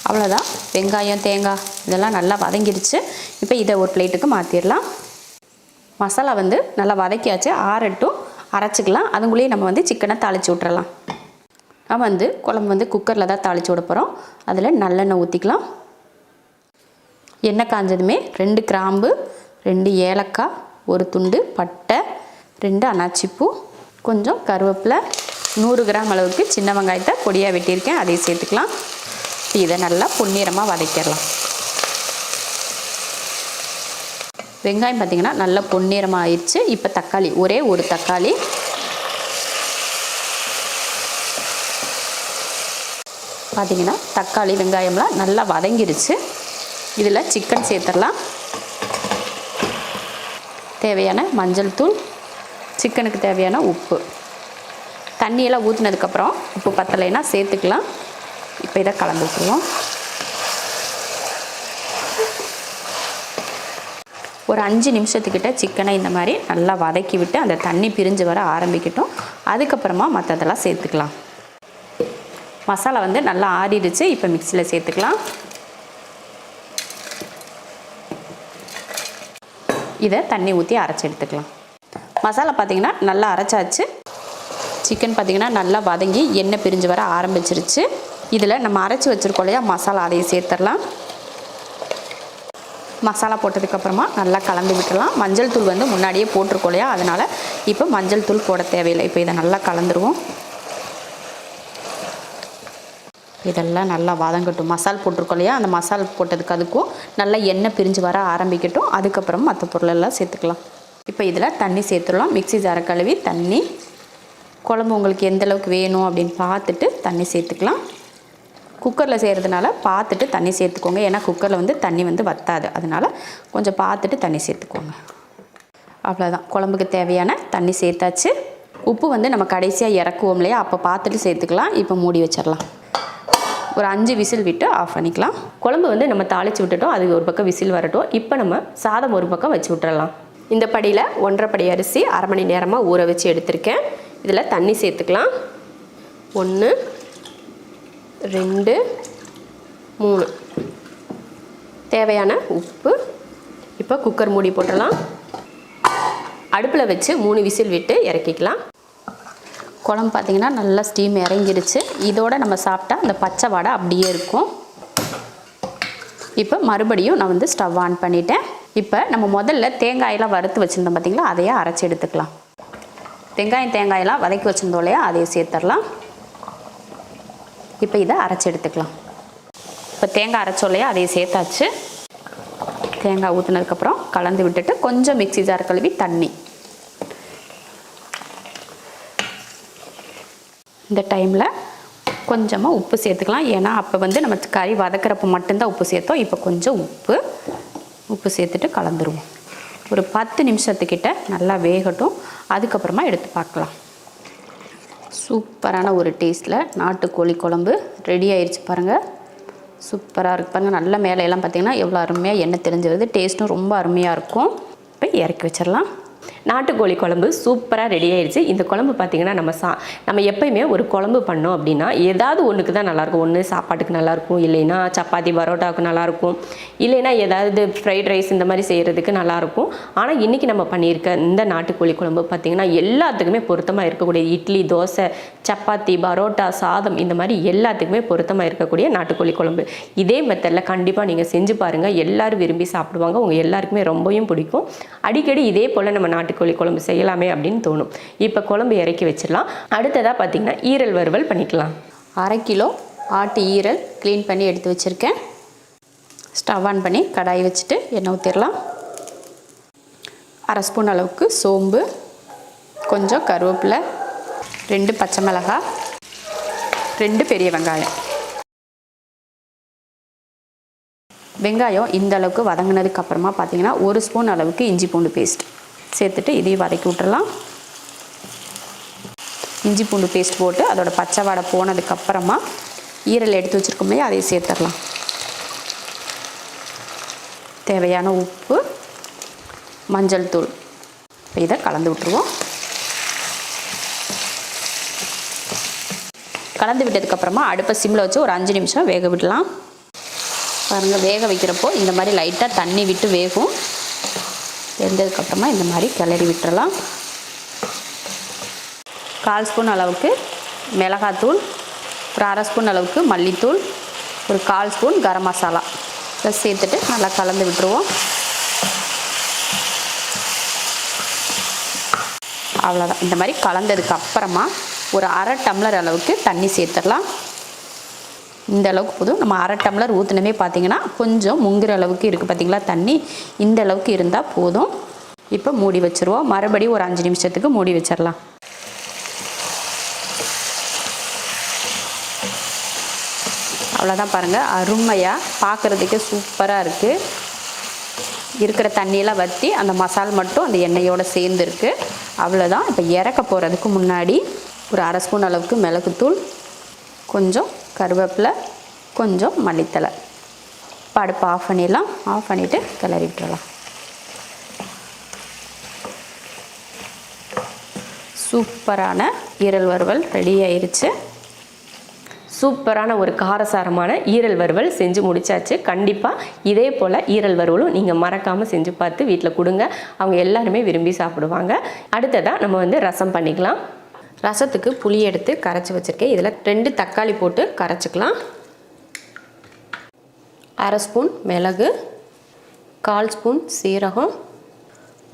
அவ்வளோதான், வெங்காயம் தேங்காய் இதெல்லாம் நல்லா வதங்கிடுச்சு. இப்போ இதை ஒரு பிளேட்டுக்கு மாற்றிடலாம். மசாலா வந்து நல்லா வதக்கியாச்சு, ஆறட்டும், அரைச்சிக்கலாம். அதுக்குள்ளேயே நம்ம வந்து சிக்கனை தாளித்து விட்றலாம். நம்ம வந்து குழம்பு வந்து குக்கரில் தான் தாளித்து விட போகிறோம். அதில் நல்லெண்ணெய் ஊற்றிக்கலாம். எண்ணெய் காஞ்சதுமே 2 கிராம்பு, 2 ஏலக்காய், ஒரு துண்டு பட்டை, 2 அன்னாச்சிப்பூ, கொஞ்சம் கருவேப்பிலை, 100 கிராம் அளவுக்கு சின்ன வெங்காயத்தை பொடியாக வெட்டியிருக்கேன், அதையும் சேர்த்துக்கலாம். இதை நல்லா பொன்னிறமாக வதக்கிடலாம். வெங்காயம் பார்த்திங்கன்னா நல்லா பொன்னிறமாக ஆயிடுச்சு. இப்போ தக்காளி, ஒரே ஒரு தக்காளி. பார்த்திங்கன்னா தக்காளி வெங்காயம்லாம் நல்லா வதங்கிருச்சு. இதில் சிக்கன் சேர்த்துடலாம். தேவையான மஞ்சள் தூள், சிக்கனுக்கு தேவையான உப்பு. தண்ணியெல்லாம் ஊற்றினதுக்கப்புறம் உப்பு பத்தலைன்னா சேர்த்துக்கலாம். இப்போ இதை கலந்து விட்டுருவோம். ஒரு 5 நிமிஷத்துக்கிட்ட சிக்கனை இந்த மாதிரி நல்லா வதக்கி விட்டு அந்த தண்ணி பிரிஞ்சு வர ஆரம்பிக்கட்டும். அதுக்கப்புறமா மற்றதெல்லாம் சேர்த்துக்கலாம். மசாலா வந்து நல்லா ஆறிடுச்சு. இப்போ மிக்சியில் சேர்த்துக்கலாம். இதை தண்ணி ஊற்றி அரைச்சி எடுத்துக்கலாம். மசாலா பார்த்திங்கன்னா நல்லா அரைச்சாச்சு. சிக்கன் பார்த்திங்கன்னா நல்லா வதங்கி எண்ணெய் பிரிஞ்சு வர ஆரம்பிச்சிருச்சு. இதில் நம்ம அரைச்சி வச்சுருக்கோம் இல்லையா மசாலா, அதையும் சேர்த்துடலாம். மசாலா போட்டதுக்கப்புறமா நல்லா கலந்து விட்டுடலாம். மஞ்சள் தூள் வந்து முன்னாடியே போட்டிருக்கோம் இல்லையா, அதனால் இப்போ மஞ்சள் தூள் போட தேவையில்லை. இப்போ இதை நல்லா கலந்துருவோம். இதெல்லாம் நல்லா வதங்கட்டும். மசால் போட்டிருக்கோம் இல்லையா, அந்த மசால் போட்டதுக்கு அதுக்கும் நல்லா எண்ணெய் பிரிஞ்சு வர ஆரம்பிக்கட்டும். அதுக்கப்புறம் மற்ற பொருளெல்லாம் சேர்த்துக்கலாம். இப்போ இதில் தண்ணி சேர்த்துடலாம். மிக்ஸி ஜாரை கழுவி தண்ணி, குழம்பு உங்களுக்கு எந்த அளவுக்கு வேணும் அப்படின்னு பார்த்துட்டு தண்ணி சேர்த்துக்கலாம். குக்கரில் செய்கிறதுனால பார்த்துட்டு தண்ணி சேர்த்துக்கோங்க. ஏன்னா குக்கரில் வந்து தண்ணி வந்து வற்றாது. அதனால் கொஞ்சம் பார்த்துட்டு தண்ணி சேர்த்துக்கோங்க. அவ்வளோதான், குழம்புக்கு தேவையான தண்ணி சேர்த்தாச்சு. உப்பு வந்து நம்ம கடைசியாக இறக்குவோம் இல்லையா, அப்போ பார்த்துட்டு சேர்த்துக்கலாம். இப்போ மூடி வச்சிடலாம். ஒரு 5 விசில் விட்டு ஆஃப் பண்ணிக்கலாம். குழம்பு வந்து நம்ம தாளித்து விட்டுட்டோம். அது ஒரு பக்கம் விசில் வரட்டும். இப்போ நம்ம சாதம் ஒரு பக்கம் வச்சு விட்டுறலாம். இந்த படியில் 1.5 படி அரிசி அரை மணி நேரமாக ஊற வச்சு எடுத்திருக்கேன். இதில் தண்ணி சேர்த்துக்கலாம். 1 2 3 தேவையான உப்பு. இப்போ குக்கர் மூடி போட்டுடலாம். அடுப்பில் வச்சு 3 விசில் விட்டு இறக்கிக்கலாம். குழம்பு பார்த்திங்கன்னா நல்லா ஸ்டீம் இறங்கிருச்சு. இதோட நம்ம சாப்பிட்டா அந்த பச்சை வாடை அப்படியே இருக்கும். இப்போ மறுபடியும் நான் வந்து ஸ்டவ் ஆன் பண்ணிட்டேன். இப்போ நம்ம முதல்ல தேங்காயெல்லாம் வறுத்து வச்சுருந்தோம் பார்த்திங்களா, அதையே அரைச்சி எடுத்துக்கலாம். தேங்காயெல்லாம் வதக்கி வச்சுருந்தோம் இல்லையா, அதையே சேர்த்துடலாம். இப்போ இதை அரைச்சி எடுத்துக்கலாம். இப்போ தேங்காய் அரைச்சோம் இல்லையா, அதையே சேர்த்தாச்சு. தேங்காய் ஊற்றினதுக்கப்புறம் கலந்து விட்டுட்டு கொஞ்சம் மிக்ஸி ஜார் கழுவி தண்ணி. இந்த டைமில் கொஞ்சமாக உப்பு சேர்த்துக்கலாம். ஏன்னா அப்போ வந்து நம்ம கறி வதக்கிறப்ப மட்டும்தான் உப்பு சேர்த்தோம். இப்போ கொஞ்சம் உப்பு சேர்த்துட்டு கலந்துருவோம். ஒரு 10 நிமிஷத்துக்கிட்ட நல்லா வேகட்டும். அதுக்கப்புறமா எடுத்து பார்க்கலாம். சூப்பரான ஒரு டேஸ்ட்டில் நாட்டுக்கோழி குழம்பு ரெடி ஆயிடுச்சு பாருங்கள். சூப்பராக இருக்குது பாருங்கள். நல்ல மேலையெல்லாம் பார்த்திங்கன்னா எவ்வளோ அருமையாக எண்ணெய் தெரிஞ்சு வருது. டேஸ்ட்டும் ரொம்ப அருமையாக இருக்கும். இப்போ இறக்கி வச்சிடலாம். நாட்டுக்கோழி குழம்பு சூப்பராக ரெடி ஆயிடுச்சு. இந்த குழம்பு பார்த்திங்கன்னா நம்ம எப்போயுமே ஒரு குழம்பு பண்ணோம் அப்படின்னா ஏதாவது ஒன்றுக்கு தான் நல்லாயிருக்கும். ஒன்று சாப்பாட்டுக்கு நல்லாயிருக்கும், இல்லைன்னா சப்பாத்தி பரோட்டாவுக்கு நல்லாயிருக்கும், இல்லைன்னா ஏதாவது ஃப்ரைட் ரைஸ் இந்த மாதிரி செய்கிறதுக்கு நல்லாயிருக்கும். ஆனால் இன்றைக்கி நம்ம பண்ணியிருக்க இந்த நாட்டுக்கோழி குழம்பு பார்த்திங்கன்னா எல்லாத்துக்குமே பொருத்தமாக இருக்கக்கூடிய, இட்லி, தோசை, சப்பாத்தி, பரோட்டா, சாதம் இந்த மாதிரி எல்லாத்துக்குமே பொருத்தமாக இருக்கக்கூடிய நாட்டுக்கோழி குழம்பு. இதே மெத்தடில் கண்டிப்பாக நீங்கள் செஞ்சு பாருங்கள். எல்லோரும் விரும்பி சாப்பிடுவாங்க. உங்கள் எல்லாருக்குமே ரொம்பவும் பிடிக்கும். அடிக்கடி இதே போல் நம்ம நாட்டுக்கோழி குழம்பு செய்யலாமே அப்படின்னு தோணும். இப்போ குழம்பு இறக்கி வச்சிடலாம். அடுத்ததாக பார்த்திங்கன்னா ஈரல் வறுவல் பண்ணிக்கலாம். 1/2 கிலோ ஆட்டு ஈரல் க்ளீன் பண்ணி எடுத்து வச்சுருக்கேன். ஸ்டவ் ஆன் பண்ணி கடாய் வச்சுட்டு எண்ணெய் ஊற்றிடலாம். 1/2 ஸ்பூன் அளவுக்கு சோம்பு, கொஞ்சம் கருவேப்பிலை, 2 பச்சை மிளகாய், 2 பெரிய வெங்காயம். வெங்காயம் இந்த அளவுக்கு வதங்கினதுக்கு அப்புறமா பார்த்திங்கன்னா 1 ஸ்பூன் அளவுக்கு இஞ்சி பூண்டு பேஸ்ட் சேர்த்துட்டு இதையும் வதக்கி விட்டுறலாம். இஞ்சி பூண்டு பேஸ்ட் போட்டு அதோட பச்சை வாடை போனதுக்கப்புறமா ஈரல் எடுத்து வச்சுருக்கோம் இல்லையா, அதையும் சேர்த்துடலாம். தேவையான உப்பு, மஞ்சள் தூள். இதை கலந்து விட்டுருவோம். கலந்து விட்டதுக்கப்புறமா அடுப்பை சிம்மில் வச்சு ஒரு 5 நிமிஷம் வேக விடலாம். பாருங்கள், வேக வைக்கிறப்போ இந்த மாதிரி லைட்டாக தண்ணி விட்டு வேகும். வெந்ததுக்கப்புறமா இந்த மாதிரி கிளறி விட்டுறலாம். 1/4 ஸ்பூன் அளவுக்கு மிளகாத்தூள், ஒரு 1/2 ஸ்பூன் அளவுக்கு மல்லித்தூள், ஒரு 1/4 ஸ்பூன் கரம் மசாலா இதை சேர்த்துட்டு நல்லா கலந்து விட்டுருவோம். அவ்வளோதான். இந்த மாதிரி கலந்ததுக்கு அப்புறமா ஒரு 1/2 டம்ளர் அளவுக்கு தண்ணி சேர்த்துடலாம். இந்த அளவுக்கு போதும். நம்ம அரை டம்ளர் ஊற்றினமே பார்த்திங்கன்னா கொஞ்சம் முங்குற அளவுக்கு இருக்குது பார்த்திங்களா தண்ணி, இந்த அளவுக்கு இருந்தால் போதும். இப்போ மூடி வச்சுருவோம். மறுபடியும் ஒரு 5 நிமிஷத்துக்கு மூடி வச்சிடலாம். அவ்வளோதான் பாருங்கள், அருமையாக பார்க்குறதுக்கே சூப்பராக இருக்குது. இருக்கிற தண்ணியெல்லாம் வற்றி அந்த மசால் மட்டும் அந்த எண்ணெயோடு சேர்ந்துருக்கு. அவ்வளோதான். இப்போ இறக்க போகிறதுக்கு முன்னாடி ஒரு அரை ஸ்பூன் அளவுக்கு மிளகுத்தூள், கொஞ்சம் கருவேப்பிலை, கொஞ்சம் மல்லித்தலை. இப்போ அடுப்பு ஆஃப் பண்ணிடலாம். ஆஃப் பண்ணிவிட்டு கிளறி விட்டுறலாம். சூப்பரான ஈரல் வறுவல் ரெடி ஆயிருச்சு. சூப்பரான ஒரு காரசாரமான ஈரல் வறுவல் செஞ்சு முடிச்சாச்சு. கண்டிப்பாக இதே போல் ஈரல் வறுவலும் நீங்கள் மறக்காமல் செஞ்சு பார்த்து வீட்டில் கொடுங்க. அவங்க எல்லாருமே விரும்பி சாப்பிடுவாங்க. அடுத்ததாக நம்ம வந்து ரசம் பண்ணிக்கலாம். ரசத்துக்கு புளி எடுத்து கரைச்சி வச்சுருக்கேன். இதில் 2 தக்காளி போட்டு கரைச்சிக்கலாம். அரை ஸ்பூன் மிளகு, 1/4 ஸ்பூன் சீரகம்,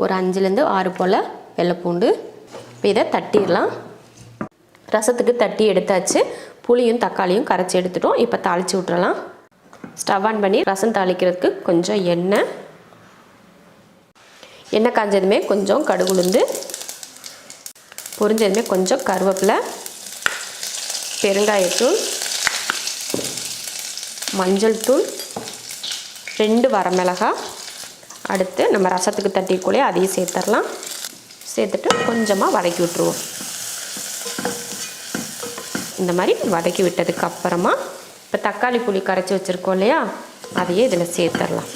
ஒரு 5லேருந்து 6 போல் வெள்ளைப்பூண்டு. இப்போ இதை தட்டிடலாம். ரசத்துக்கு தட்டி எடுத்தாச்சு. புளியும் தக்காளியும் கரைச்சி எடுத்துட்டோம். இப்போ தாளித்து விட்டுறலாம். ஸ்டவ் ஆன் பண்ணி ரசம் தாளிக்கிறதுக்கு கொஞ்சம் எண்ணெய் காஞ்சதுமே கொஞ்சம் கடுகு உளுந்து, பொரிஞ்சதுமே கொஞ்சம் கருவேப்பிலை, பெருங்காயத்தூள், மஞ்சள் தூள், 2 வரமிளகாய். அடுத்து நம்ம ரசத்துக்கு தட்டிக்கூட அதையும் சேர்த்துடலாம். சேர்த்துட்டு கொஞ்சமாக வதக்கி விட்டுருவோம். இந்த மாதிரி வதக்கி விட்டதுக்கு அப்புறமா இப்போ தக்காளி புளி கரைச்சி வச்சுருக்கோம் இல்லையா, அதையே இதில் சேர்த்துடலாம்.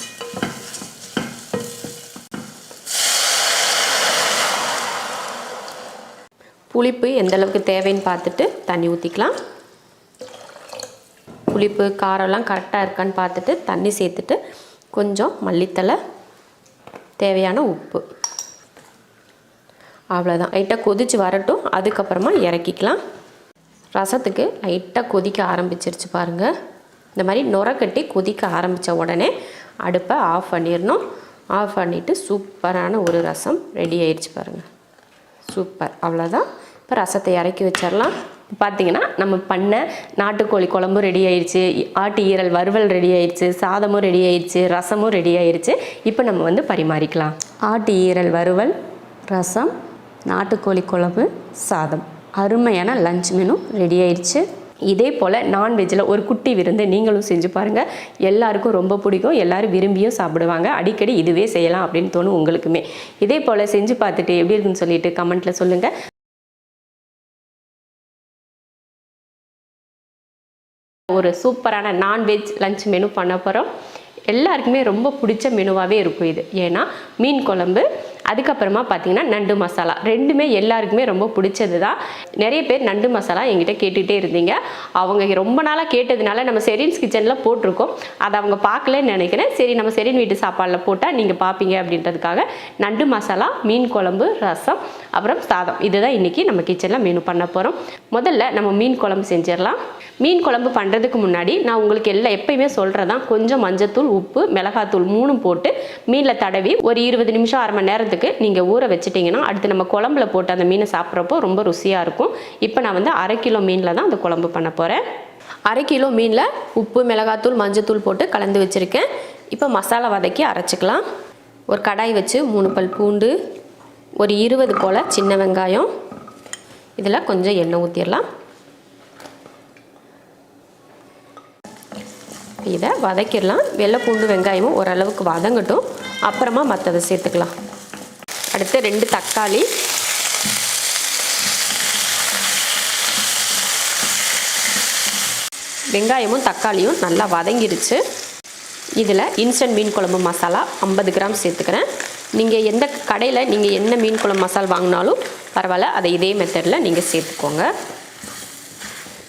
புளிப்பு எந்த அளவுக்கு தேவைன்னு பார்த்துட்டு தண்ணி ஊற்றிக்கலாம். புளிப்பு காரம்லாம் கரெக்டாக இருக்கான்னு பார்த்துட்டு தண்ணி சேர்த்துட்டு கொஞ்சம் மல்லித்தலை, தேவையான உப்பு. அவ்வளோதான். லைட்டாக கொதித்து வரட்டும். அதுக்கப்புறமா இறக்கிக்கலாம். ரசத்துக்கு லைட்டாக கொதிக்க ஆரம்பிச்சிருச்சு பாருங்கள். இந்த மாதிரி நுரக்கட்டி கொதிக்க ஆரம்பித்த உடனே அடுப்பை ஆஃப் பண்ணிடணும். ஆஃப் பண்ணிவிட்டு சூப்பரான ஒரு ரசம் ரெடி ஆயிடுச்சு பாருங்கள். சூப்பர். அவ்வளோதான். இப்போ ரசத்தை இறக்கி வச்சிடலாம். பார்த்திங்கன்னா நம்ம பண்ண நாட்டுக்கோழி குழம்பும் ரெடி ஆயிடுச்சு, ஆட்டு ஈரல் வறுவல் ரெடி ஆயிடுச்சு, சாதமும் ரெடி ஆயிடுச்சு, ரசமும் ரெடி ஆயிடுச்சு. இப்போ நம்ம வந்து பரிமாறிக்கலாம். ஆட்டு ஈரல் வறுவல், ரசம், நாட்டுக்கோழி குழம்பு, சாதம். அருமையான லஞ்ச் மெனு ரெடி ஆயிடுச்சு. இதே போல் நான்வெஜ்ஜில் ஒரு குட்டி விருந்து நீங்களும் செஞ்சு பாருங்கள். எல்லாருக்கும் ரொம்ப பிடிக்கும், எல்லோரும் விரும்பியும் சாப்பிடுவாங்க. அடிக்கடி இதுவே செய்யலாம் அப்படின்னு தோணும் உங்களுக்குமே. இதே போல் செஞ்சு பார்த்துட்டு எப்படி இருக்குன்னு சொல்லிட்டு கமெண்ட்டில் சொல்லுங்கள். ஒரு சூப்பரான நான்வெஜ் லஞ்ச் மெனு பண்ண போகிறோம். எல்லாருக்குமே ரொம்ப பிடிச்ச மெனுவாகவே இருக்கும் இது. ஏன்னா மீன் குழம்பு, அதுக்கப்புறமா பார்த்திங்கன்னா நண்டு மசாலா, ரெண்டுமே எல்லாருக்குமே ரொம்ப பிடிச்சது தான். நிறைய பேர் நண்டு மசாலா என்கிட்ட கேட்டுகிட்டே இருந்தீங்க. அவங்க ரொம்ப நாளாக கேட்டதுனால நம்ம செரீன்ஸ் கிச்சனில் போட்டிருக்கோம். அதை அவங்க பார்க்கலன்னு நினைக்கிறேன். சரி, நம்ம செரீன் வீட்டு சாப்பாடில் போட்டால் நீங்கள் பார்ப்பீங்க அப்படின்றதுக்காக நண்டு மசாலா, மீன் குழம்பு, ரசம், அப்புறம் சாதம், இதுதான் இன்றைக்கி நம்ம கிச்சனில் மெனு பண்ண போகிறோம். முதல்ல நம்ம மீன் குழம்பு செஞ்சிடலாம். மீன் குழம்பு பண்ணுறதுக்கு முன்னாடி நான் உங்களுக்கு எப்பயுமே சொல்கிறதான், கொஞ்சம் மஞ்சத்தூள், உப்பு, மிளகாத்தூள் 3 போட்டு மீனில் தடவி ஒரு 20 நிமிஷம், அரை மணி நேரத்துக்கு நீங்கள் ஊற வச்சிட்டிங்கன்னா அடுத்து நம்ம குழம்புல போட்டு அந்த மீனை சாப்பிட்றப்போ ரொம்ப ருசியாக இருக்கும். இப்போ நான் வந்து 1/2 கிலோ மீனில் தான் அந்த குழம்பு பண்ண போகிறேன். 1/2 கிலோ மீனில் உப்பு, மிளகாத்தூள், மஞ்சத்தூள் போட்டு கலந்து வச்சுருக்கேன். இப்போ மசாலா வதக்கி அரைச்சிக்கலாம். ஒரு கடாய் வச்சு 3 பல் பூண்டு, ஒரு 20 போல் சின்ன வெங்காயம், இதில் கொஞ்சம் எண்ணெய் ஊற்றிடலாம். இதை வதக்கிடலாம். வெள்ளை பூண்டு வெங்காயமும் ஓரளவுக்கு வதங்கட்டும், அப்புறமா மற்றதை சேர்த்துக்கலாம். அடுத்து 2 தக்காளி, வெங்காயமும் தக்காளியும் நல்லா வதங்கிடுச்சு. இதில் இன்ஸ்டன்ட் மீன் குழம்பு மசாலா 50 கிராம் சேர்த்துக்கிறேன். நீங்கள் எந்த கடையில் நீங்கள் என்ன மீன் குழம்பு மசாலா வாங்கினாலும் பரவாயில்ல, அதை இதே மெத்தடில் நீங்கள் சேர்த்துக்கோங்க.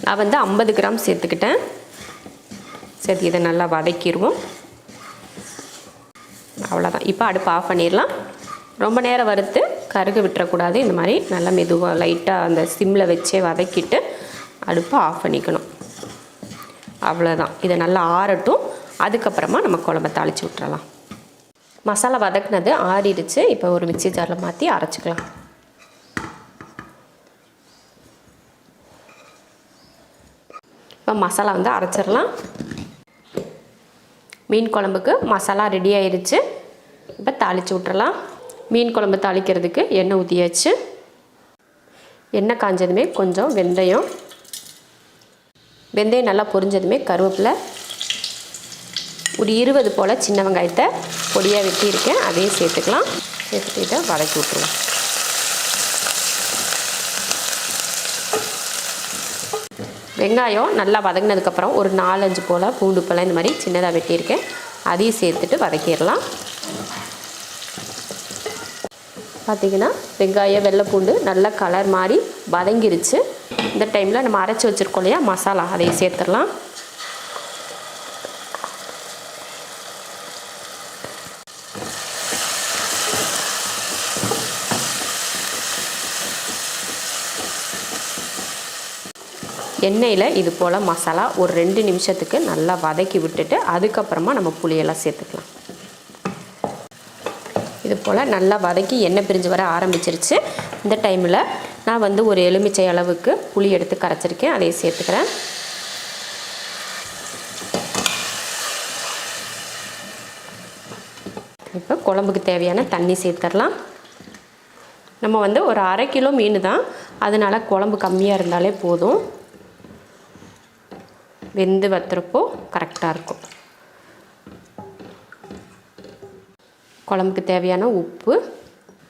நான் வந்து 50 கிராம் சேர்த்துக்கிட்டேன். சரி, இதை நல்லா வதக்கிடுவோம். அவ்வளோதான். இப்போ அடுப்பு ஆஃப் பண்ணிடலாம். ரொம்ப நேரம் வறுத்து கருக விட்டுறக்கூடாது. இந்த மாதிரி நல்லா மெதுவாக லைட்டாக அந்த சிம்மில் வச்சே வதக்கிட்டு அடுப்பை ஆஃப் பண்ணிக்கணும். அவ்வளோதான். இதை நல்லா ஆறட்டும். அதுக்கப்புறமா நம்ம குழம்பை தாளித்து விட்டுறலாம். மசாலா வதக்குனது ஆறிடுச்சு. இப்போ ஒரு மிக்ஸி ஜாரில் மாற்றி அரைச்சிக்கலாம். இப்போ இப்போ மசாலா வந்து அரைச்சிடலாம். மீன் குழம்புக்கு மசாலா ரெடி ஆயிடுச்சு. இப்போ தாளித்து விட்டுறலாம். மீன் குழம்பு தாளிக்கிறதுக்கு எண்ணெய் ஊற்றியாச்சு. எண்ணெய் காஞ்சதுமே கொஞ்சம் வெந்தயம் நல்லா பொரிஞ்சதுமே கருவேப்பிலை, ஒரு 20 போல் சின்ன வெங்காயத்தை பொடியாக வெட்டியிருக்கேன், அதையும் சேர்த்துக்கலாம். சேர்த்துட்டு இதை வதக்கி விட்டுருவோம். வெங்காயம் நல்லா வதங்கினதுக்கப்புறம் ஒரு 4-5 போல் பூண்டு பழம் இந்த மாதிரி சின்னதாக வெட்டியிருக்கேன், அதையும் சேர்த்துட்டு வதக்கிடலாம். பார்த்திங்கன்னா வெங்காயம் வெள்ளை பூண்டு நல்லா கலர் மாதிரி வதங்கிருச்சு. இந்த டைமில் நம்ம அரைச்சி வச்சுருக்கோம் இல்லையா மசாலா, அதையும் சேர்த்துடலாம். எண்ணெயில் இது போல் மசாலா ஒரு 2 நிமிஷத்துக்கு நல்லா வதக்கி விட்டுட்டு அதுக்கப்புறமா நம்ம புளியெல்லாம் சேர்த்துக்கலாம். இது போல் நல்லா வதக்கி எண்ணெய் பிரிஞ்சு வர ஆரம்பிச்சிருச்சு. இந்த டைமில் நான் வந்து ஒரு எலுமிச்சை அளவுக்கு புளி எடுத்து கரைச்சிருக்கேன், அதையும் சேர்த்துக்கிறேன். இப்போ குழம்புக்கு தேவையான தண்ணி சேர்த்துடலாம். நம்ம வந்து ஒரு 1/2 கிலோ மீன் தான், அதனால் குழம்பு கம்மியாக இருந்தாலே போதும். வெந்து வத்துறப்போ கரெக்டாக இருக்கும். குழம்புக்கு தேவையான உப்பு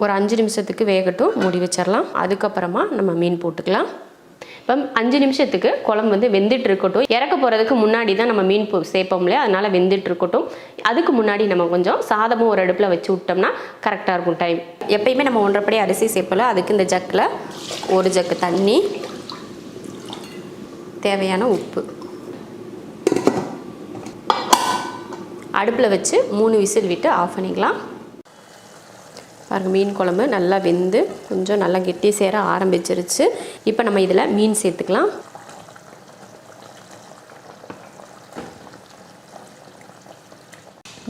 ஒரு 5 நிமிஷத்துக்கு வேகட்டும், மூடி வச்சிடலாம். அதுக்கப்புறமா நம்ம மீன் போட்டுக்கலாம். இப்போ 5 நிமிஷத்துக்கு குழம்பு வந்து வெந்துட்டு இருக்கட்டும். இறக்க போகிறதுக்கு முன்னாடி தான் நம்ம மீன் சேர்ப்போம் இல்லையா, அதனால் வெந்துட்டு இருக்கட்டும். அதுக்கு முன்னாடி நம்ம கொஞ்சம் சாதமும் ஒரு அடுப்பில் வச்சு விட்டோம்னா கரெக்டாக இருக்கும் டைம். எப்பயுமே நம்ம 1.5 படி அரிசி சேர்ப்பல, அதுக்கு இந்த ஜக்கில் 1 ஜக்கு தண்ணி, தேவையான உப்பு, அடுப்பில் வச்சு 3 விசில் விட்டு ஆஃப் பண்ணிக்கலாம். பாருங்கள், மீன் குழம்பு நல்லா வெந்து கொஞ்சம் நல்லா கெட்டி சேர ஆரம்பிச்சிருச்சு. இப்போ நம்ம இதில் மீன் சேர்த்துக்கலாம்.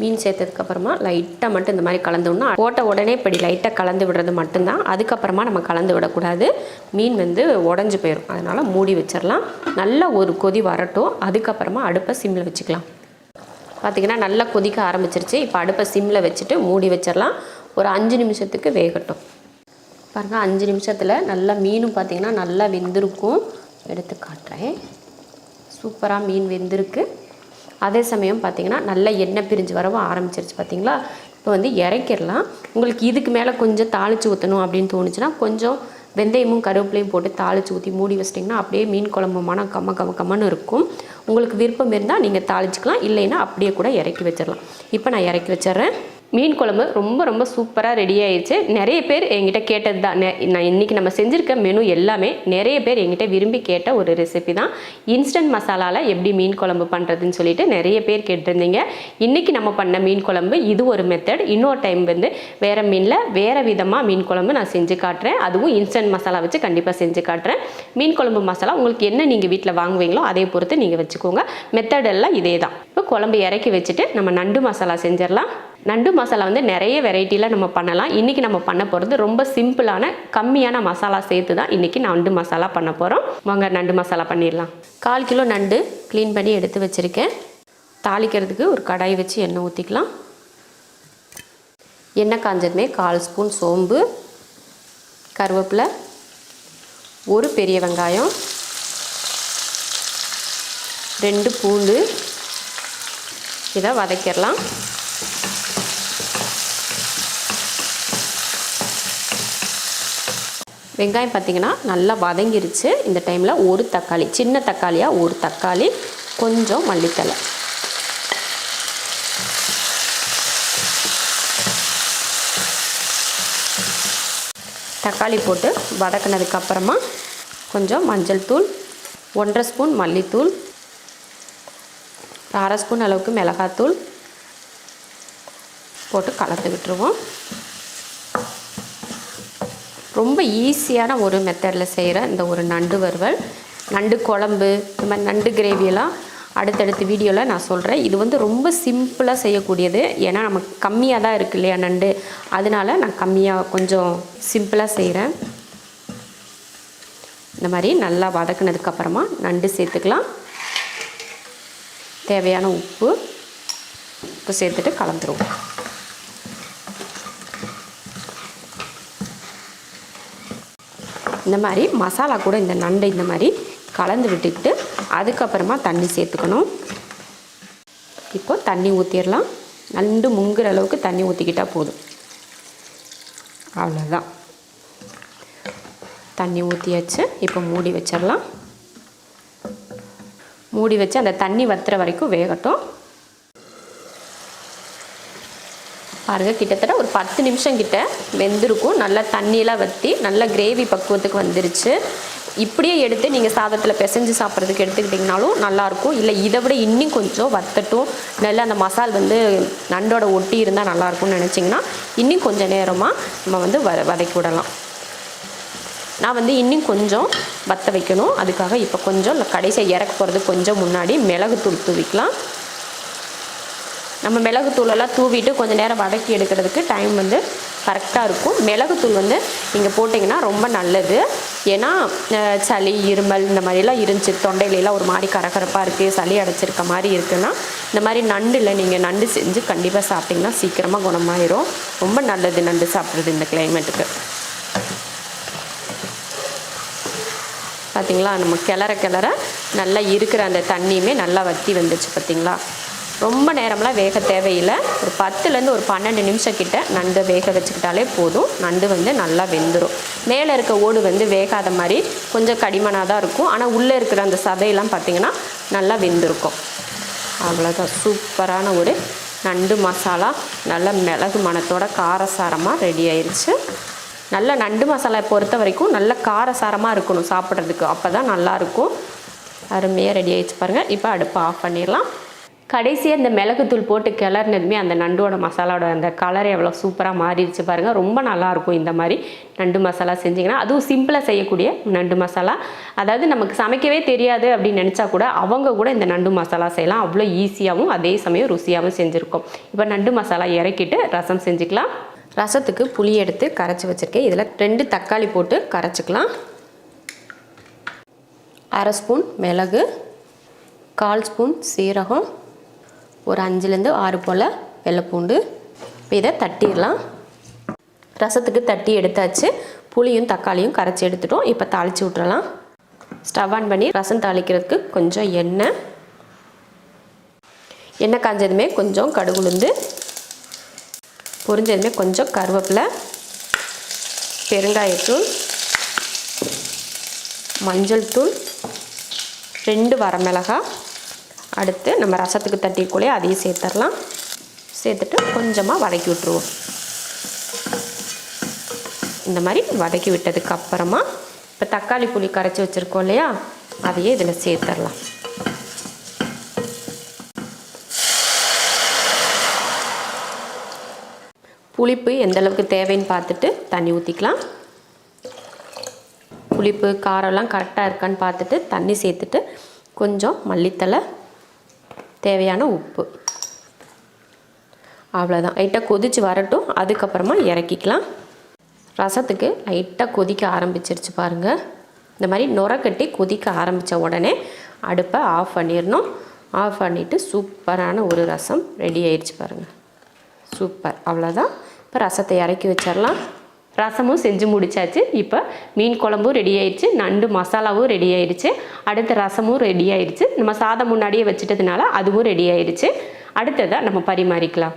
மீன் சேர்த்ததுக்கப்புறமா லைட்டாக மட்டும் இந்த மாதிரி கலந்து விடணும். போட்ட உடனே இப்படி லைட்டாக கலந்து விடுறது மட்டும்தான், அதுக்கப்புறமா நம்ம கலந்து விடக்கூடாது. மீன் வந்து உடஞ்சி போயிடும், அதனால் மூடி வச்சிடலாம். நல்லா ஒரு கொதி வரட்டும், அதுக்கப்புறமா அடுப்பை சிம்மில் வச்சுக்கலாம். பார்த்திங்கன்னா நல்லா கொதிக்க ஆரம்பிச்சிருச்சு. இப்போ அடுப்பை சிம்மில் வச்சுட்டு மூடி வச்சிடலாம். ஒரு 5 நிமிஷத்துக்கு வேகட்டும். பாருங்கள், 5 நிமிஷத்தில் நல்லா மீனும் பார்த்திங்கன்னா நல்லா வெந்திருக்கும். எடுத்து காட்டுறேன். சூப்பராக மீன் வெந்திருக்கு. அதே சமயம் பார்த்திங்கன்னா நல்லா எண்ணெய் பிரிஞ்சு வரவும் ஆரம்பிச்சிருச்சு. பார்த்திங்களா, இப்போ வந்து இறக்கிடலாம். உங்களுக்கு இதுக்கு மேலே கொஞ்சம் தாளித்து ஊற்றணும் அப்படின்னு தோணுச்சுன்னா கொஞ்சம் வெந்தயமும் கருவேப்பிலையும் போட்டு தாளித்து ஊற்றி மூடி வச்சிட்டிங்கன்னா அப்படியே மீன் குழம்பு மனம் கம்மன்னு இருக்கும். உங்களுக்கு விருப்பம் இருந்தால் நீங்கள் தாளிச்சிக்கலாம், இல்லைன்னா அப்படியே கூட இறக்கி வச்சிடலாம். இப்போ நான் இறக்கி வச்சிட்றேன். மீன் குழம்பு ரொம்ப ரொம்ப சூப்பராக ரெடி ஆயிடுச்சு. நிறைய பேர் என்கிட்ட கேட்டது தான். நான் இன்றைக்கி நம்ம செஞ்சுருக்க மெனு எல்லாமே நிறைய பேர் என்கிட்ட விரும்பி கேட்ட ஒரு ரெசிபி தான். இன்ஸ்டன்ட் மசாலாவில் எப்படி மீன் குழம்பு பண்ணுறதுன்னு சொல்லிட்டு நிறைய பேர் கேட்டிருந்தீங்க. இன்றைக்கி நம்ம பண்ண மீன் குழம்பு இது ஒரு மெத்தட். இன்னொரு டைம் வந்து வேறு மீனில் வேறு விதமாக மீன் குழம்பு நான் செஞ்சு காட்டுறேன். அதுவும் இன்ஸ்டன்ட் மசாலா வச்சு கண்டிப்பாக செஞ்சு காட்டுறேன். மீன் குழம்பு மசாலா உங்களுக்கு என்ன நீங்கள் வீட்டில் வாங்குவீங்களோ அதே பொறுத்து நீங்கள் வச்சுக்கோங்க. மெத்தடெல்லாம் இதே தான். இப்போ குழம்பு இறக்கி வச்சுட்டு நம்ம நண்டு மசாலா செஞ்சிடலாம். நண்டு மசாலா வந்து நிறைய வெரைட்டியில் நம்ம பண்ணலாம். இன்றைக்கி நம்ம பண்ண போகிறது ரொம்ப சிம்பிளான கம்மியான மசாலா சேர்த்து தான் இன்றைக்கி நண்டு மசாலா பண்ண போகிறோம். வாங்க நண்டு மசாலா பண்ணிடலாம். 1/4 கிலோ நண்டு க்ளீன் பண்ணி எடுத்து வச்சுருக்கேன். தாளிக்கிறதுக்கு ஒரு கடாய் வச்சு எண்ணெய் ஊற்றிக்கலாம். எண்ணெய் காஞ்சதுமே 1/4 ஸ்பூன் சோம்பு, கருவேப்பிலை, ஒரு பெரிய வெங்காயம், 2 பூண்டு, இதை வதக்கிடலாம். வெங்காயம் பார்த்திங்கன்னா நல்லா வதங்கிருச்சு. இந்த டைமில் ஒரு தக்காளி, சின்ன தக்காளியாக ஒரு தக்காளி, கொஞ்சம் மல்லித்தலை, தக்காளி போட்டு வதக்கினதுக்கப்புறமா கொஞ்சம் மஞ்சள் தூள், 1.5 ஸ்பூன் மல்லித்தூள், 1/2 ஸ்பூன் அளவுக்கு மிளகாத்தூள் போட்டு கலந்து விட்டுருவோம். ரொம்ப ஈஸியான ஒரு மெத்தடில் செய்கிற இந்த ஒரு நண்டு வறுவல், நண்டு குழம்பு, இந்த மாதிரி நண்டு கிரேவியெல்லாம் அடுத்தடுத்த வீடியோவில் நான் சொல்கிறேன். இது வந்து ரொம்ப சிம்பிளாக செய்யக்கூடியது. ஏன்னா நமக்கு கம்மியாக தான் இருக்குது இல்லையா நண்டு, அதனால நான் கம்மியாக கொஞ்சம் சிம்பிளாக செய்கிறேன். இந்த மாதிரி நல்லா வதக்கினதுக்கப்புறமா நண்டு சேர்த்துக்கலாம். தேவையான உப்பு சேர்த்துட்டு கலந்துருவோம். இந்த மாதிரி மசாலா கூட இந்த நண்டை இந்த மாதிரி கலந்து விட்டுக்கிட்டு அதுக்கப்புறமா தண்ணி சேர்த்துக்கணும். இப்போ தண்ணி ஊற்றிடலாம். நண்டு முங்குற அளவுக்கு தண்ணி ஊற்றிக்கிட்டால் போதும். அவ்வளோதான், தண்ணி ஊற்றியாச்சு. இப்போ மூடி வச்சிடலாம். மூடி வச்சு அந்த தண்ணி வத்துற வரைக்கும் வேகட்டும். பாருங்கள், கிட்டத்தட்ட ஒரு 10 நிமிஷம் கிட்ட வெந்திருக்கும். நல்லா தண்ணியெலாம் வற்றி நல்ல கிரேவி பக்குவத்துக்கு வந்துருச்சு. இப்படியே எடுத்து நீங்கள் சாதத்தில் பிசைஞ்சு சாப்பிட்றதுக்கு எடுத்துக்கிட்டிங்கனாலும் நல்லாயிருக்கும். இல்லை இதை விட இன்னும் கொஞ்சம் வத்தட்டும், நல்லா அந்த மசால் வந்து நண்டோட ஒட்டி இருந்தால் நல்லாயிருக்கும்னு நினச்சிங்கன்னா இன்னும் கொஞ்சம் நேரமாக நம்ம வந்து வதக்கி விடலாம். நான் வந்து இன்னும் கொஞ்சம் வத்த வைக்கணும். அதுக்காக இப்போ கொஞ்சம் கடைசியாக இறக்க போகிறதுக்கு கொஞ்சம் முன்னாடி மிளகுத்தூள் தூவிக்கலாம். நம்ம மிளகுத்தூளெல்லாம் தூவிட்டு கொஞ்சம் நேரம் வதக்கி எடுக்கிறதுக்கு டைம் வந்து கரெக்டாக இருக்கும். மிளகுத்தூள் வந்து நீங்கள் போட்டிங்கன்னா ரொம்ப நல்லது. ஏன்னா சளி, இருமல் இந்த மாதிரிலாம் இருந்துச்சு, தொண்டையிலலாம் ஒரு மாதிரி கரகரப்பாக இருக்குது, சளி அடைச்சிருக்க மாதிரி இருக்குன்னா இந்த மாதிரி நண்டில் நீங்கள் நண்டு செஞ்சு கண்டிப்பாக சாப்பிட்டிங்கன்னா சீக்கிரமாக குணமாயிரும். ரொம்ப நல்லது நண்டு சாப்பிட்றது இந்த கிளைமேட்டுக்கு. பார்த்திங்களா, நம்ம கிளற நல்லா இருக்கிற அந்த தண்ணியுமே நல்லா வற்றி வந்துச்சு. பார்த்திங்களா, ரொம்ப நேரம்லாம் வேக தேவையில்லை. ஒரு 10லேருந்து ஒரு 12 நிமிஷம் கிட்ட நண்டு வேக வச்சுக்கிட்டாலே போதும். நண்டு வந்து நல்லா வெந்துடும். மேலே இருக்க ஓடு வந்து வேகாத மாதிரி கொஞ்சம் கடிமனாக தான் இருக்கும். ஆனால் உள்ளே இருக்கிற அந்த சதையெல்லாம் பார்த்திங்கன்னா நல்லா வெந்திருக்கும். அவ்வளோதான், சூப்பரான ஒரு நண்டு மசாலா நல்ல மிளகு மணத்தோட காரசாரமாக ரெடி ஆயிடுச்சு. நல்ல நண்டு மசாலா பொறுத்த வரைக்கும் நல்ல காரசாரமாக இருக்கணும் சாப்பிட்றதுக்கு, அப்போ தான் நல்லாயிருக்கும். அருமையாக ரெடி ஆகிடுச்சு பாருங்கள். இப்போ அடுப்பை ஆஃப் பண்ணிடலாம். கடைசியாக இந்த மிளகுத்தூள் போட்டு கிளறினதுமே அந்த நண்டோட மசாலாவோட அந்த கலர் எவ்வளோ சூப்பராக மாறிடுச்சு பாருங்கள். ரொம்ப நல்லாயிருக்கும் இந்த மாதிரி நண்டு மசாலா செஞ்சிங்கன்னா. அதுவும் சிம்பிளாக செய்யக்கூடிய நண்டு மசாலா, அதாவது நமக்கு சமைக்கவே தெரியாது அப்படின்னு நினச்சா கூட அவங்க கூட இந்த நண்டு மசாலா செய்யலாம். அவ்வளோ ஈஸியாகவும் அதே சமயம் ருசியாகவும் செஞ்சுருக்கோம். இப்போ நண்டு மசாலா இறக்கிட்டு ரசம் செஞ்சுக்கலாம். ரசத்துக்கு புளி எடுத்து கரைச்சி வச்சுருக்கேன். இதில் 2 தக்காளி போட்டு கரைச்சிக்கலாம். 1/2 ஸ்பூன் மிளகு, 1/4 ஸ்பூன் சீரகம், ஒரு 5லேருந்து 6 போல் வெள்ளைப்பூண்டு. இப்போ இதை தட்டிடலாம். ரசத்துக்கு தட்டி எடுத்தாச்சு. புளியும் தக்காளியும் கரைச்சி எடுத்துட்டோம். இப்போ தாளித்து விட்டுறலாம். ஸ்டவ் ஆன் பண்ணி ரசம் தாளிக்கிறதுக்கு கொஞ்சம் எண்ணெய் காஞ்சதுமே கொஞ்சம் கடுகுளுந்து, பொரிஞ்சதுமே கொஞ்சம் கருவேப்பிலை, பெருங்காயத்தூள், மஞ்சள் தூள், 2 வரமிளகாய், அடுத்து நம்ம ரசத்துக்கு தட்டிக்குள்ளே அதையும் சேர்த்துடலாம். சேர்த்துட்டு கொஞ்சமாக வதக்கி விட்டுருவோம். இந்த மாதிரி வதக்கி விட்டதுக்கு அப்புறமா இப்போ தக்காளி புளி கரைச்சி வச்சுருக்கோம் இல்லையா, அதையே இதில் சேர்த்துடலாம். புளிப்பு எந்த அளவுக்கு தேவைன்னு பார்த்துட்டு தண்ணி ஊற்றிக்கலாம். புளிப்பு காரம்லாம் கரெக்டாக இருக்கான்னு பார்த்துட்டு தண்ணி சேர்த்துட்டு கொஞ்சம் மல்லித்தலை, தேவையான உப்பு, அவ்வளோதான். லைட்டாக கொதித்து வரட்டும். அதுக்கப்புறமா இறக்கிக்கலாம். ரசத்துக்கு லைட்டாக கொதிக்க ஆரம்பிச்சிருச்சு பாருங்கள். இந்த மாதிரி நுர கட்டி கொதிக்க ஆரம்பித்த உடனே அடுப்பை ஆஃப் பண்ணிடணும். ஆஃப் பண்ணிவிட்டு சூப்பரான ஒரு ரசம் ரெடி ஆயிடுச்சு பாருங்கள். சூப்பர், அவ்வளோதான். இப்போ ரசத்தை இறக்கி வச்சிடலாம். ரசமும் செஞ்சு முடிச்சாச்சு. இப்போ மீன் குழம்பும் ரெடி ஆயிடுச்சு, நண்டு மசாலாவும் ரெடி ஆயிடுச்சு, அடுத்த ரசமும் ரெடி ஆயிடுச்சு. நம்ம சாதம் முன்னாடியே வச்சுட்டதுனால அதுவும் ரெடி ஆயிடுச்சு. அடுத்ததாக நம்ம பரிமாறிக்கலாம்.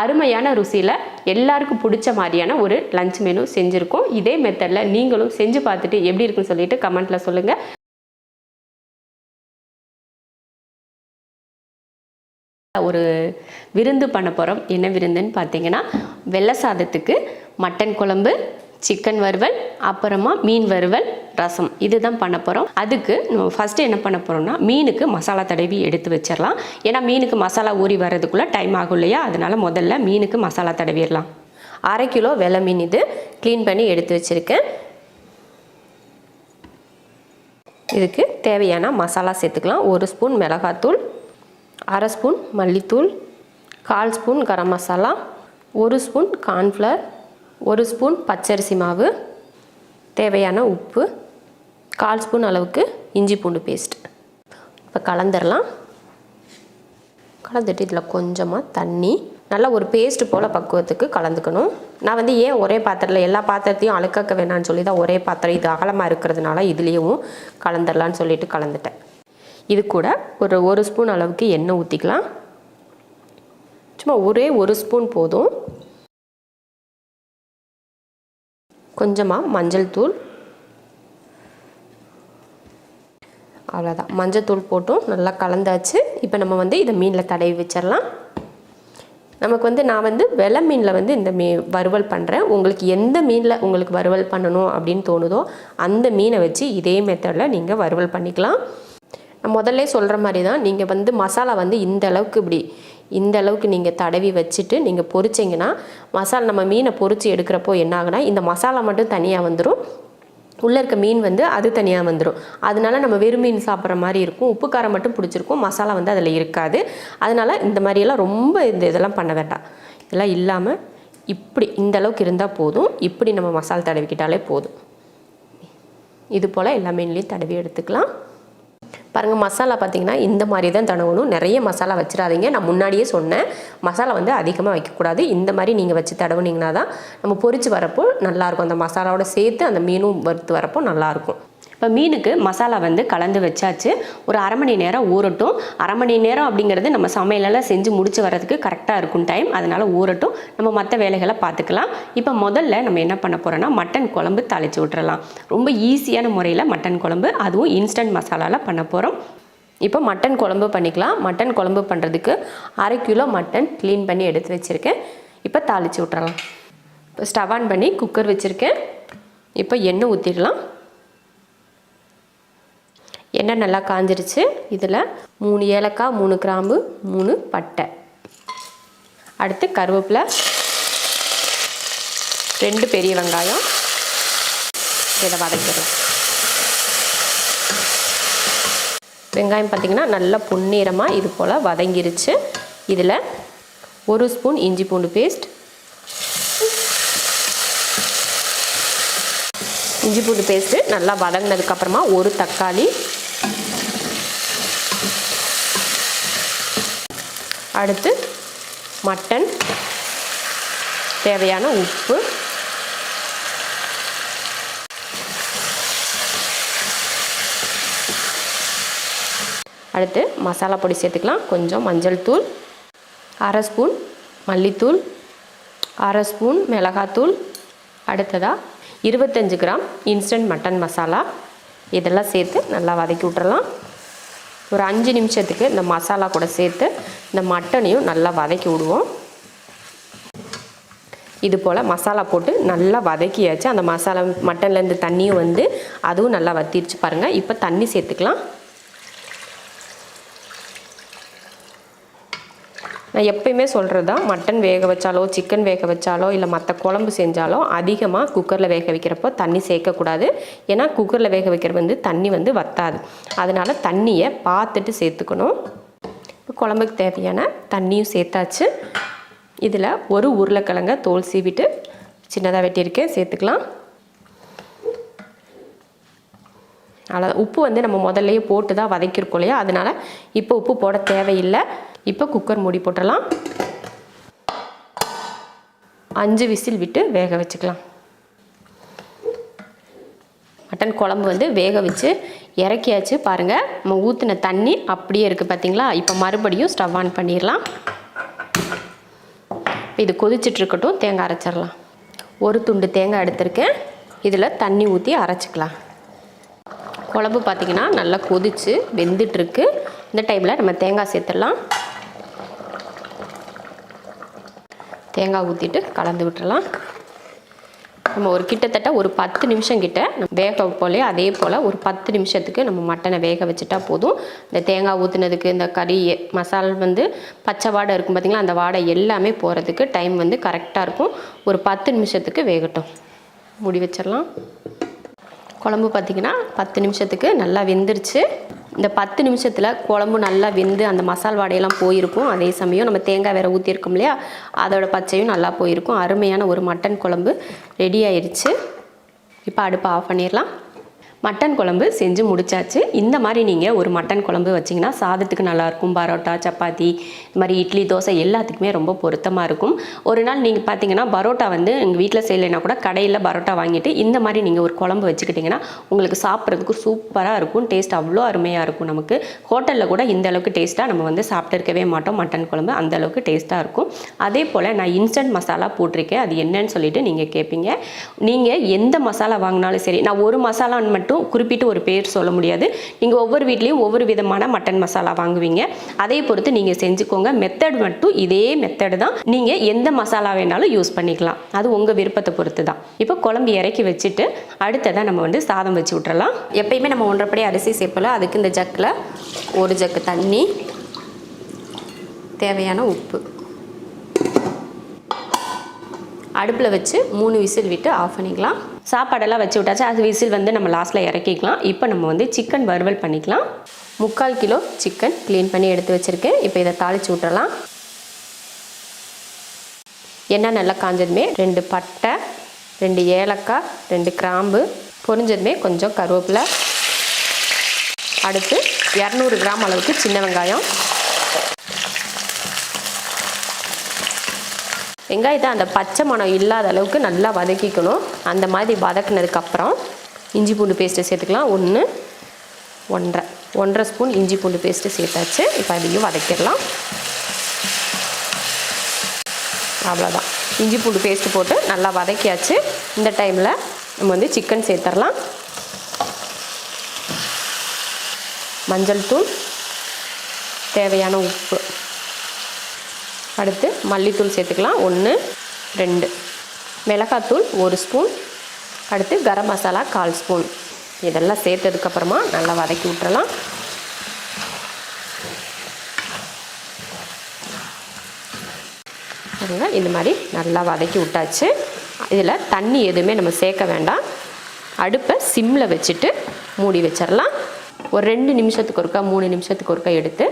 அருமையான ருசியில் எல்லாருக்கும் பிடிச்ச மாதிரியான ஒரு லஞ்ச் மெனு செஞ்சுருக்கோம். இதே மெத்தடில் நீங்களும் செஞ்சு பார்த்துட்டு எப்படி இருக்குன்னு சொல்லிட்டு கமெண்ட்டில் சொல்லுங்கள். ஒரு விருந்து பண்ண போகிறோம். என்ன விருந்துன்னு பார்த்தீங்கன்னா, வெள்ளை சாதத்துக்கு மட்டன் குழம்பு, சிக்கன் வறுவல், அப்புறமா மீன் வறுவல், ரசம், இதுதான் பண்ண போகிறோம். அதுக்கு நம்ம ஃபஸ்ட்டு என்ன பண்ண போகிறோம்னா, மீனுக்கு மசாலா தடவி எடுத்து வச்சிடலாம். ஏன்னா மீனுக்கு மசாலா ஊறி வர்றதுக்குள்ளே டைம் ஆகும் இல்லையா, அதனால் முதல்ல மீனுக்கு மசாலா தடவிடலாம். 1/2 கிலோ வெள்ளை மீன் இது க்ளீன் பண்ணி எடுத்து வச்சுருக்கேன். இதுக்கு தேவையான மசாலா சேர்த்துக்கலாம். 1 ஸ்பூன் மிளகாத்தூள், 1/2 ஸ்பூன் மல்லித்தூள், 1/4 spoon garam masala, 1 spoon cornflour, 1 spoon பச்சரிசி மாவு, தேவையான உப்பு, 1/4 ஸ்பூன் அளவுக்கு இஞ்சி பூண்டு பேஸ்ட். இப்போ கலந்துடலாம். கலந்துட்டு இதில் கொஞ்சமாக தண்ணி, நல்லா ஒரு பேஸ்ட்டு போல் பக்குவத்துக்கு கலந்துக்கணும். நான் வந்து ஏன் ஒரே பாத்திரத்தில் எல்லா பாத்திரத்தையும் அழுக்காக்க வேணான்னு சொல்லி தான் ஒரே பாத்திரம் இது அகலமாக இருக்கிறதுனால இதுலேயும் கலந்துடலான்னு சொல்லிட்டு கலந்துட்டேன். இது கூட ஒரு ஸ்பூன் அளவுக்கு எண்ணெய் ஊற்றிக்கலாம். சும்மா ஒரு ஸ்பூன் போதும். கொஞ்சமாக மஞ்சள் தூள், அவ்வளோதான். மஞ்சள் தூள் போட்டும் நல்லா கலந்தாச்சு. இப்போ நம்ம வந்து இதை மீனில் தடவி வச்சிடலாம். நமக்கு வந்து நான் வந்து வெலை மீனில் வந்து இந்த வறுவல் பண்ணுறேன். உங்களுக்கு எந்த மீனில் உங்களுக்கு வறுவல் பண்ணணும் அப்படின்னு தோணுதோ அந்த மீனை வச்சு இதே மெத்தடில் நீங்கள் வறுவல் பண்ணிக்கலாம். நான் முதல்ல சொல்கிற மாதிரி தான், நீங்கள் வந்து மசாலா வந்து இந்த அளவுக்கு நீங்கள் தடவி வச்சுட்டு நீங்கள் பொரிச்சிங்கன்னா மசாலா நம்ம மீனை பொரித்து எடுக்கிறப்போ என்ன ஆகுனா இந்த மசாலா மட்டும் தனியாக வந்துடும், உள்ளே இருக்க மீன் வந்து அது தனியாக வந்துடும். அதனால நம்ம வெறும் மீன் சாப்பிட்ற மாதிரி இருக்கும், உப்பு காரம் மட்டும் பிடிச்சிருக்கும், மசாலா வந்து அதில் இருக்காது. அதனால் இந்த மாதிரியெல்லாம் ரொம்ப இதெல்லாம் பண்ண வேண்டாம். இதெல்லாம் இல்லாமல் இப்படி இந்த அளவுக்கு இருந்தால் போதும். இப்படி நம்ம மசாலா தடவிக்கிட்டாலே போதும். இது போல் எல்லா மீன்லேயும் தடவி எடுத்துக்கலாம். பாருங்கள், மசாலா பார்த்திங்கன்னா இந்த மாதிரி தான் தடவணும். நிறைய மசாலா வச்சிடாதீங்க. நான் முன்னாடியே சொன்னேன், மசாலா வந்து அதிகமாக வைக்கக்கூடாது. இந்த மாதிரி நீங்கள் வச்சு தடவுனீங்கன்னா தான் நம்ம பொரித்து வரப்போ நல்லாயிருக்கும். அந்த மசாலாவோட சேர்த்து அந்த மீனும் வறுத்து வரப்போ நல்லாயிருக்கும். இப்போ மீனுக்கு மசாலா வந்து கலந்து வச்சாச்சு. ஒரு அரை மணி நேரம் ஊறட்டும். அரை மணி நேரம் அப்படிங்கிறது நம்ம சமையலெல்லாம் செஞ்சு முடிச்சு வரதுக்கு கரெக்டாக இருக்கும் டைம். அதனால் ஊறட்டும், நம்ம மற்ற வேலைகளை பார்த்துக்கலாம். இப்போ முதல்ல நம்ம என்ன பண்ண போகிறோன்னா மட்டன் குழம்பு தாளித்து விட்டுறலாம். ரொம்ப ஈஸியான முறையில் மட்டன் குழம்பு, அதுவும் இன்ஸ்டன்ட் மசாலாவில் பண்ண போகிறோம். இப்போ மட்டன் குழம்பு பண்ணிக்கலாம். மட்டன் குழம்பு பண்ணுறதுக்கு 1/2 கிலோ மட்டன் க்ளீன் பண்ணி எடுத்து வச்சுருக்கேன். இப்போ தாளித்து விட்டுறலாம். இப்போ ஸ்டவ் ஆன் பண்ணி குக்கர் வச்சுருக்கேன். இப்போ எண்ணெய் ஊற்றிடலாம். எண்ணெய் நல்லா காஞ்சிருச்சு. இதில் 3 ஏலக்காய், 3 கிராம்பு, 3 பட்டை, அடுத்து கருவேப்பிலை, 2 பெரிய வெங்காயம், இதை வதக்கிடலாம். வெங்காயம் பார்த்திங்கன்னா நல்லா பொன்னிறமாக இது போல் வதங்கிருச்சு. இதில் 1 ஸ்பூன் இஞ்சி பூண்டு பேஸ்ட், இஞ்சி பூண்டு பேஸ்ட்டு நல்லா வதங்கினதுக்கப்புறமா 1 தக்காளி, அடுத்து மட்டன், தேவையான உப்பு, அடுத்து மசாலா பொடி சேர்த்துக்கலாம். கொஞ்சம் மஞ்சள் தூள், 1/2 ஸ்பூன் மல்லித்தூள், 1/2 ஸ்பூன் மிளகாத்தூள், அடுத்ததாக 25 கிராம் இன்ஸ்டன்ட் மட்டன் மசாலா. இதெல்லாம் சேர்த்து நல்லா வதக்கி விட்டுறலாம். ஒரு 5 நிமிஷத்துக்கு இந்த மசாலா கூட சேர்த்து இந்த மட்டனையும் நல்லா வதக்கி விடுவோம். இது போல் மசாலா போட்டு நல்லா வதக்கியாச்சு. அந்த மசாலா மட்டன்லேருந்து தண்ணியும் வந்து அதுவும் நல்லா வத்திருச்சு பாருங்கள். இப்போ தண்ணி சேர்த்துக்கலாம். நான் எப்பயுமே சொல்கிறது தான், மட்டன் வேக வச்சாலோ சிக்கன் வேக வச்சாலோ இல்லை மற்ற குழம்பு செஞ்சாலோ அதிகமாக குக்கரில் வேக வைக்கிறப்போ தண்ணி சேர்க்கக்கூடாது. ஏன்னா குக்கரில் வேக வைக்கிறது வந்து தண்ணி வந்து வத்தாது. அதனால் தண்ணியை பார்த்துட்டு சேர்த்துக்கணும். இப்போ குழம்புக்கு தேவையான தண்ணியும் சேர்த்தாச்சு. இதில் 1 உருளைக்கிழங்கை தோல் சீவிட்டு சின்னதாக வெட்டியிருக்கேன், சேர்த்துக்கலாம். அவ்வளோ. உப்பு வந்து நம்ம முதல்லையே போட்டு தான் வதக்கியிருக்கோம் இல்லையா, அதனால் இப்போ உப்பு போட தேவையில்லை. இப்போ குக்கர் மூடி போட்டுடலாம். 5 விசில் விட்டு வேக வச்சுக்கலாம். மட்டன் குழம்பு வந்து வேக வச்சு இறக்கியாச்சு பாருங்கள். நம்ம ஊற்றின தண்ணி அப்படியே இருக்குது பார்த்தீங்களா. இப்போ மறுபடியும் ஸ்டவ் ஆன் பண்ணிடலாம். இது கொதிச்சிட்ருக்கட்டும். தேங்காய் அரைச்சிடலாம். 1 துண்டு தேங்காய் எடுத்திருக்கேன். இதில் தண்ணி ஊற்றி அரைச்சிக்கலாம். குழம்பு பார்த்திங்கன்னா நல்லா கொதித்து வெந்துட்டுருக்கு. இந்த டைமில் நம்ம தேங்காய் சேர்த்துடலாம். தேங்காய் ஊற்றிட்டு கலந்து விட்டுறலாம். நம்ம கிட்டத்தட்ட ஒரு 10 நிமிஷம் கிட்ட வேக போலே அதே போல் ஒரு 10 நிமிஷத்துக்கு நம்ம மட்டனை வேக வச்சுட்டா போதும். இந்த தேங்காய் ஊற்றுனதுக்கு இந்த கறி மசாலா வந்து பச்சை வாடை இருக்கும் பார்த்திங்களா, அந்த வாடை எல்லாமே போகிறதுக்கு டைம் வந்து கரெக்டாக இருக்கும். ஒரு 10 நிமிஷத்துக்கு வேகட்டும். மூடி வச்சிடலாம். குழம்பு பார்த்திங்கன்னா 10 நிமிஷத்துக்கு நல்லா வெந்துருச்சு. இந்த 10 நிமிஷத்தில் குழம்பு நல்லா வெந்து அந்த மசால் வாடையெல்லாம் போயிருக்கும். அதே சமயம் நம்ம தேங்காய் வேறு ஊற்றிருக்கோம் இல்லையா, அதோட பச்சையும் நல்லா போயிருக்கும். அருமையான ஒரு மட்டன் குழம்பு ரெடி ஆயிடுச்சு. இப்போ அடுப்பை ஆஃப் பண்ணிடலாம். மட்டன் குழம்பு செஞ்சு முடிச்சாச்சு. இந்த மாதிரி நீங்கள் ஒரு மட்டன் குழம்பு வச்சிங்கன்னா சாதத்துக்கு நல்லாயிருக்கும். பரோட்டா, சப்பாத்தி, இது மாதிரி இட்லி, தோசை எல்லாத்துக்குமே ரொம்ப பொருத்தமாக இருக்கும். ஒரு நாள் நீங்கள் பார்த்தீங்கன்னா பரோட்டா வந்து எங்கள் வீட்டில் செய்யலைன்னா கூட கடையில் பரோட்டா வாங்கிட்டு இந்த மாதிரி நீங்கள் ஒரு குழம்பு வச்சுக்கிட்டிங்கன்னா உங்களுக்கு சாப்பிட்றதுக்கு சூப்பராக இருக்கும். டேஸ்ட் அவ்வளோ அருமையாக இருக்கும். நமக்கு ஹோட்டலில் கூட இந்த அளவுக்கு டேஸ்ட்டாக நம்ம வந்து சாப்பிட்டு இருக்கவே மாட்டோம். மட்டன் குழம்பு அந்த அளவுக்கு டேஸ்ட்டாக இருக்கும். அதே போல் நான் இன்ஸ்டன்ட் மசாலா போட்டிருக்கேன். அது என்னன்னு சொல்லிட்டு நீங்கள் கேட்பீங்க. நீங்கள் எந்த மசாலா வாங்கினாலும் சரி, நான் ஒரு மசாலான்னு மட்டும் குறிப்பிட்டு ஒரு பேர் சொல்ல முடியாது. நீங்கள் ஒவ்வொரு வீட்லேயும் ஒவ்வொரு விதமான மட்டன் மசாலா வாங்குவீங்க. அதை பொறுத்து நீங்கள் செஞ்சுக்கோங்க. மெத்தட் மட்டும் இதே மெத்தட் தான். நீங்கள் எந்த மசாலா வேணாலும் யூஸ் பண்ணிக்கலாம். அது உங்கள் விருப்பத்தை பொறுத்து தான். இப்போ குழம்பு இறக்கி வச்சுட்டு அடுத்ததான் நம்ம வந்து சாதம் வச்சு விட்றலாம். எப்பயுமே நம்ம 1.5 படி அரிசி சேர்ப்பல, அதுக்கு இந்த ஜக்கில் 1 ஜக்கு தண்ணி, தேவையான உப்பு, அடுப்பில் வச்சு 3 விசில் விட்டு ஆஃப் பண்ணிக்கலாம். சாப்பாடெல்லாம் வச்சு விட்டாச்சு. அது விசில் வந்து நம்ம லாஸ்ட்டில் இறக்கிக்கலாம். இப்போ நம்ம வந்து சிக்கன் வறுவல் பண்ணிக்கலாம். 3/4 கிலோ சிக்கன் க்ளீன் பண்ணி எடுத்து வச்சுருக்கேன். இப்போ இதை தாளித்து விட்டுறலாம். எண்ணெய் நல்லா காஞ்சதுமே 2 பட்டை, 2 ஏலக்காய், 2 கிராம்பு, பொரிஞ்சதுமே கொஞ்சம் கருவேப்பிலை, அடுத்து 200 கிராம் அளவுக்கு சின்ன வெங்காயம். வெங்காயத்தை அந்த பச்சை மணம் இல்லாத அளவுக்கு நல்லா வதக்கிக்கணும். அந்த மாதிரி வதக்குனதுக்கப்புறம் இஞ்சி பூண்டு பேஸ்ட்டு சேர்த்துக்கலாம். 1.5 ஸ்பூன் இஞ்சி பூண்டு பேஸ்ட்டு சேர்த்தாச்சு. இப்போ அதையும் வதக்கிடலாம். அவ்வளோதான், இஞ்சி பூண்டு பேஸ்ட்டு போட்டு நல்லா வதக்கியாச்சு. இந்த டைமில் நம்ம வந்து சிக்கன் சேர்த்துடலாம். மஞ்சள் தூள், தேவையான உப்பு, அடுத்து மல்லித்தூள் சேர்த்துக்கலாம். 1, 2, மிளகாத்தூள் 1 ஸ்பூன், அடுத்து கரம் மசாலா 1/4 ஸ்பூன். இதெல்லாம் சேர்த்ததுக்கப்புறமா நல்லா வதக்கி விட்டுறலாம். இந்த மாதிரி நல்லா வதக்கி விட்டாச்சு. இதில் தண்ணி எதுவுமே நம்ம சேர்க்க வேண்டாம். அடுப்பை சிம்மில் வச்சுட்டு மூடி வச்சிடலாம். ஒரு 2 நிமிஷத்துக்கு ஒருக்கா 3 நிமிஷத்துக்கு ஒருக்கா எடுத்து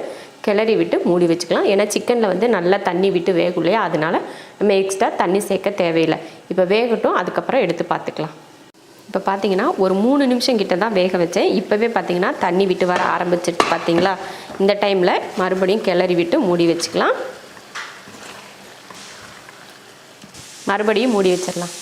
கிளறி விட்டு மூடி வச்சுக்கலாம். ஏன்னா சிக்கனில் வந்து நல்லா தண்ணி விட்டு வேகும் இல்லையா, அதனால் நம்ம எக்ஸ்ட்ரா தண்ணி சேர்க்க தேவையில்லை. இப்போ வேகட்டும், அதுக்கப்புறம் எடுத்து பார்த்துக்கலாம். இப்போ பார்த்தீங்கன்னா ஒரு 3 நிமிஷம் கிட்ட தான் வேக வச்சேன். இப்போவே பார்த்தீங்கன்னா தண்ணி விட்டு வர ஆரம்பிச்சிட்டு பார்த்தீங்களா. இந்த டைமில் மறுபடியும் கிளறி விட்டு மூடி வச்சுக்கலாம். மறுபடியும் மூடி வச்சிடலாம்.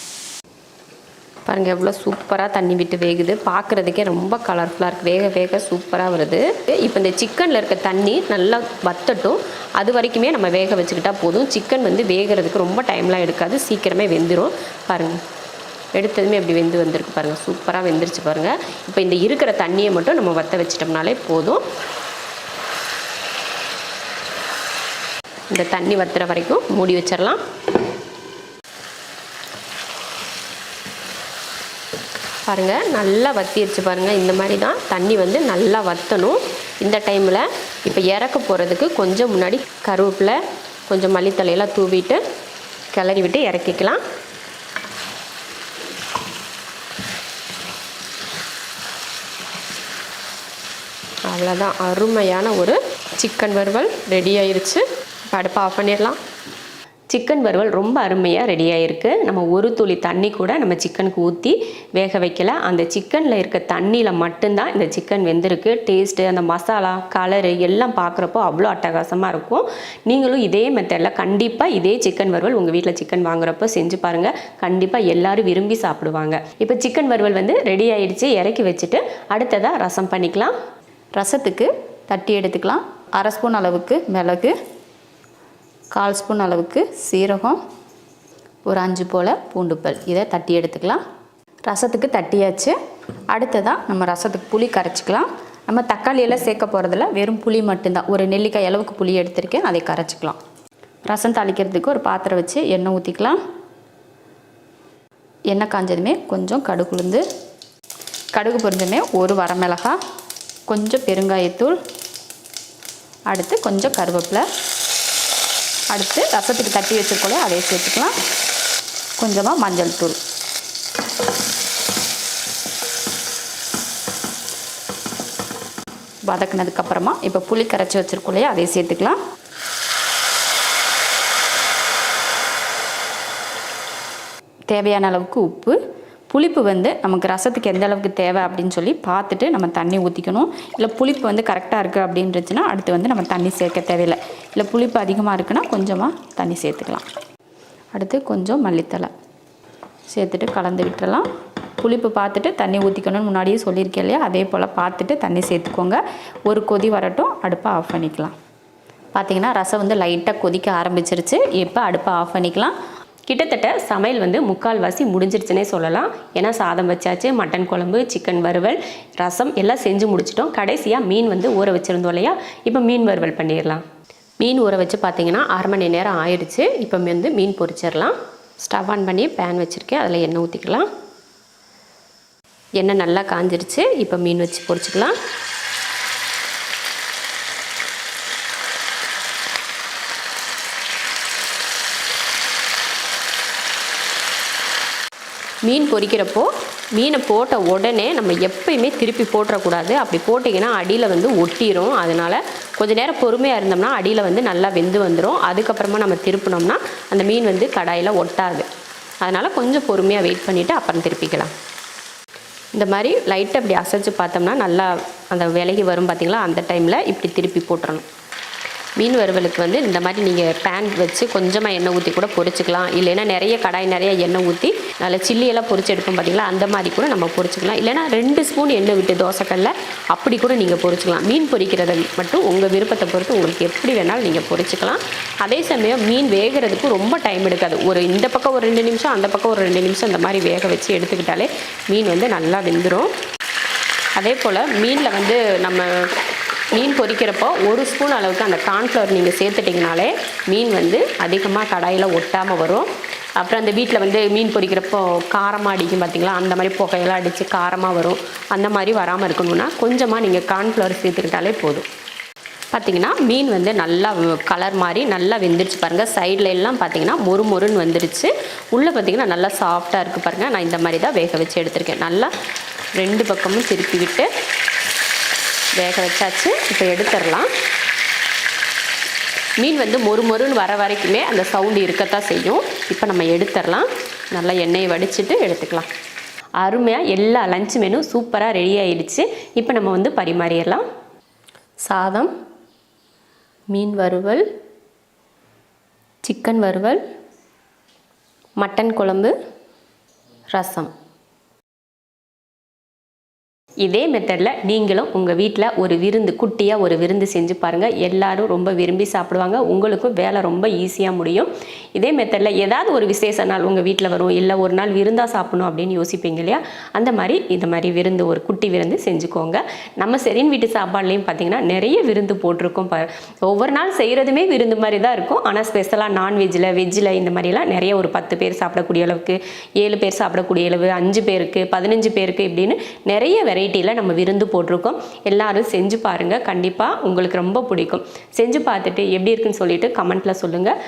பாருங்கள் எவ்வளோ சூப்பராக தண்ணி விட்டு வேகுது. பார்க்குறதுக்கே ரொம்ப கலர்ஃபுல்லாக இருக்குது. வேக வேக சூப்பராக வருது. இப்போ இந்த சிக்கனில் இருக்க தண்ணி நல்லா வத்தட்டும். அது வரைக்குமே நம்ம வேக வச்சுக்கிட்டா போதும். சிக்கன் வந்து வேகிறதுக்கு ரொம்ப டைம்லாம் எடுக்காது, சீக்கிரமே வெந்துடும். பாருங்கள், எடுத்ததுமே அப்படி வெந்து வந்திருக்கு பாருங்கள். சூப்பராக வெந்துருச்சு பாருங்கள். இப்போ இந்த இருக்கிற தண்ணியை மட்டும் நம்ம வற்ற வச்சிட்டோம்னாலே போதும். இந்த தண்ணி வத்துற வரைக்கும் மூடி வச்சிடலாம். பாருங்கள் நல்லா வத்திடுச்சு பாருங்கள். இந்த மாதிரி தான் தண்ணி வந்து நல்லா வற்றணும். இந்த டைமில் இப்போ இறக்க போகிறதுக்கு கொஞ்சம் முன்னாடி கருவேப்பிலை, கொஞ்சம் மல்லித்தலையெல்லாம் தூவிட்டு கிளறி விட்டு இறக்கிக்கலாம். அவ்வளோதான், அருமையான ஒரு சிக்கன் வறுவல் ரெடி ஆயிருச்சு. அடுப்பை ஆஃப் பண்ணிடலாம். சிக்கன் வறுவல் ரொம்ப அருமையாக ரெடி ஆகிருக்கு. நம்ம ஒரு துளி தண்ணி கூட நம்ம சிக்கனுக்கு ஊற்றி வேக வைக்கல. அந்த சிக்கனில் இருக்க தண்ணியில் மட்டும்தான் இந்த சிக்கன் வெந்திருக்கு. டேஸ்ட்டு, அந்த மசாலா, கலரு எல்லாம் பார்க்குறப்போ அவ்வளோ அட்டகாசமாக இருக்கும். நீங்களும் இதே மெத்தடில் கண்டிப்பாக இதே சிக்கன் வறுவல் உங்கள் வீட்டில் சிக்கன் வாங்குறப்போ செஞ்சு பாருங்கள். கண்டிப்பாக எல்லோரும் விரும்பி சாப்பிடுவாங்க. இப்போ சிக்கன் வறுவல் வந்து ரெடி ஆகிடுச்சு. இறக்கி வச்சுட்டு அடுத்ததாக ரசம் பண்ணிக்கலாம். ரசத்துக்கு தட்டி எடுத்துக்கலாம். 1/2 ஸ்பூன் அளவுக்கு மிளகு, 1/4 ஸ்பூன் அளவுக்கு சீரகம், ஒரு 5 போல் பூண்டுப்பல். இதை தட்டி எடுத்துக்கலாம். ரசத்துக்கு தட்டியாச்சு. அடுத்ததாக நம்ம ரசத்துக்கு புளி கரைச்சிக்கலாம். நம்ம தக்காளியெல்லாம் சேர்க்க போகிறதில்ல, வெறும் புளி மட்டும்தான். ஒரு நெல்லிக்காய் அளவுக்கு புளி எடுத்திருக்கேன், அதை கரைச்சிக்கலாம். ரசம் தாளிக்கிறதுக்கு ஒரு பாத்திரம் வச்சு எண்ணெய் ஊற்றிக்கலாம். எண்ணெய் காஞ்சதுமே கொஞ்சம் கடுகு உளுந்து, கடுகு பொரிஞ்சதுமே ஒரு வரமிளகாய், கொஞ்சம் பெருங்காயத்தூள், அடுத்து கொஞ்சம் கருவேப்பிலை, அடுத்து ரசத்துக்கு தட்டி வச்சுருக்கோம் அதை சேர்த்துக்கலாம். கொஞ்சமாக மஞ்சள் தூள், வதக்குனதுக்கப்புறமா இப்போ புளி கரைச்சி வச்சுருக்கோம் இல்லையா, அதை சேர்த்துக்கலாம். தேவையான அளவுக்கு உப்பு, புளிப்பு வந்து நமக்கு ரசத்துக்கு எந்த அளவுக்கு தேவை அப்படின்னு சொல்லி பார்த்துட்டு நம்ம தண்ணி ஊற்றிக்கணும். இல்லை புளிப்பு வந்து கரெக்டாக இருக்குது அப்படின்றச்சுன்னா அடுத்து வந்து நம்ம தண்ணி சேர்க்க தேவையில்லை. இல்லை புளிப்பு அதிகமாக இருக்குன்னா கொஞ்சமாக தண்ணி சேர்த்துக்கலாம். அடுத்து கொஞ்சம் மல்லித்தழை சேர்த்துட்டு கலந்து விட்டுறலாம். புளிப்பு பார்த்துட்டு தண்ணி ஊற்றிக்கணும்னு முன்னாடியே சொல்லியிருக்கேன் இல்லையா, அதே போல் பார்த்துட்டு தண்ணி சேர்த்துக்கோங்க. ஒரு கொதி வரட்டும், அடுப்பை ஆஃப் பண்ணிக்கலாம். பார்த்திங்கன்னா ரசம் வந்து லைட்டாக கொதிக்க ஆரம்பிச்சிருச்சு. இப்போ அடுப்பை ஆஃப் பண்ணிக்கலாம். கிட்டத்தட்ட சமையல் வந்து முக்கால்வாசி முடிஞ்சிருச்சுனே சொல்லலாம். ஏன்னா சாதம் வச்சாச்சு, மட்டன் குழம்பு, சிக்கன் வறுவல், ரசம் எல்லாம் செஞ்சு முடிச்சிட்டோம். கடைசியாக மீன் வந்து ஊற வச்சுருந்தோம் இல்லையா, இப்போ மீன் வறுவல் பண்ணிடலாம். மீன் ஊற வச்சு பார்த்திங்கன்னா 1/2 மணி நேரம் ஆயிடுச்சு. இப்போ வந்து மீன் பொரிச்சிடலாம். ஸ்டவ் ஆன் பண்ணி பேன் வச்சுருக்கேன், அதில் எண்ணெய் ஊற்றிக்கலாம். எண்ணெய் நல்லா காஞ்சிருச்சு. இப்போ மீன் வச்சு பொரிச்சிக்கலாம். மீன் பொரிக்கிறப்போ மீனை போட்ட உடனே நம்ம எப்பயுமே திருப்பி போட்டுறக்கூடாது. அப்படி போட்டிங்கன்னா அடியில் வந்து ஒட்டிடும். அதனால் கொஞ்சம் நேரம் பொறுமையாக இருந்தோம்னா அடியில் வந்து நல்லா வெந்து வந்துடும். அதுக்கப்புறமா நம்ம திருப்பினோம்னா அந்த மீன் வந்து கடாயில் ஒட்டாது. அதனால் கொஞ்சம் பொறுமையாக வெயிட் பண்ணிவிட்டு அப்புறம் திருப்பிக்கலாம். இந்த மாதிரி லைட்டாக இப்படி அசைச்சு பார்த்தோம்னா நல்லா அந்த விலகி வரும் பார்த்திங்களா, அந்த டைமில் இப்படி திருப்பி போட்டுறணும். மீன் வறுவலுக்கு வந்து இந்த மாதிரி நீங்கள் பேன் வச்சு கொஞ்சமாக எண்ணெய் ஊற்றி கூட பொரிச்சிக்கலாம். இல்லைன்னா நிறைய கடாய் நிறைய எண்ணெய் ஊற்றி நல்லா சில்லியெல்லாம் பொரிச்சு எடுப்போம் பார்த்திங்களா, அந்த மாதிரி கூட நம்ம பொரிச்சிக்கலாம். இல்லைனா 2 ஸ்பூன் எண்ணெய் விட்டு தோசைக்கல்ல அப்படி கூட நீங்கள் பொரிச்சிக்கலாம். மீன் பொரிக்கிறத மட்டும் உங்கள் விருப்பத்தை பொறுத்து உங்களுக்கு எப்படி வேணாலும் நீங்கள் பொரிச்சிக்கலாம். அதே சமயம் மீன் வேகிறதுக்கு ரொம்ப டைம் எடுக்காது. இந்த பக்கம் ஒரு 2 நிமிஷம், அந்த பக்கம் ஒரு 2 நிமிஷம் இந்த மாதிரி வேக வச்சு எடுத்துக்கிட்டாலே மீன் வந்து நல்லா வெந்துடும். அதே போல் மீனில் வந்து நம்ம மீன் பொரிக்கிறப்போ 1 ஸ்பூன் அளவுக்கு அந்த கார்ன்ஃப்ளவர் நீங்கள் சேர்த்துட்டிங்கனாலே மீன் வந்து அதிகமாக கடாயில் ஒட்டாமல் வரும். அப்புறம் அந்த வீட்டில் வந்து மீன் பொரிக்கிறப்போ காரமாக அடிக்கும் பார்த்திங்களா, அந்த மாதிரி புகையெல்லாம் அடித்து காரமாக வரும். அந்த மாதிரி வராமல் இருக்கணும்னா கொஞ்சமாக நீங்கள் கார்ன்ஃப்ளவர் சேர்த்துக்கிட்டாலே போதும். பார்த்திங்கன்னா மீன் வந்து நல்லா கலர் மாதிரி நல்லா வெந்துருச்சு பாருங்கள். சைடில் எல்லாம் பார்த்திங்கன்னா மொறுன்னு வந்துருச்சு. உள்ளே பார்த்திங்கன்னா நல்லா சாஃப்டாக இருக்குது பாருங்கள். நான் இந்த மாதிரி தான் வேக வச்சு எடுத்திருக்கேன். நல்லா 2 பக்கமும் திருப்பி விட்டு வேக வச்சாச்சு. இப்போ எடுத்துடலாம். மீன் வந்து மொறுன்னு வர வரைக்குமே அந்த சவுண்டு இருக்கத்தான் செய்யும். இப்போ நம்ம எடுத்துடலாம். நல்லா எண்ணெயை வடிச்சிட்டு எடுத்துக்கலாம். அருமையாக எல்லா லஞ்ச் மெனு சூப்பராக ரெடி ஆகிடுச்சு. இப்போ நம்ம வந்து பரிமாறிடலாம். சாதம், மீன் வறுவல், சிக்கன் வறுவல், மட்டன் குழம்பு, ரசம். இதே மெத்தடில் நீங்களும் உங்கள் வீட்டில் ஒரு விருந்து குட்டியாக ஒரு விருந்து செஞ்சு பாருங்கள். எல்லோரும் ரொம்ப விரும்பி சாப்பிடுவாங்க. உங்களுக்கும் வேலை ரொம்ப ஈஸியாக முடியும். இதே மெத்தடில் ஏதாவது ஒரு விசேஷ நாள் உங்கள் வீட்டில் வரும், இல்லை ஒரு நாள் விருந்தாக சாப்பிடணும் அப்படின்னு யோசிப்பீங்க இல்லையா, அந்த மாதிரி இந்த மாதிரி விருந்து ஒரு குட்டி விருந்து செஞ்சுக்கோங்க. நம்ம செரின் வீட்டு சாப்பாடுலேயும் பார்த்திங்கன்னா நிறைய விருந்து போட்டிருக்கோம். ஒவ்வொரு நாள் செய்கிறதுமே விருந்து மாதிரி தான் இருக்கும். ஆனால் ஸ்பெஷலாக நான்வெஜ்ஜில் வெஜ்ஜில் இந்த மாதிரிலாம் நிறைய ஒரு 10 பேர் சாப்பிடக்கூடிய அளவுக்கு, 7 பேர் சாப்பிடக்கூடிய அளவு, 5 பேருக்கு 15 பேருக்கு இப்படின்னு நிறைய வெரைட்டியில் நம்ம விருந்து போட்டிருக்கோம். எல்லாரும் செஞ்சு பாருங்கள். கண்டிப்பாக உங்களுக்கு ரொம்ப பிடிக்கும். செஞ்சு பார்த்துட்டு எப்படி இருக்குன்னு சொல்லிட்டு கமெண்ட்டில் சொல்லுங்கள்.